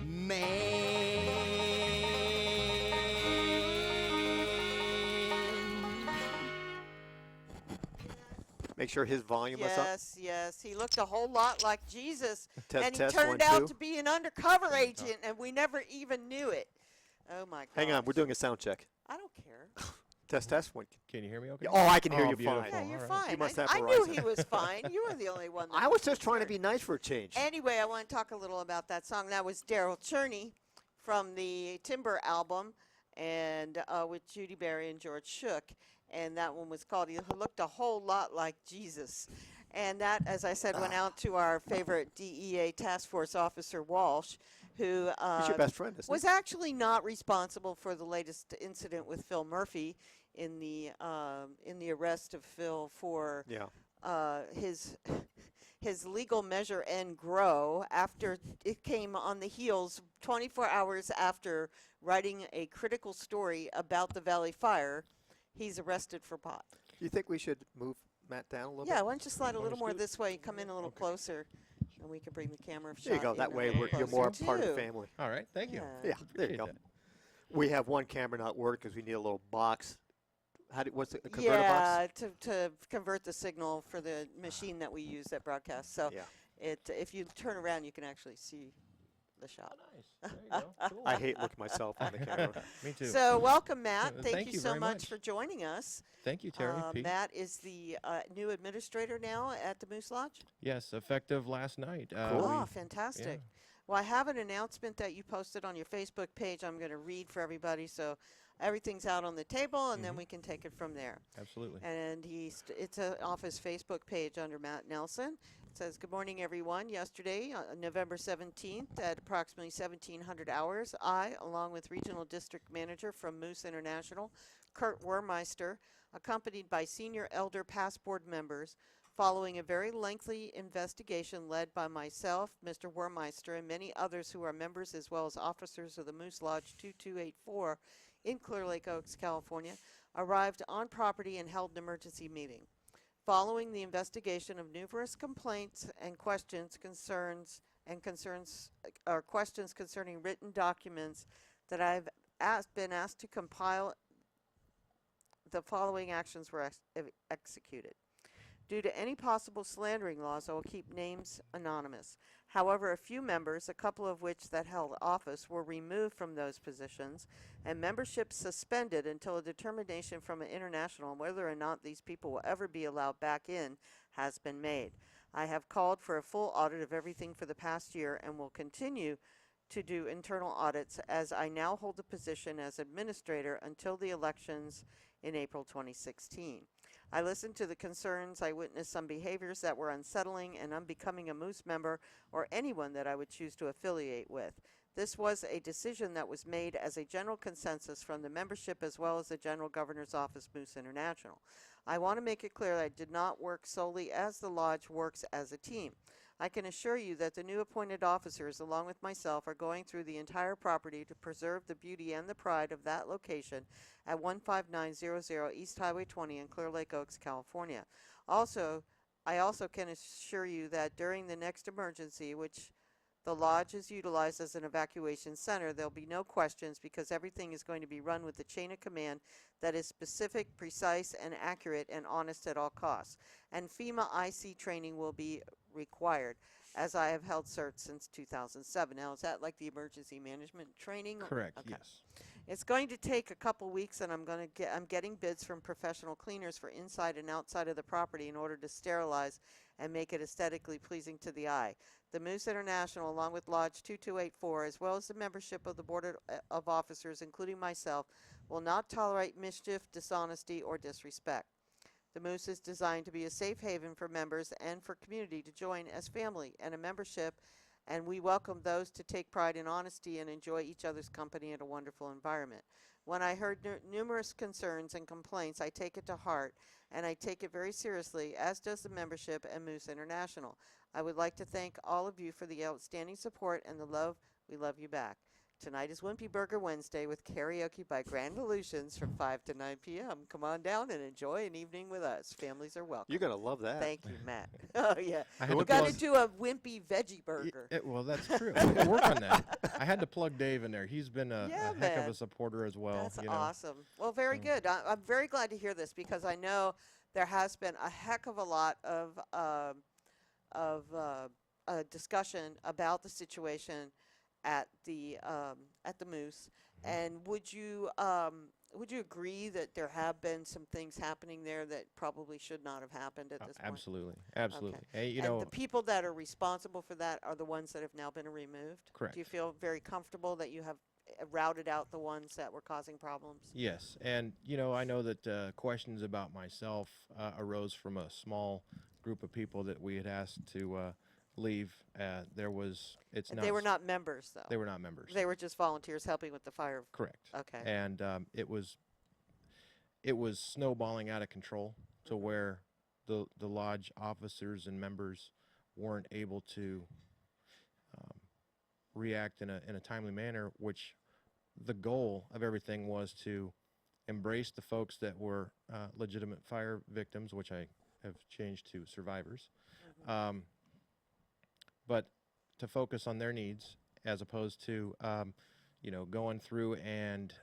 Man. Make sure his volume was up. Yes, yes. He looked a whole lot like Jesus, Test, and he test, turned 1, out 2. to be an undercover agent, and we never even knew it. Oh my God! Hang on, we're doing a sound check. I don't care. Test, test. 1. Can you hear me okay? Yeah, oh, I can hear Oh, you beautiful. fine. Yeah, you're All right. fine. You must I, have I knew Verizon. he was fine. You were the only one. That I was just concerned. trying to be nice for a change. Anyway, I want to talk a little about that song. That was Daryl Cherney from the Timber album, and with Judy Barry and George Shook, and that one was called "He Looked a Whole Lot Like Jesus." And that, as I said, went out to our favorite DEA task force officer Walsh, who He's your best friend, isn't was actually not responsible for the latest incident with Phil Murphy in the arrest of Phil for he? Yeah. his legal measure and grow after it came on the heels 24 hours after writing a critical story about the Valley Fire. He's arrested for pot. Do you think we should move Matt down a little Yeah, bit? why don't you slide a little more scoot? this way, come in a little closer, and we can bring the camera shot There you go. in That a way little you're more closer, part of the too. family. All right, thank you. Yeah. Yeah, there you Appreciate go. that. We have one camera not working because we need a little box. What's it, a converter Yeah, box? to convert the signal for the machine that we use that broadcasts. So Yeah. if you turn around, you can actually see the shop. Nice. There you go. Cool. I hate looking myself on the camera. Me too. So welcome, Matt. Thank, Thank you you so very much much. for joining us. Thank you, Terry. Pete. Matt is the new administrator now at the Moose Lodge. Yes, effective last night. Oh, fantastic. yeah. Well, I have an announcement that you posted on your Facebook page. I'm going to read for everybody, so everything's out on the table, and then we can take it from there. Absolutely. And it's off his Facebook page under Matt Nelson. It says, "Good morning, everyone. Yesterday, November 17th, at approximately 1700 hours, I, along with Regional District Manager from Moose International, Kurt Wermeister, accompanied by senior elder past board members, following a very lengthy investigation led by myself, Mr. Wermeister, and many others who are members as well as officers of the Moose Lodge 2284 in Clear Lake Oaks, California, arrived on property and held an emergency meeting. Following the investigation of numerous complaints and questions concerning written documents that I've been asked to compile, the following actions were executed. Due to any possible slandering laws, I will keep names anonymous. However, a few members, a couple of which that held office, were removed from those positions, and membership suspended until a determination from an international on whether or not these people will ever be allowed back in has been made. I have called for a full audit of everything for the past year and will continue to do internal audits as I now hold the position as administrator until the elections in April 2016. I listened to the concerns. I witnessed some behaviors that were unsettling and unbecoming a Moose member or anyone that I would choose to affiliate with. This was a decision that was made as a general consensus from the membership as well as the General Governor's Office, Moose International. I want to make it clear that I did not work solely as the Lodge works as a team. I can assure you that the new appointed officers, along with myself, are going through the entire property to preserve the beauty and the pride of that location at 15900 East Highway 20 in Clear Lake Oaks, California. I also can assure you that during the next emergency, which the Lodge is utilized as an evacuation center, there'll be no questions because everything is going to be run with a chain of command that is specific, precise, and accurate and honest at all costs. And FEMA IC training will be required, as I have held certs since 2007. Now, is that like the emergency management training? Correct. Okay. Yes. It's going to take a couple weeks, and I'm getting bids from professional cleaners for inside and outside of the property in order to sterilize and make it aesthetically pleasing to the eye. The Moose International, along with Lodge 2284, as well as the membership of the Board of Officers, including myself, will not tolerate mischief, dishonesty, or disrespect. The Moose is designed to be a safe haven for members and for community to join as family and a membership, and we welcome those to take pride in honesty and enjoy each other's company in a wonderful environment. When I heard numerous concerns and complaints, I take it to heart, and I take it very seriously, as does the membership and Moose International. I would like to thank all of you for the outstanding support and the love. We love you back. Tonight is Wimpy Burger Wednesday with karaoke by Grand Illusions from 5 to 9 p.m. Come on down and enjoy an evening with us. Families are welcome. You're going to love that. Thank you, Matt. Oh, yeah. I had We to got plug- to do a wimpy veggie burger. Well, that's true. I can work on that. I had to plug Dave in there. He's been a Yeah, heck of man. a supporter as well. That's you know. awesome. Well, very good. I'm very glad to hear this because I know there has been a heck of a lot of discussion about the situation at the Moose. And would you agree that there have been some things happening there that probably should not have happened at this point? Absolutely. Absolutely. Hey, you And know, the people that are responsible for that are the ones that have now been removed? Correct. Do you feel very comfortable that you have routed out the ones that were causing problems? yes. And, you know, I know that questions about myself arose from a small group of people that we had asked to leave. They were not members, though. They were not members. They were just volunteers helping with the fire. Correct. Okay. And it was snowballing out of control to where the lodge officers and members weren't able to react in a timely manner, which the goal of everything was to embrace the folks that were legitimate fire victims, which I have changed to survivors, but to focus on their needs as opposed to going through and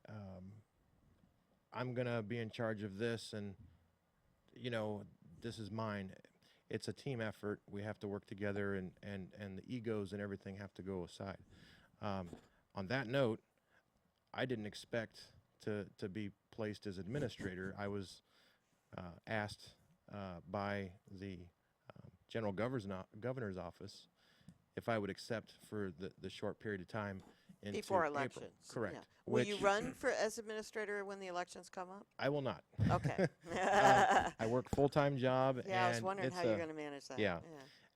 I'm going to be in charge of this and this is mine. It's a team effort. We have to work together and the egos and everything have to go aside. On that note, I didn't expect to be placed as administrator. I was asked by the general governor's office if I would accept for the short period of time into Before April. elections. Correct. Yeah. Will you Which run for as administrator when the elections come up? I will not. Okay. I work full-time job. Yeah, I was and wondering it's how you're a- going to manage that. yeah.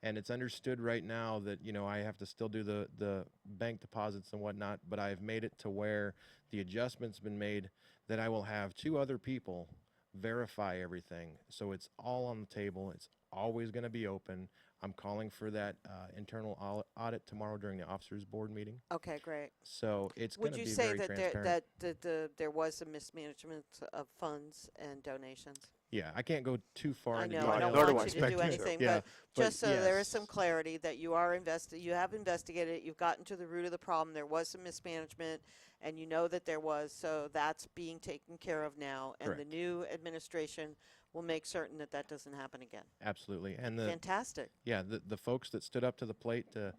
And it's understood right now that, I have to still do the bank deposits and whatnot, but I've made it to where the adjustment's been made that I will have 2 other people verify everything. So it's all on the table. It's always going to be open. I'm calling for that internal audit tomorrow during the officers board meeting. Okay, great. So it's going Would to you be say very that transparent. there was some mismanagement of funds and donations? Yeah, I can't go too far I into know, I detail. don't Nor do want I you to do expect you to. anything, Yeah, but just so there is some yes. clarity that you have investigated it, you've gotten to the root of the problem, there was some mismanagement, and you know that there was, so that's being taken care of now, and the Correct. new administration will make certain that that doesn't happen again. Absolutely. And the Fantastic. the folks that stood up to the plate to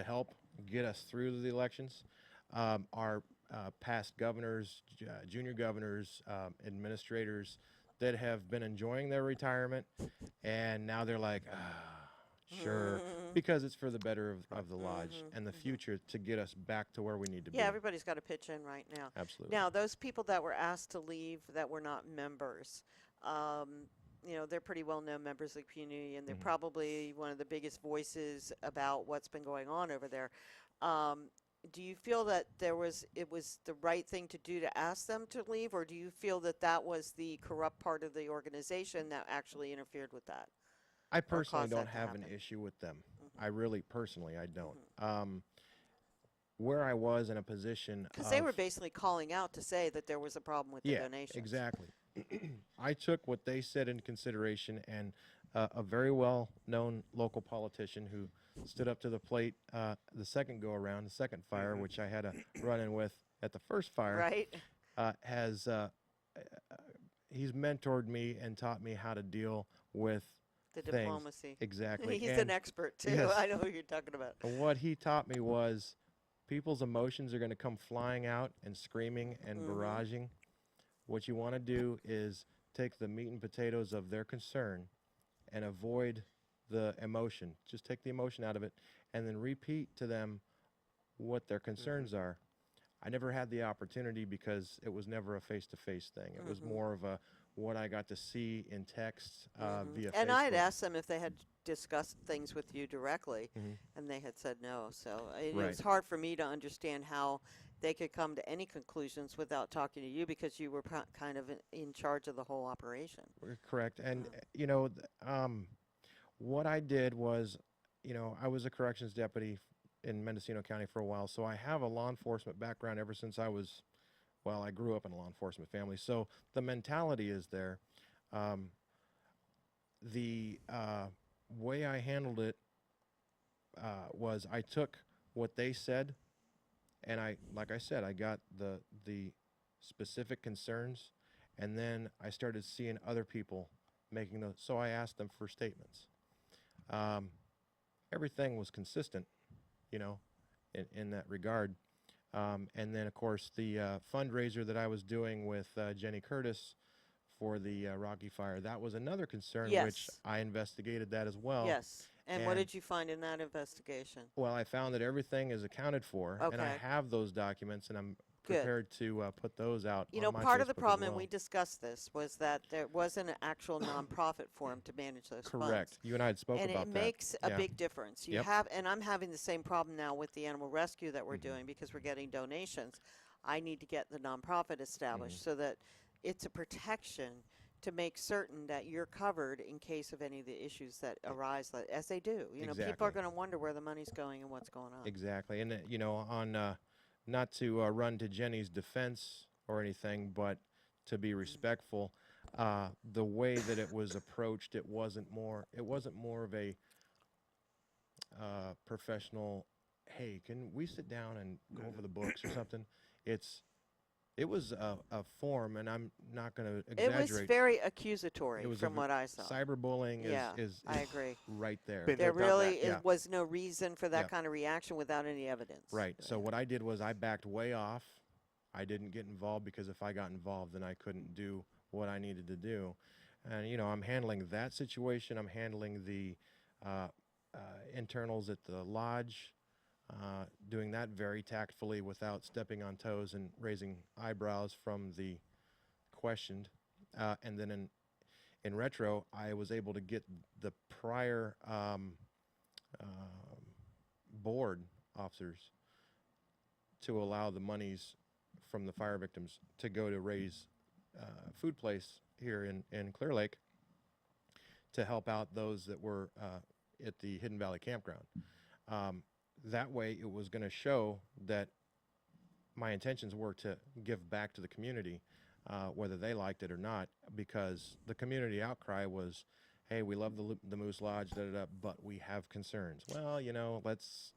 help get us through the elections are past governors, junior governors, administrators that have been enjoying their retirement, and now they're like, sure, because it's for the better of the lodge and the future to get us back to where we need to Yeah, be. everybody's got to pitch in right now. Absolutely. Now, those people that were asked to leave that were not members, they're pretty well-known members of the community, and they're probably one of the biggest voices about what's been going on over there. Do you feel that it was the right thing to do to ask them to leave, or do you feel that that was the corrupt part of the organization that actually interfered with that? I personally cause don't that to have an happen? issue with them. I really, personally, I don't. Where I was in a position Because they were of- basically calling out to say that there was a problem with the Yeah, donations. exactly. I took what they said into consideration, and a very well-known local politician who stood up to the plate the second go-around, the second fire, which I had a run-in with at the first fire, Right? has he's mentored me and taught me how to deal with The things. diplomacy. Exactly. He's And an expert, too. yes. I know who you're talking about. what he taught me was people's emotions are going to come flying out and screaming and barraging. What you want to do is take the meat and potatoes of their concern and avoid the emotion. Just take the emotion out of it and then repeat to them what their concerns are. I never had the opportunity because it was never a face-to-face thing. It was more of a what I got to see in text via And Facebook. I had asked them if they had discussed things with you directly, and they had said no. So it was Right. hard for me to understand how they could come to any conclusions without talking to you because you were kind of in charge of the whole operation. Correct. And, what I did was, I was a corrections deputy in Mendocino County for a while, so I have a law enforcement background ever since I grew up in a law enforcement family. So the mentality is there. The way I handled it was I took what they said, and like I said, I got the specific concerns, and then I started seeing other people making those. So I asked them for statements. Everything was consistent, in that regard. And then, of course, the fundraiser that I was doing with Jenny Curtis for the Rocky Fire, that was another concern, which Yes. I investigated that as well. Yes. And what and- did you find in that investigation? Well, I found that everything is accounted for, and I Okay. have those documents, and I'm Good. prepared to put those out. You on know, my part of the Facebook as problem, and well. we discussed this, was that there wasn't an actual nonprofit for him to manage those funds. Correct. You and I had spoke And about it that. makes a Yeah. big difference. You Yep. have, and I'm having the same problem now with the animal rescue that we're doing because we're getting donations. I need to get the nonprofit established so that it's a protection to make certain that you're covered in case of any of the issues that arise, as they do. People are Exactly. going to wonder where the money's going and what's going on. Exactly. And, on not to run to Jenny's defense or anything, but to be respectful, the way that it was approached, it wasn't more of a professional, hey, can we sit down and go over the books or something? It's It was a form, and I'm not going to It was exaggerate. very accusatory It was from what I saw. Cyberbullying Yeah, is I agree. right there. Been There there, done that. really Yeah. was no reason for that Yeah. kind of reaction without any evidence. Right. So what I did was I backed way off. I didn't get involved because if I got involved, then I couldn't do what I needed to do. And I'm handling that situation. I'm handling the internals at the lodge, doing that very tactfully without stepping on toes and raising eyebrows from the questioned. And then in retro, I was able to get the prior board officers to allow the monies from the fire victims to go to raise food place here in Clear Lake to help out those that were at the Hidden Valley Campground. That way it was going to show that my intentions were to give back to the community, whether they liked it or not, because the community outcry was, hey, we love the Moose Lodge, but we have concerns. Well, let's...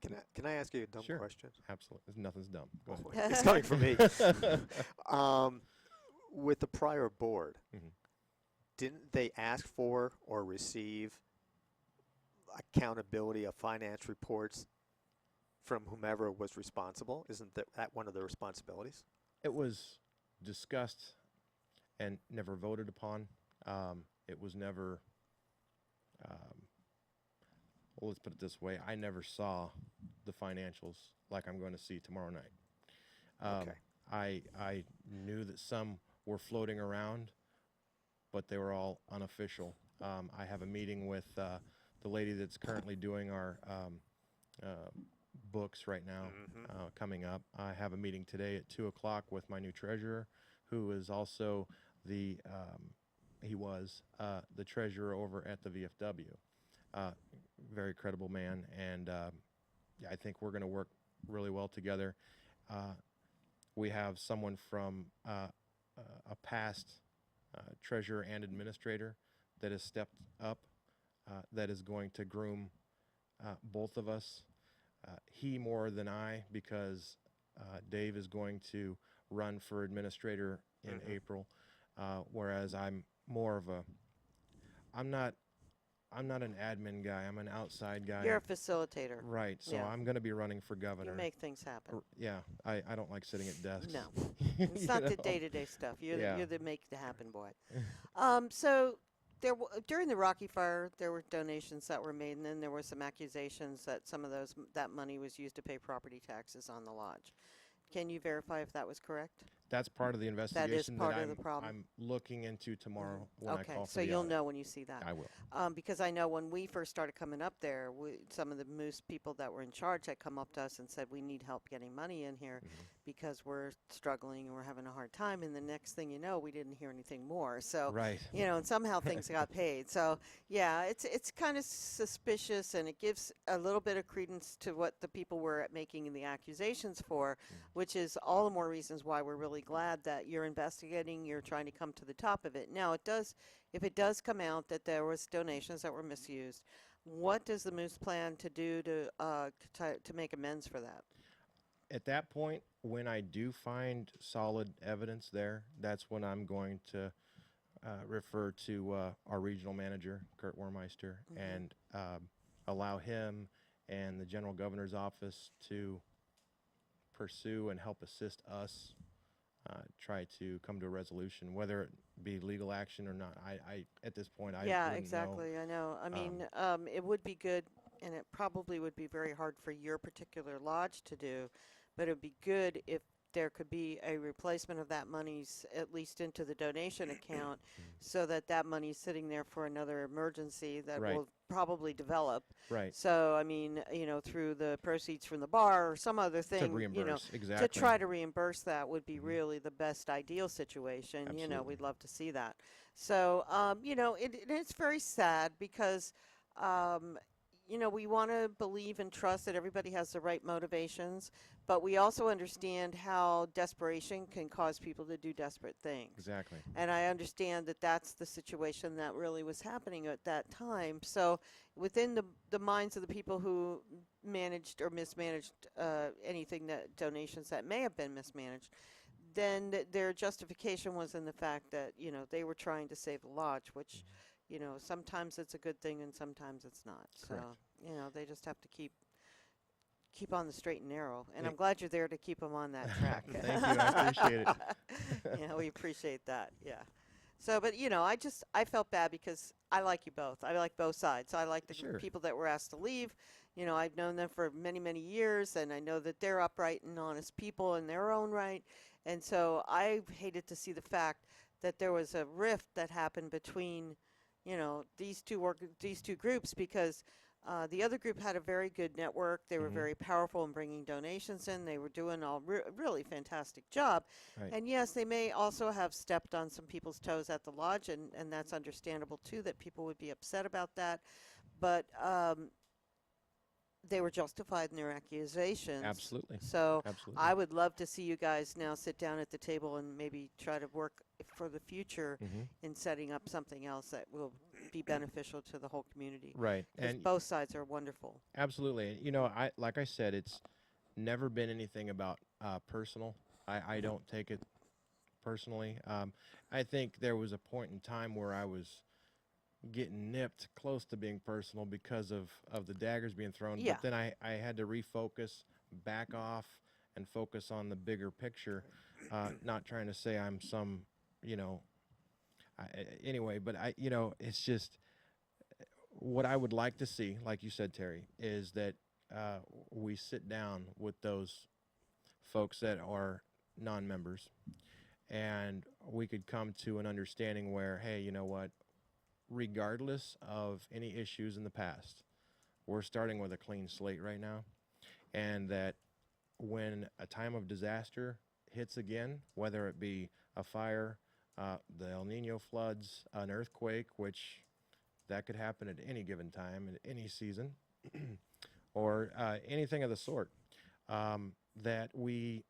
Can I ask you a dumb Sure. question? Absolutely. Nothing's dumb. Go ahead. It's coming from me. With the prior board, Mhm. didn't they ask for or receive accountability of finance reports from whomever was responsible? Isn't that one of the responsibilities? It was discussed and never voted upon. It was never, well, let's put it this way. I never saw the financials like I'm going to see tomorrow night. Okay. I knew that some were floating around, but they were all unofficial. I have a meeting with the lady that's currently doing our books right now, coming up. I have a meeting today at 2 o'clock with my new treasurer, who is also the treasurer over at the VFW. Very credible man, and yeah, I think we're going to work really well together. We have someone from a past treasurer and administrator that has stepped up, that is going to groom both of us. He more than I, because Dave is going to run for administrator in April, whereas I'm more of a, I'm not an admin guy. I'm an outside guy. You're a facilitator. Right. So Yeah. I'm going to be running for governor. You make things happen. Yeah. I don't like sitting at desks. No, it's not the know? day-to-day stuff. You're Yeah. you're the make it happen boy. So during the Rocky Fire, there were donations that were made, and then there were some accusations that some of that money was used to pay property taxes on the lodge. Can you verify if that was correct? That's part of the investigation part of I'm, the problem. I'm looking into tomorrow when I Okay, call for so the you'll audit. know when you see that. I will. Because I know when we first started coming up there, some of the Moose people that were in charge had come up to us and said, we need help getting money in here because we're struggling and we're having a hard time. And the next thing you know, we didn't hear anything more. So, Right. and somehow things got paid. So, yeah, it's kind of suspicious, and it gives a little bit of credence to what the people were making the accusations for, which is all the more reasons why we're really glad that you're investigating, you're trying to come to the top of it. Now, if it does come out that there was donations that were misused, what does the Moose plan to do to make amends for that? At that point, when I do find solid evidence there, that's when I'm going to refer to our regional manager, Kurt Warmeister, and allow him and the general governor's office to pursue and help assist us try to come to a resolution, whether it be legal action or not. I at this point, I Yeah, wouldn't exactly. I know. I mean, it would be good, and it probably would be very hard for your particular lodge to do, but it would be good if there could be a replacement of that money's at least into the donation account, so that money's sitting there for another emergency that Right. will probably develop. Right. So, I mean, through the proceeds from the bar or some other thing, To reimburse, exactly. to try to reimburse that would be really the best ideal situation. Absolutely. We'd love to see that. So, it's very sad because, we want to believe and trust that everybody has the right motivations, but we also understand how desperation can cause people to do desperate things. Exactly. And I understand that that's the situation that really was happening at that time. So within the minds of the people who managed or mismanaged anything, that donations that may have been mismanaged, then their justification was in the fact that, you know, they were trying to save the lodge, which, you know, sometimes it's a good thing and sometimes it's not. Correct. So, you know, they just have to keep on the straight and narrow. And Yeah. I'm glad you're there to keep them on that track. Thank you. I appreciate it. Yeah, we appreciate that. Yeah. So, but you know, I felt bad because I like you both. I like both sides. I like the Sure. people that were asked to leave. You know, I've known them for many, many years, and I know that they're upright and honest people in their own right. And so I hated to see the fact that there was a rift that happened between, you know, these two groups, because the other group had a very good network. They were Mhm. very powerful in bringing donations in. They were doing a really fantastic job. Right. And yes, they may also have stepped on some people's toes at the lodge, and that's understandable too, that people would be upset about that. But they were justified in their accusations. Absolutely. So Absolutely. I would love to see you guys now sit down at the table and maybe try to work for the future Mhm. in setting up something else that will be beneficial to the whole community. Right. 'Cause And both sides are wonderful. absolutely. You know, like I said, it's never been anything about personal. I don't take it personally. I think there was a point in time where I was getting nipped close to being personal because of the daggers being thrown. Yeah. But then I had to refocus, back off, and focus on the bigger picture. Not trying to say I'm some, you know, anyway, but you know, it's just what I would like to see, like you said, Terry, is that we sit down with those folks that are non-members, and we could come to an understanding where, hey, you know what, regardless of any issues in the past, we're starting with a clean slate right now, and that when a time of disaster hits again, whether it be a fire, the El Nino floods, an earthquake, which that could happen at any given time in any season, or anything of the sort, that we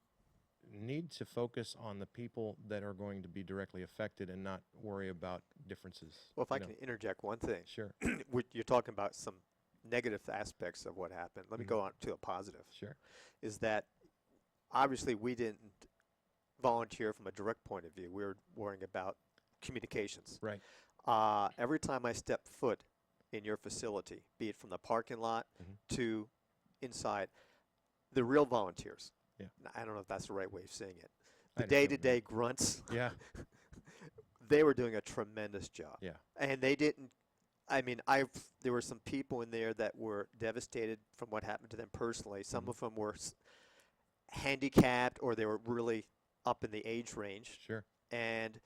need to focus on the people that are going to be directly affected and not worry about differences. Well, if I you know. can interject one thing, Sure, you're talking about some negative aspects of what happened. Let me go on to a positive. sure. Is that obviously we didn't volunteer from a direct point of view. We were worrying about communications. Right. Every time I step foot in your facility, be it from the parking lot Mhm. to inside, the real volunteers. Yeah. I don't know if that's the right way of saying it. I The understand what you day-to-day grunts, Yeah, they were doing a tremendous job. yeah. And they didn't. I mean, there were some people in there that were devastated from what happened to them personally. Some Mhm. of them were handicapped, or they were really up in the age range. Sure. And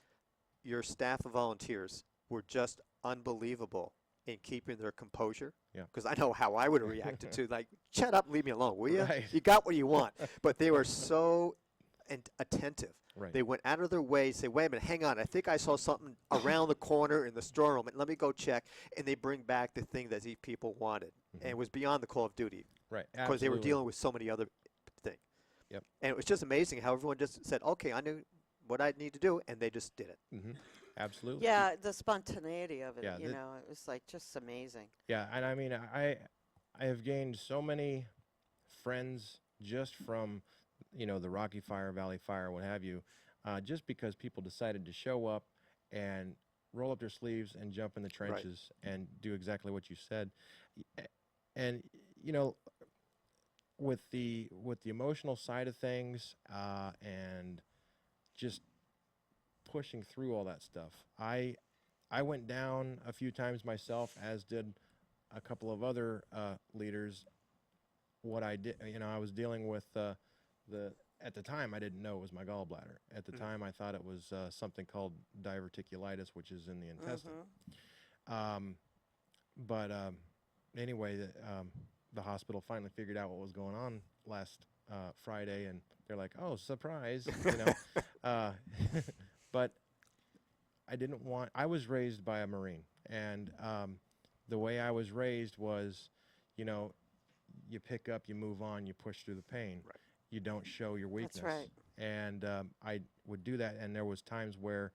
your staff of volunteers were just unbelievable in keeping their composure. Yeah. Because I know how I would have reacted to, like, shut up and leave me alone, will you? Right. You got what you want. But they were so attentive. Right. They went out of their way to say, wait a minute, hang on, I think I saw something around the corner in the storeroom, and let me go check. And they bring back the thing that these people wanted. And it was beyond the Call of Duty, Right. because they were absolutely. dealing with so many other things. Yep. And it was just amazing how everyone just said, okay, I knew what I need to do, and they just did it. Mhm. Absolutely. Yeah, the spontaneity of it, Yeah, you the- know, it was like just amazing. Yeah, and I mean, I have gained so many friends just from, you know, the Rocky Fire, Valley Fire, what have you, just because people decided to show up and roll up their sleeves and jump in the trenches and do exactly what you said. And you know, with the emotional side of things, and just pushing through all that stuff, I went down a few times myself, as did a couple of other leaders. What I did, you know, I was dealing with at the time I didn't know it was my gallbladder. At the time I thought it was something called diverticulitis, which is in the intestine. But anyway, the hospital finally figured out what was going on last Friday, and they're like, "Oh, surprise!" You know. But I didn't want. I was raised by a Marine, and the way I was raised was, you know, you pick up, you move on, you push through the pain. Right. You don't show your weakness. right. And I would do that, and there was times where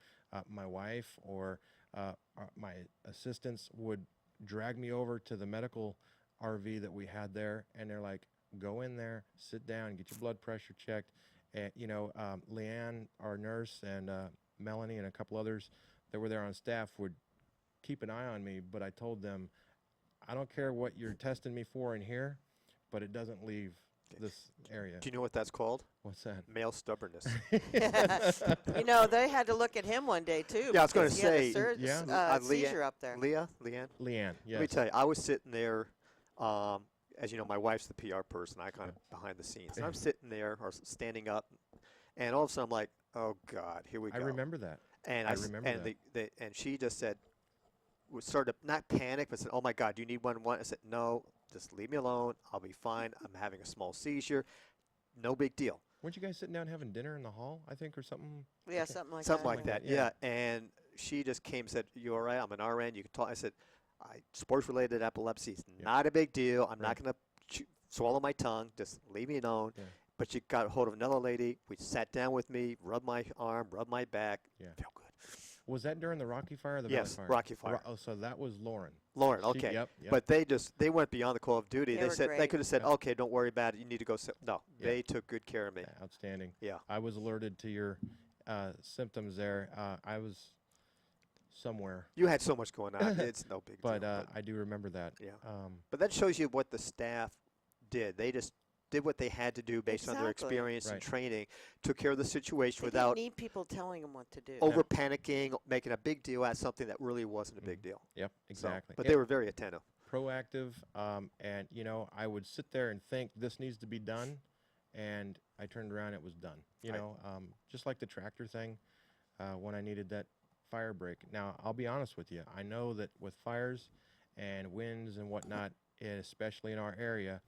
my wife or my assistants would drag me over to the medical RV that we had there, and they're like, "Go in there, sit down, get your blood pressure checked, And Leanne, our nurse, and Melanie, and a couple others that were there on staff would keep an eye on me. But I told them, I don't care what you're testing me for in here, but it doesn't leave this area. Do you know what that's called? What's that? Male stubbornness. They had to look at him one day too. Yeah, I was gonna because he had a say, seizure up there. Leanne? Leanne, yes. Let me tell you, I was sitting there, as you know, my wife's the PR person. I kind of behind the scenes. And I'm sitting there or standing up, and all of a sudden I'm like, oh, God, here we go. I remember that. And I remember that. And she just said, we started to not panic, but said, oh, my God, do you need one? I said, no, just leave me alone. I'll be fine. I'm having a small seizure. No big deal. Weren't you guys sitting down having dinner in the hall, I think, or something? Yeah, something like Something that. like that, yeah. And she just came and said, you all right? I'm an RN. You can talk. I said, sports-related epilepsy is not a big deal. I'm not going to swallow my tongue. Just leave me alone. Yeah. But she got a hold of another lady. We sat down with me, rubbed my arm, rubbed my back. Yeah. Felt good. Was that during the Rocky Fire or the Yes, Valley Fire? Rocky Fire. Oh, so that was Lauren. Lauren, She- okay. Yep. But they went beyond the call of duty. They They were said they great. could have said, Yeah. okay, don't worry about it. You need to go. No, Yeah. they took good care of me. Yeah, outstanding. Yeah. I was alerted to your symptoms there. I was somewhere, You had so much going on. It's no big but deal. I do remember that. Yeah. Um, But that shows you what the staff did. They just did what they had to do based on their Exactly. experience and Right. training, took care of the situation They without didn't need people telling them what to do. over panicking, making a big deal out of something that really wasn't a big deal. yep, So, exactly. but Yep. they were very attentive. Proactive, and I would sit there and think this needs to be done, and I turned around, it was done. Right. Just like the tractor thing, when I needed that fire break. Now, I'll be honest with you. I know that with fires and winds and whatnot, and especially in our area,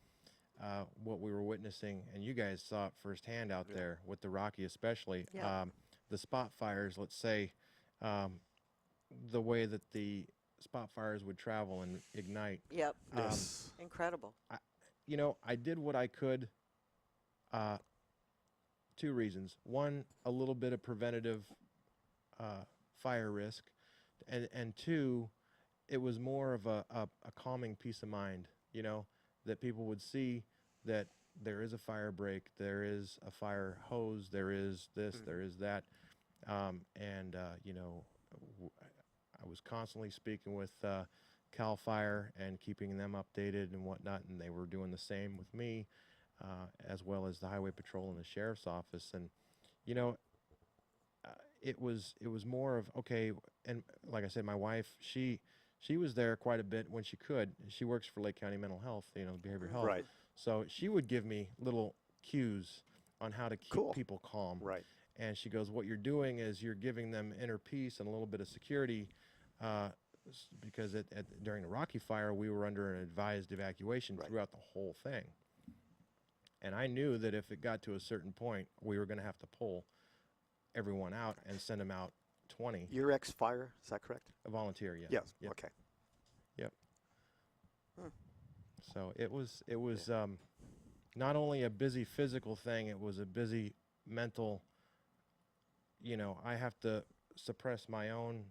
what we were witnessing, and you guys saw it firsthand out there with the Rocky, especially Yeah. the spot fires. Let's say the way that the spot fires would travel and ignite. Yep. Yes. Incredible. I did what I could. Two reasons. One, a little bit of preventative fire risk, and two, it was more of a calming peace of mind. That people would see that there is a fire break, there is a fire hose, there is this, there is that, and I was constantly speaking with Cal Fire and keeping them updated and whatnot, and they were doing the same with me, as well as the Highway Patrol and the Sheriff's Office. And it was more of okay. And like I said, my wife, she was there quite a bit when she could. She works for Lake County Mental Health, behavioral health. Right. So she would give me little cues on how to keep Cool. people calm. Right. And she goes, what you're doing is you're giving them inner peace and a little bit of security, because during the Rocky Fire, we were under an advised evacuation Right. throughout the whole thing. And I knew that if it got to a certain point, we were going to have to pull everyone out and send them out 20. Your ex-fire, is that correct? A volunteer, yes. Yes. Yep. Okay. Yep. Hmm. So it was not only a busy physical thing, it was a busy mental. I have to suppress my own,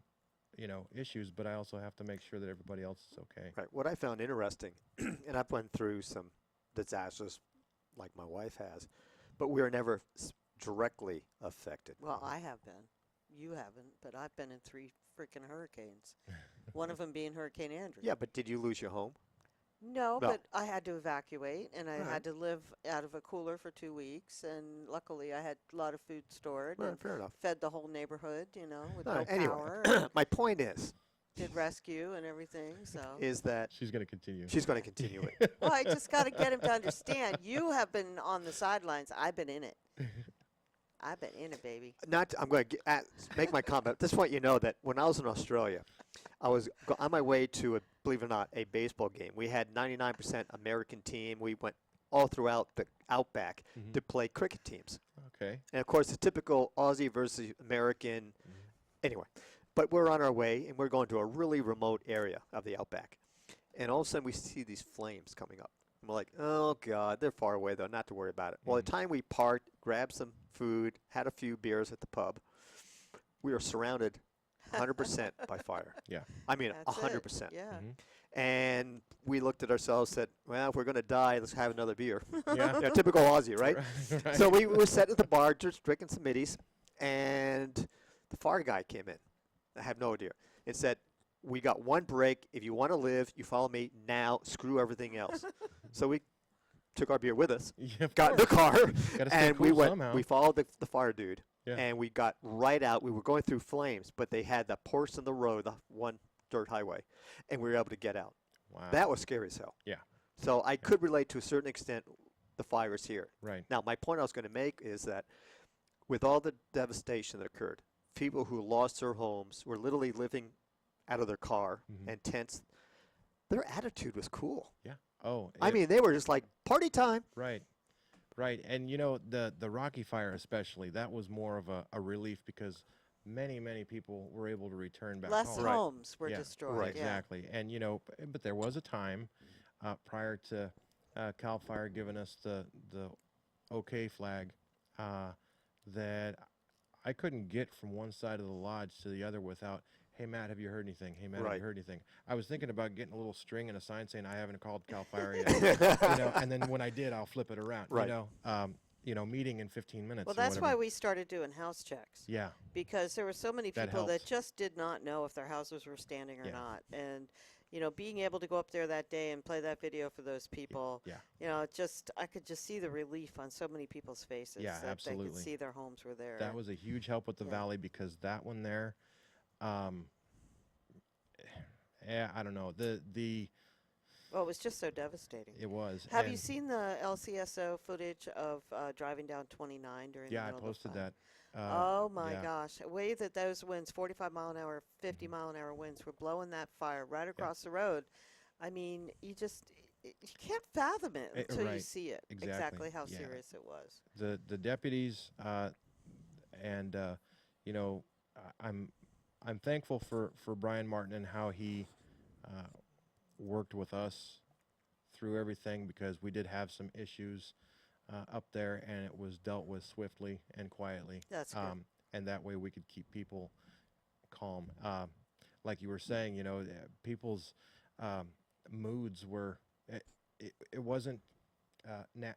issues, but I also have to make sure that everybody else is okay. Right. What I found interesting, and I've went through some disasters like my wife has, but we are never directly affected. Well, I have been. You haven't, but I've been in 3 freaking hurricanes. One of them being Hurricane Andrew. Yeah, but did you lose your home? No, No. but I had to evacuate, and I All right. had to live out of a cooler for 2 weeks, and luckily I had a lot of food stored Well, and fair enough. fed the whole neighborhood, with All no right, anyway, power. and my point is did rescue and everything, so. that She's going to continue. she's going to continue it. Well, I just got to get him to understand. You have been on the sidelines. I've been in it. I've been in it, baby. I'm going to make my comment. At this point, you know that when I was in Australia, I was on my way to, believe it or not, a baseball game. We had 99% American team. We went all throughout the outback to play cricket teams. Okay. And, of course, the typical Aussie versus American. Anyway, but we're on our way, and we're going to a really remote area of the outback. And all of a sudden, we see these flames coming up. And we're like, oh, God, they're far away, though, not to worry about it. Well, the time we parked, grabbed some food, had a few beers at the pub, we were surrounded 100% by fire. Yeah. I mean, That's 100%. it. Yeah. And we looked at ourselves, said, well, if we're going to die, let's have another beer. Yeah. Yeah, typical Aussie, right? Right. So we were sitting at the bar just drinking some middies, and the fire guy came in. I have no idea. And said, we got one break. If you want to live, you follow me now. Screw everything else. So we took our beer with us, Yeah, of got in the car, Gotta stay and we cool went. somehow. We followed the fire dude, Yeah. and we got right out. We were going through flames, but they had the portion of the road, the one dirt highway, and we were able to get out. Wow. That was scary as hell. Yeah. So I could relate to a certain extent the fires here. Right. Now, my point I was going to make is that with all the devastation that occurred, people who lost their homes were literally living out of their car Mhm. and tents. Their attitude was cool. Yeah. Oh. I mean, they were just like, party time. Right. Right. And the Rocky Fire especially, that was more of a relief because many people were able to return back Less home. homes were Yeah, destroyed. right. Yeah. Exactly. And but there was a time prior to Cal Fire giving us the OK flag that I couldn't get from one side of the lodge to the other without, hey Matt, have you heard anything? Hey Matt, have Right. you heard anything? I was thinking about getting a little string and a sign saying I haven't called Cal Fire yet. And then when I did, I'll flip it around. Right. Meeting in 15 minutes. Well, or that's why whatever. we started doing house checks. Yeah. Because there were so many That people that helps. just did not know if their houses were standing or Yeah. not. And, being able to go up there that day and play that video for those people, Yeah. I could just see the relief on so many people's faces. Yeah, that They absolutely. could see their homes were there. That was a huge help with the Yeah. valley because that one there, I don't know. Well, it was just so devastating. It was. Have you and seen the LCSO footage of driving down 29 during Yeah, the I middle of the posted fire? that. Oh my yeah. gosh! The way that those winds, 45 mile an hour, 50 mile an hour winds, were blowing that fire right across the road. I mean, you can't fathom it Eh, until you right. see it. Exactly. how Yeah. serious it was. The deputies and I'm thankful for Brian Martin and how he worked with us through everything because we did have some issues up there and it was dealt with swiftly and quietly. That's good. And that way we could keep people calm. Like you were saying, people's moods were it wasn't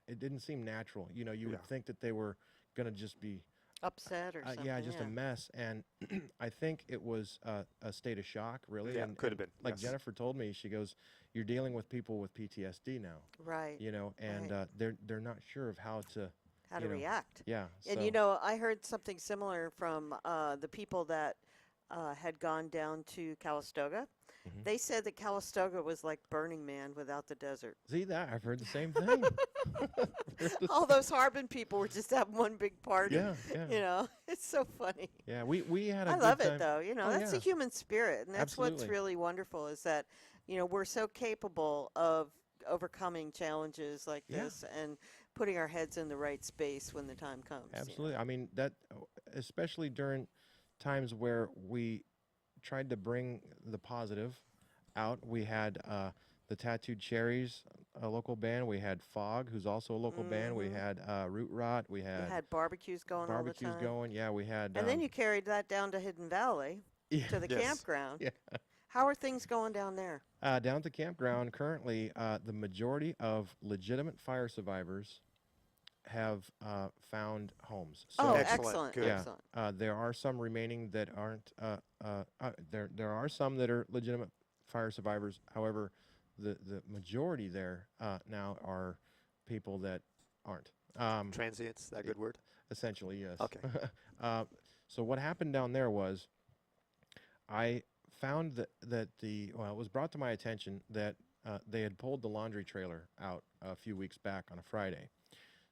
it didn't seem natural. You Yeah. would think that they were gonna just be Upset or something. yeah, just a mess. And I think it was a state of shock, really. Yeah, and, could have and been, Like yes. Jennifer told me, she goes, "You're dealing with people with PTSD now, Right. and Right. They're not sure of how to How to you know, react. yeah." And so- I heard something similar from the people that had gone down to Calistoga. Mhm. They said that Calistoga was like Burning Man without the desert. see that I've heard the same thing. All those Harbin people were just having one big party. Yeah, yeah. It's so funny. Yeah, we had a I good love time. it though. Oh, That's the yeah. human spirit, and that's what's Absolutely. really wonderful is that we're so capable of overcoming challenges like Yeah. this and putting our heads in the right space when the time comes. Absolutely. I mean that, especially during times where we tried to bring the positive out. We had the Tattooed Cherries, a local band. We had Fog, who's also a local band. We had Root Rot. We You had, had barbecues going all the barbecues time. going. Yeah, we had. And then you carried that down to Hidden Valley, yeah, to the Yes. campground. yeah. How are things going down there? Down at the campground currently, the majority of legitimate fire survivors have found homes. So Oh, Excellent. excellent. Good. yeah, Excellent. there are some remaining that aren't. There are some that are legitimate fire survivors. However, the majority there now are people that aren't. Transients, that good word? Essentially, yes. Okay. So what happened down there was, I found that it was brought to my attention that they had pulled the laundry trailer out a few weeks back on a Friday.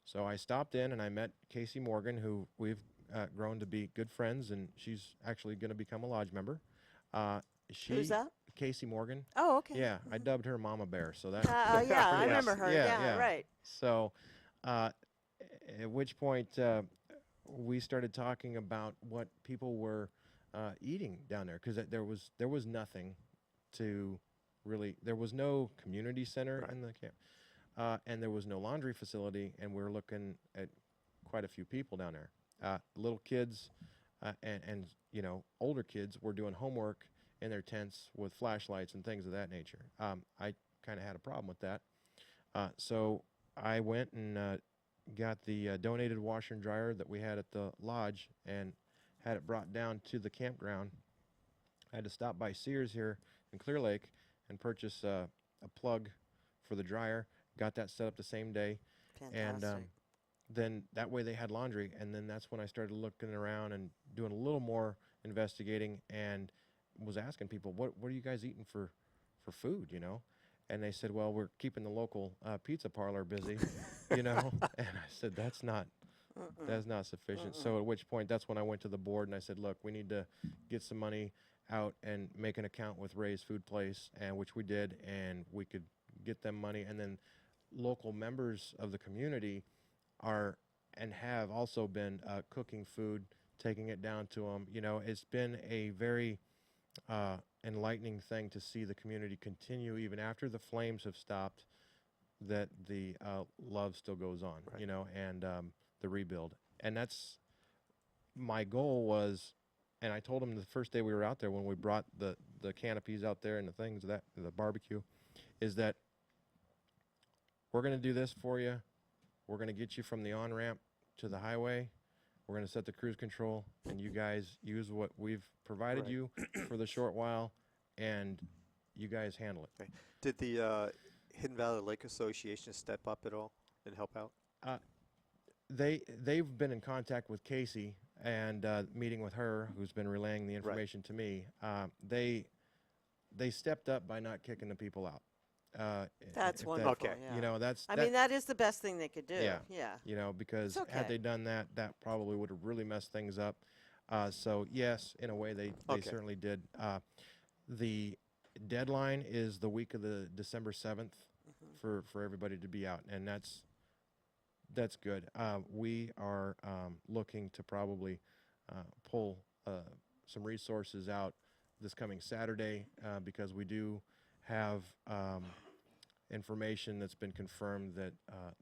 So I stopped in and I met Casey Morgan, who we've grown to be good friends, and she's actually going to become a lodge member. Who's that? Casey Morgan. Oh, okay. Yeah, I dubbed her Mama Bear. So that. Yeah, I Yes. remember her. Yeah, Yeah, yeah. right. So, at which point we started talking about what people were eating down there, because there was nothing to really. There was no community center Right. in the camp, and there was no laundry facility, and we were looking at quite a few people down there. Little kids and older kids were doing homework in their tents with flashlights and things of that nature. I kind of had a problem with that. So I went and got the donated washer and dryer that we had at the lodge and had it brought down to the campground. I had to stop by Sears here in Clear Lake and purchase a plug for the dryer. Got that set up the same day. Fantastic. And then that way they had laundry. And then that's when I started looking around and doing a little more investigating and was asking people, what are you guys eating for food, you know? And they said, well, we're keeping the local pizza parlor busy, you know? And I said, that's not sufficient. So at which point, that's when I went to the board and I said, look, we need to get some money out and make an account with Ray's Food Place, and which we did, and we could get them money. And then local members of the community are and have also been cooking food, taking it down to them. You know, it's been a very enlightening thing to see the community continue even after the flames have stopped, that the love still goes on, you know, and the rebuild. And that's my goal was, and I told them the first day we were out there when we brought the canopies out there and the things, that the barbecue, is that we're going to do this for you. We're going to get you from the on-ramp to the highway. We're going to set the cruise control, and you guys use what we've provided you for the short while, and you guys handle it. Okay. Did the Hidden Valley Lake Association step up at all and help out? They've been in contact with Casey and meeting with her, who's been relaying the information to me. They stepped up by not kicking the people out. That's if wonderful. Okay. Yeah. You know, that's I mean, that is the best thing they could do. Yeah. Yeah. you know, because It's had okay. they done that, that probably would have really messed things up. So yes, in a way they Okay. certainly did. The deadline is the week of the December 7th for everybody to be out, and that's good. We are looking to probably pull some resources out this coming Saturday because we do have information that's been confirmed that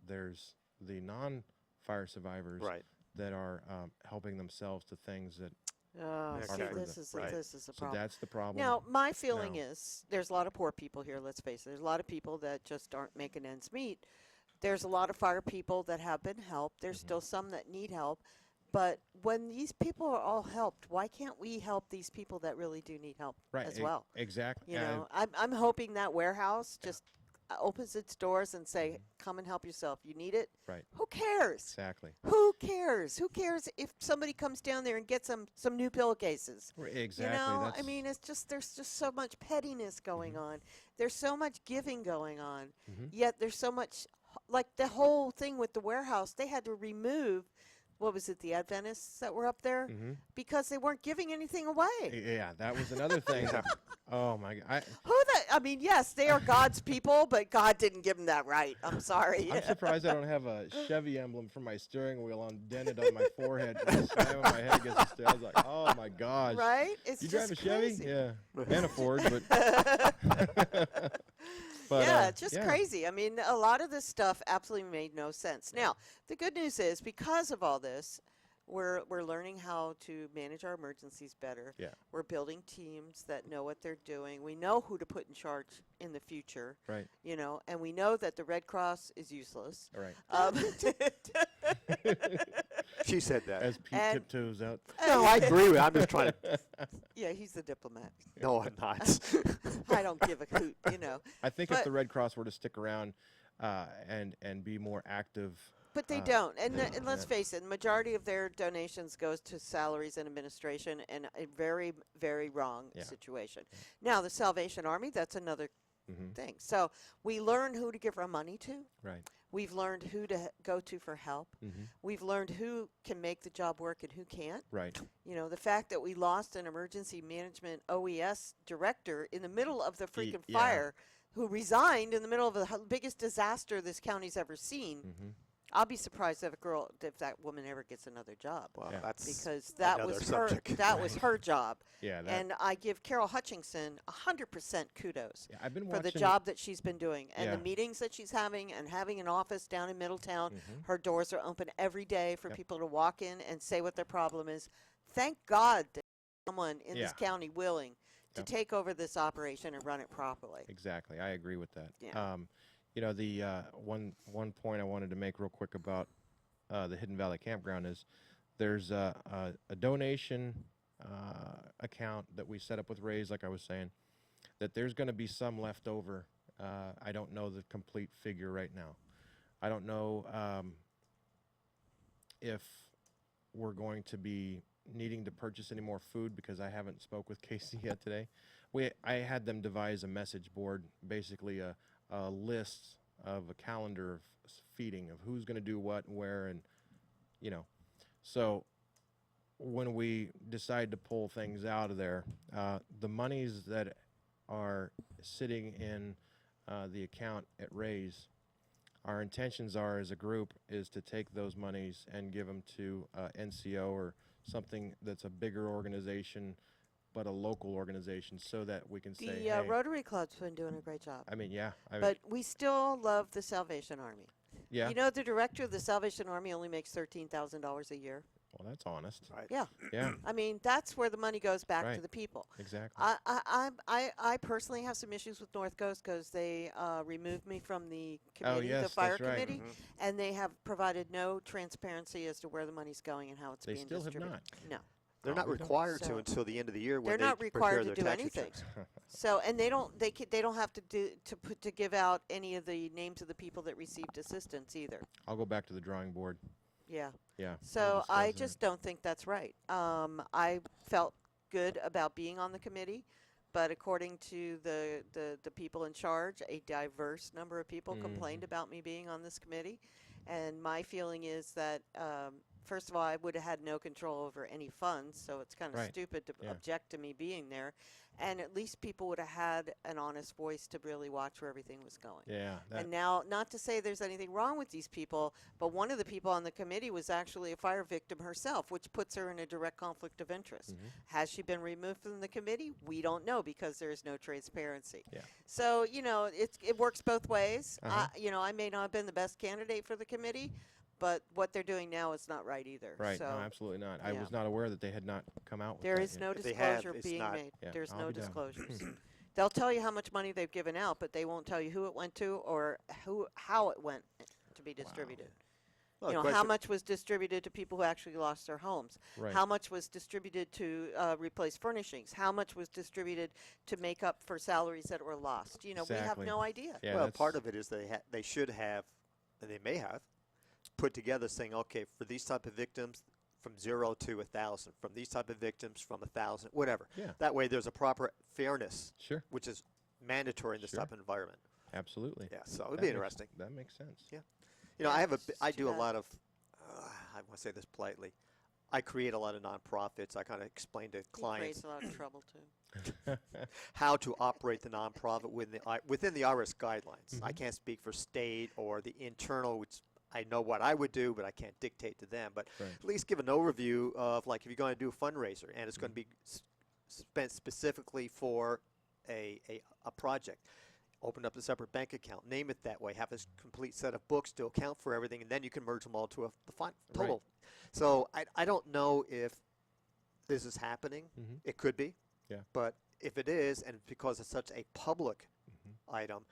there's the non-fire survivors Right. that are helping themselves to things that Oh, Okay. see, are for this the- is right. this is a so problem. that's the problem. Now, my feeling now. is there's a lot of poor people here, let's face it. There's a lot of people that just aren't making ends meet. There's a lot of fire people that have been helped. There's Mm-hmm. still some that need help. But when these people are all helped, why can't we help these people that really do need help right, as well? Exactly. You know, I'm hoping that warehouse just opens its doors and say, come and help yourself. You need it? Right. Who cares? Exactly. Who cares? Who cares if somebody comes down there and gets some new pillowcases? Exactly. You know, I that's- mean, it's just there's just so much pettiness going on. There's so much giving going on. Yet there's so much, like the whole thing with the warehouse. They had to remove, what was it, the Adventists that were up there because they weren't giving anything away. Yeah, that was another thing. Oh my God. I mean, yes, they are God's people, but God didn't give them that right. I'm sorry. I'm surprised I don't have a Chevy emblem for my steering wheel dented on my forehead, and slamming my head against the steering. I was like, oh my gosh. Right? It's You just drive a Chevy? crazy. Yeah. And a Ford, but. But, yeah, it's just yeah. crazy. I mean, a lot of this stuff absolutely made no sense. Now, the good news is because of all this, we're learning how to manage our emergencies better. Yeah. We're building teams that know what they're doing. We know who to put in charge in the future. Right. You know, and we know that the Red Cross is useless. All right. She said that. As Pete and- tiptoes out. No, I agree with you. I'm just trying to. Yeah, he's the diplomat. No, I'm not. I don't give a hoot, you know. I think if But- the Red Cross were to stick around and be more active. But they don't. And, yeah, and let's yeah. face it, the majority of their donations goes to salaries and administration, and a very, very wrong Yeah. situation. Now, the Salvation Army, that's another Mhm. thing. So we learn who to give our money to. Right. We've learned who to go to for help. Mhm. We've learned who can make the job work and who can't. Right. You know, the fact that we lost an emergency management OES director in the middle of the freaking yeah. fire who resigned in the middle of the biggest disaster this county's ever seen. Mm-hmm. I'll be surprised if that woman ever gets another job Well, Yeah. that's because that another was her subject. that was her job. Yeah. That, And I give Carol Hutchinson 100% kudos yeah, I've been for watching the job that she's been doing and Yeah. the meetings that she's having and having an office down in Middletown. Mhm. Her doors are open every day for Yep. people to walk in and say what their problem is. Thank God that someone in this Yeah. county willing Yep. take over this operation and run it properly. Exactly. I agree with that. Yeah. The one point I wanted to make real quick about the Hidden Valley Campground is there's a donation account that we set up with Raise, like I was saying, that there's going to be some left over. I don't know the complete figure right now. I don't know if we're going to be needing to purchase any more food because I haven't spoke with Casey yet today. I had them devise a message board, basically a list of a calendar of feeding of who's going to do what and where, and so when we decide to pull things out of there, the monies that are sitting in the account at Raise, our intentions are as a group is to take those monies and give them to NCO or something that's a bigger organization, but a local organization, so that we can say, The hey, Rotary Club's been doing a great job. I mean, yeah, But we still love the Salvation Army. yeah. You know, the director of the Salvation Army only makes $13,000 a year. Well, that's honest. Right. Yeah. Yeah, I mean, that's where the money goes back to Right. the people. exactly. I personally have some issues with North Coast because they removed me from the committee, the yes, fire that's right. committee, and they have provided no transparency as to where the money's going and how it's They being still have distributed. No. They're Oh, not we don't. required So- to until the end of the year when They're they not prepare required their to do tax anything. returns. So, and they don't have to give out any of the names of the people that received assistance either. I'll go back to the drawing board. Yeah. Yeah. we'll So I discuss that. just don't think that's right. I felt good about being on the committee, but according to the people in charge, a diverse number of people complained about me being on this committee. And my feeling is that, first of all, I would have had no control over any funds, so it's kind of Right. stupid to Yeah. object to me being there. And at least people would have had an honest voice to really watch where everything was going. Yeah. That, And now, not to say there's anything wrong with these people, but one of the people on the committee was actually a fire victim herself, which puts her in a direct conflict of interest. Mm-hmm. Has she been removed from the committee? We don't know because there is no transparency. Yeah. So, it works both ways. Uh-huh. I may not have been the best candidate for the committee, but what they're doing now is not right either. right. So No, absolutely not. I yeah. was not aware that they had not come out with there that is yet. no If they have, disclosure it's being not- made. Yeah, There's I'll no be down. disclosures. They'll tell you how much money they've given out, but they won't tell you who it went to or how it went to be distributed. Well, the How question- much was distributed to people who actually lost their homes? Right. How much was distributed to replace furnishings? How much was distributed to make up for salaries that were lost? We have Exactly. no idea. Yeah, well, that's- part of it is they should have, and they may have, put together saying, okay, for these type of victims, from 0 to 1,000. From these type of victims, from 1,000, whatever. Yeah. That way, there's a proper fairness, Sure. which is mandatory in this Sure. type of environment. Absolutely. Yeah, so it would That be makes- interesting. That makes sense. Yeah. Yeah, I it's do too a bad. lot of, I want to say this politely, I create a lot of nonprofits. I kind of explain to It clients creates a lot of trouble too. how to operate the nonprofit within the IRS guidelines. I Mhm. can't speak for state or the internal, which I know what I would do, but I can't dictate to them. But Right. at least give an overview of, like, if you're going to do a fundraiser and it's going to be spent specifically for a project, open up a separate bank account, name it that way, have a complete set of books to account for everything, and then you can merge them all to the total. So I don't know if this is happening. Mhm. It could be. Yeah. But if it is, and because it's such a public item,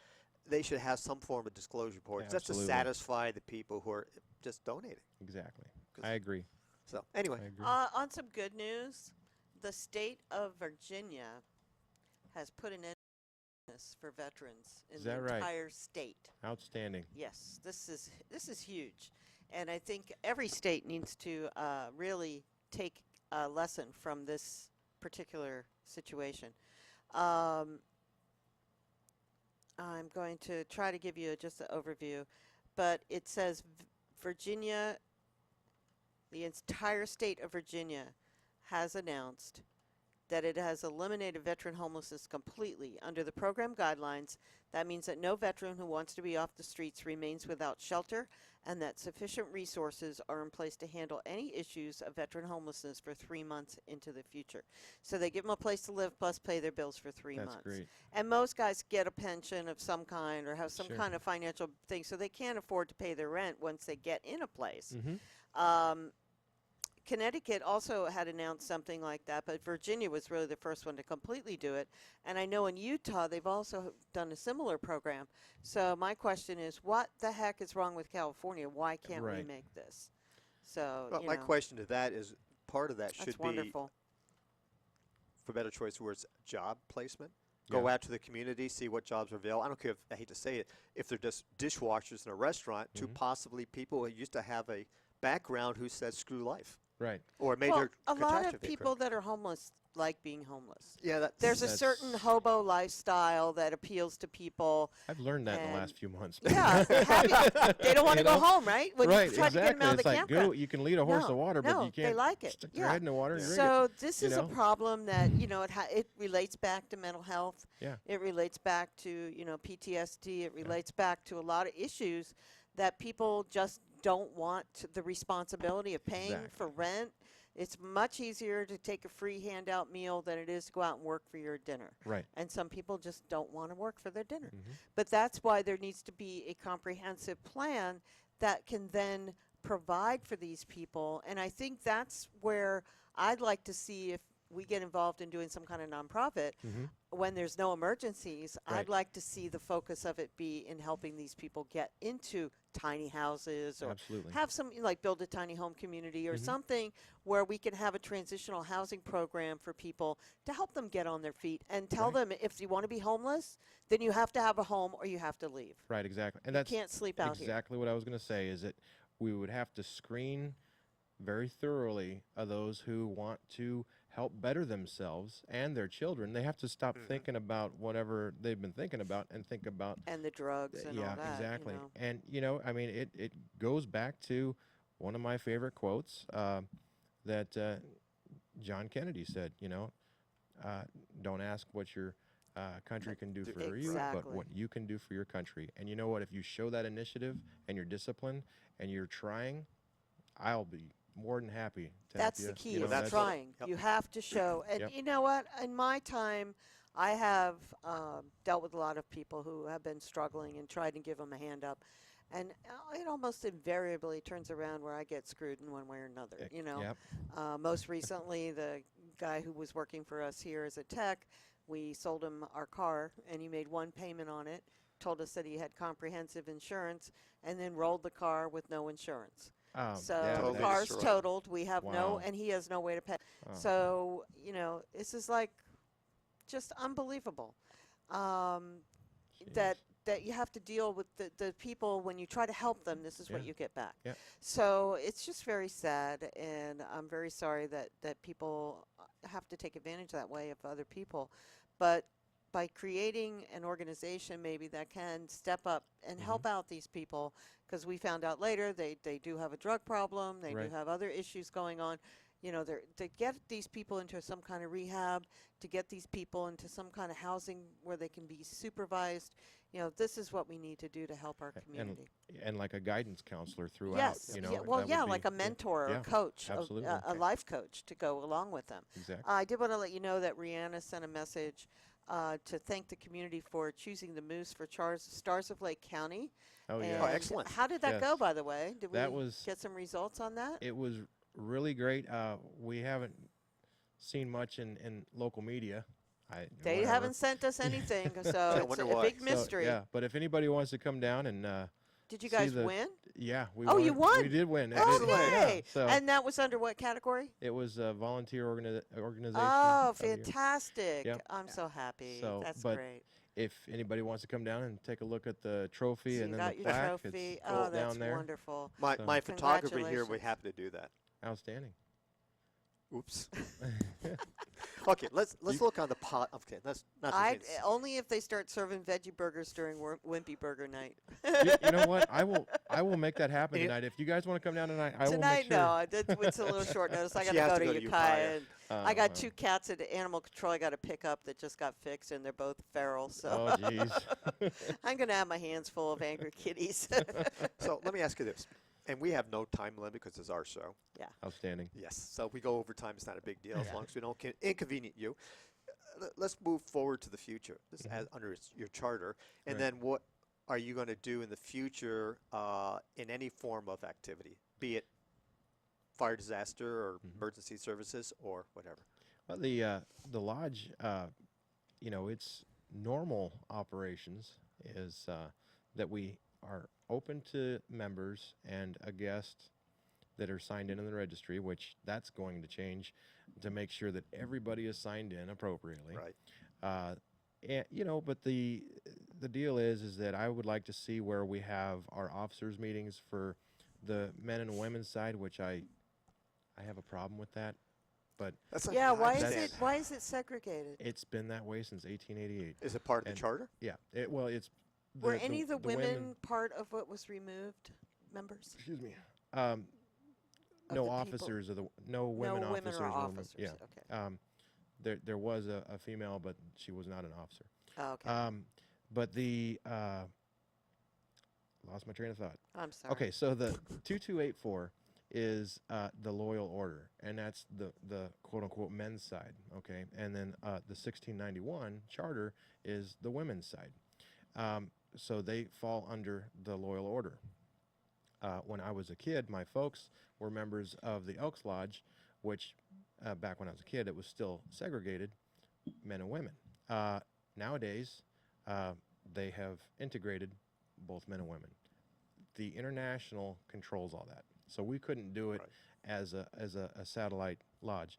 they should have some form of disclosure report just to Absolutely. satisfy the people who are just donating. Exactly. 'Cause- I agree. So I anyway, agree. On some good news, the state of Virginia has put an end to this for veterans in Is the that right? entire state. Outstanding. Yes, this is huge, and I think every state needs to really take a lesson from this particular situation. I'm going to try to give you just an overview, but it says Virginia, the entire state of Virginia, has announced that it has eliminated veteran homelessness completely. Under the program guidelines, that means that no veteran who wants to be off the streets remains without shelter, and that sufficient resources are in place to handle any issues of veteran homelessness for 3 months into the future. So they give them a place to live plus pay their bills for 3 That's months. great. And most guys get a pension of some kind or have some Sure. kind of financial thing, so they can't afford to pay their rent once they get in a place. Mm-hmm. Connecticut also had announced something like that, but Virginia was really the first one to completely do it. And I know in Utah they've also done a similar program. So my question is, what the heck is wrong with California? Why can't we Right. make this? So Well, you my know, question to that is part of that that's should be, wonderful. for better choice of words, job placement. Go Yeah. out to the community, see what jobs are available. I don't care if, I hate to say it, if they're just dishwashers in a restaurant to possibly people who used to have a background who said screw life Right. or made Well, their a lot of catastrophe people occur. that are homeless like being homeless. Yeah, that's, There's a certain That's- hobo lifestyle that appeals to people. I've learned that in the And- last few months. Yeah, they don't want to You go know? home, right? When Right, you try to get them exactly. out of It's the like, campground. you can lead a horse No, to water, no, but you they can't like it. stick Yeah. their head in the water and drink So it. this you is know? a problem that it relates back to mental health. Yeah. It relates back to PTSD. It relates back to a lot of issues that people just don't want the responsibility of paying for rent. It's much easier to take a free handout meal than it is to go out and work for your dinner. Right. And some people just don't want to work for their dinner. Mhm. But that's why there needs to be a comprehensive plan that can then provide for these people. And I think that's where I'd like to see if we get involved in doing some kind of nonprofit. When there's no emergencies, Right. I'd like to see the focus of it be in helping these people get into tiny houses or Absolutely. have some, like build a tiny home community or something where we can have a transitional housing program for people to help them get on their feet and tell Right. them if you want to be homeless, then you have to have a home or you have to leave. Right, exactly. And You that's can't sleep out here. exactly what I was going to say is that we would have to screen very thoroughly of those who want to help better themselves and their children. They have to stop thinking about whatever they've been thinking about and think about And the drugs and yeah, all that. exactly. You know. And I mean, it goes back to one of my favorite quotes that John Kennedy said. Don't ask what your country can do for you, but Exactly. what you can do for your country. And you know what? If you show that initiative and you're disciplined and you're trying, I'll be more than happy to help That's you. the key, You know, is that's- trying. Yep. You have to show. And Yep. you know what? In my time, I have dealt with a lot of people who have been struggling and tried to give them a hand up. And it almost invariably turns around where I get screwed in one way or another. Yep. Most recently, the guy who was working for us here as a tech, we sold him our car, and he made one payment on it, told us that he had comprehensive insurance, and then rolled the car with no insurance. So yeah, the Totally that's- car's destroyed. totaled. We have Wow. and he has no way to pay. Oh. So, this is like just unbelievable. That you have to deal with the people when you try to help them. This is what Yeah. you get back. Yeah. So it's just very sad, and I'm very sorry that people have to take advantage that way of other people. But by creating an organization maybe that can step up and help out these people, because we found out later they do have a drug problem, they Right. do have other issues going on. To get these people into some kind of rehab, to get these people into some kind of housing where they can be supervised, this is what we need to do to help our community. And like a guidance counselor throughout. Yes. You know, Yeah, well, that would yeah, be- like a mentor or yeah, a coach, absolutely. a life coach to go along with them. Exactly. I did want to let you know that Rihanna sent a message to thank the community for choosing the Moose for Stars of Lake County. Oh, And yeah. Oh, excellent. How did that go, Yes. by the way? Did That we was- get some results on that? It was really great. We haven't seen much in local media. They whatever. haven't sent us anything, so it's wonder a why. big So, mystery. Yeah, but if anybody wants to come down and Did you see guys the- win? yeah, we Oh, you won? We did win. It Oh, did- yeah, yay! so And that was under what category? it was a volunteer organization. Oh, of the year. fantastic. Yep. I'm so happy. So, That's but great. If anybody wants to come down and take a look at the trophy So and you then got the your plaque, trophy. it's Oh, that's down there. wonderful. My, So- my photographer here would Congratulations. happy to do that. Outstanding. Oops. Okay, let's look on the pot. Okay, let's not. Only if they start serving veggie burgers during Wimpy Burger Night. You know what? I will make that happen Yeah. tonight. If you guys want to come down tonight, I will Tonight, make sure. no, it's a little short notice. I She got has to go to Ukiah. Ukiah. And I got well. 2 cats at animal control I got to pick up that just got fixed, and they're both feral. So Oh, jeez. I'm going to have my hands full of angry kitties. So let me ask you this, and we have no time limit because it's our show. Outstanding. Yes. So if we go over time, it's not a big deal as Yeah. long as we don't inconvenience you. Let's move forward to the future. This as under your charter, and Right. then what are you going to do in the future in any form of activity, be it fire disaster or emergency services or whatever. Well, the lodge, its normal operations is that we are open to members and a guest that are signed in the registry, which that's going to change to make sure that everybody is signed in appropriately. Right. But the deal is that I would like to see where we have our officers meetings for the men and women's side, which I have a problem with that. But That's not Yeah, I why is understand. it why is it segregated? it's been that way since 1888. Is it part of And- the charter? Yeah. It's Were any of the women, women. part of what was removed? Members? Excuse me. Of the No people- officers of the no women no women officers. or were removed. officers. Yeah. Okay. There was a female, but she was not an officer. Oh, okay. But the lost my train of thought. I'm sorry. Okay, so the 2284 is the loyal order, and that's the quote unquote men's side. Okay, and then the 1691 charter is the women's side. So they fall under the loyal order. When I was a kid, my folks were members of the Elks Lodge, which back when I was a kid, it was still segregated, men and women. Nowadays, they have integrated both men and women. The international controls all that, so we couldn't do it as a satellite lodge.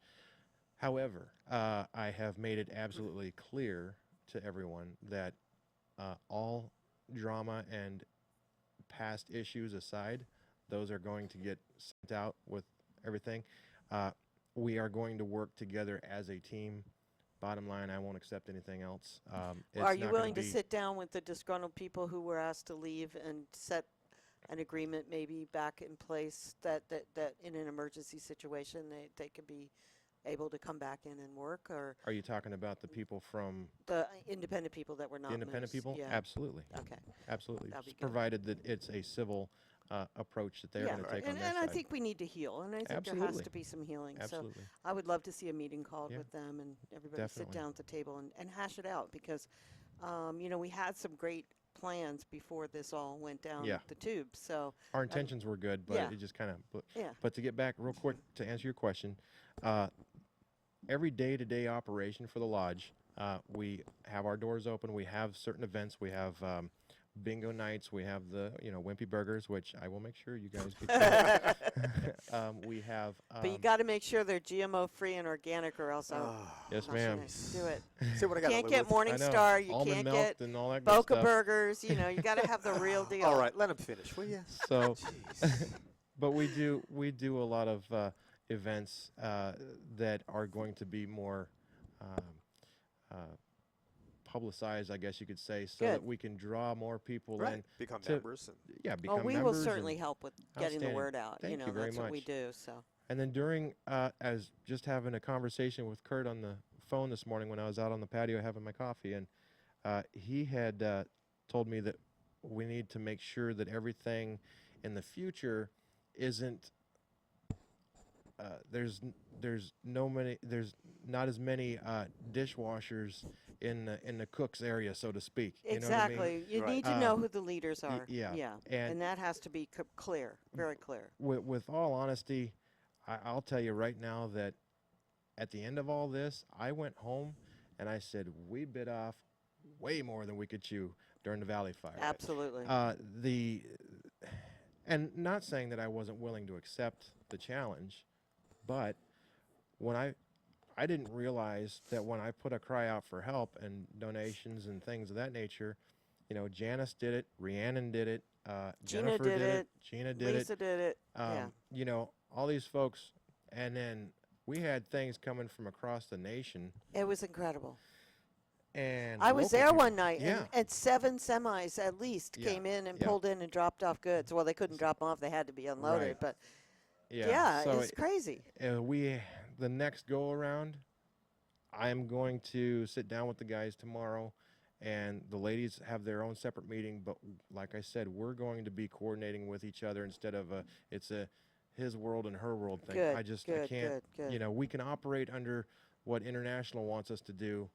However, I have made it absolutely clear to everyone that all drama and past issues aside, those are going to get sent out with everything. We are going to work together as a team. Bottom line, I won't accept anything else. It's Are you not gonna willing to be- sit down with the disgruntled people who were asked to leave and set an agreement maybe back in place that in an emergency situation they could be able to come back in and work, or Are you talking about the people from the independent people that were not the independent moose? people? Yeah. Absolutely. Okay. Absolutely. That'd be S- good. Provided that it's a civil approach that they're Yeah, going to take and, on their and side. I think we need to heal, and I think there has Absolutely. to be some healing. Absolutely. So I would love to see a meeting called Yeah. with them and everybody sit Definitely. down at the table and hash it out, because we had some great plans before this all went down Yeah. the tube. So Our intentions were good, but yeah. it just kind of. yeah, But to get back real quick to answer your question, every day-to-day operation for the lodge, we have our doors open. We have certain events. We have bingo nights. We have the Wimpy Burgers, which I will make sure you guys get. To. We have. but you got to make sure they're GMO free and organic, or else I'll Yes, not ma'am. gonna do it. See what I got to Can't live get with? Morning I know. Star. You Almond can't milk get and all that good Boca stuff. Burgers. You got to have the real deal. All right, let him finish, will you? So, Jeez. but we do a lot of events that are going to be more publicized, I guess you could say, so that Good. we can draw more people Right, in. become to- members. And Yeah, become Oh, we members. will certainly and, help with getting the Outstanding. word out. Thank you very That's what we much. do. So and then during, as just having a conversation with Kurt on the phone this morning when I was out on the patio having my coffee, and he had told me that we need to make sure that everything in the future isn't. There's not as many dishwashers in the cook's area, so to speak. You know what I mean? exactly, you Right. need to know who the leaders are. yeah, yeah, and- that has to be clear, very clear. With all honesty, I'll tell you right now that at the end of all this, I went home and I said we bit off way more than we could chew during the Valley Fire. Absolutely. And not saying that I wasn't willing to accept the challenge, but when I didn't realize that when I put a cry out for help and donations and things of that nature, Janice did it, Rhiannon did it, Gina Jennifer did it, Gina did Lisa it. did it. Yeah. All these folks, and then we had things coming from across the nation. It was incredible. And I was local there people- one night, Yeah, and 7 semis at least Yeah, came in and yeah. pulled in and dropped off goods. Well, they couldn't drop them off; they had to be unloaded. Right. But yeah. So it's crazy. the next go around, I'm going to sit down with the guys tomorrow, and the ladies have their own separate meeting. But like I said, we're going to be coordinating with each other instead of it's a his world and her world thing. Good, I good, can't. good. We can operate under what international wants us to do,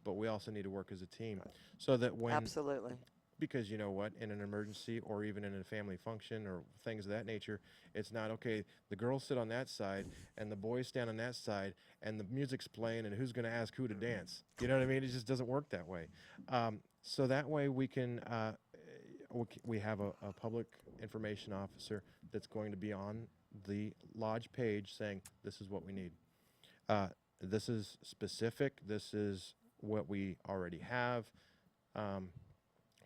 but we also need to work as a team so that when Absolutely. because you know what, in an emergency or even in a family function or things of that nature, it's not okay. The girls sit on that side and the boys stand on that side, and the music's playing, and who's going to ask who to dance? You know what I mean? It just doesn't work that way. So that way we can we have a public information officer that's going to be on the lodge page saying this is what we need. This is specific. This is what we already have.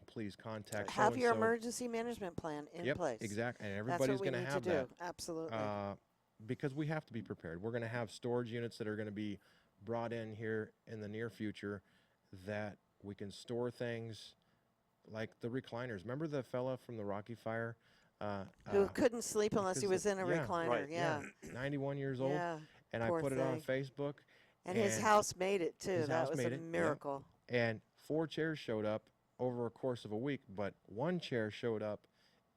Please contact. Have your so-and-so. emergency management plan in Yep, place. exactly, and That's what everybody's we going need to have to that. do. Absolutely. Because we have to be prepared. We're going to have storage units that are going to be brought in here in the near future that we can store things like the recliners. Remember the fella from the Rocky Fire? Who couldn't sleep unless he was in a yeah, recliner. right, Yeah. 91 years old. Yeah. And I poor put it on thing. Facebook. And his house made it too. his That house was made a it, yep. miracle. And 4 chairs showed up over a course of a week, but 1 chair showed up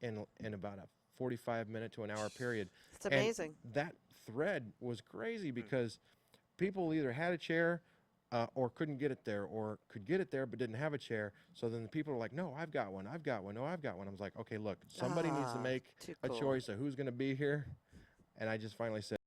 in about a 45-minute to an hour period. It's amazing. And that thread was crazy because people either had a chair or couldn't get it there, or could get it there but didn't have a chair. So then the people are like, no, I've got one, I've got one, no, I've got one. I was like, okay, look, somebody needs to make too a cool. choice of who's going to be here. And I just finally said,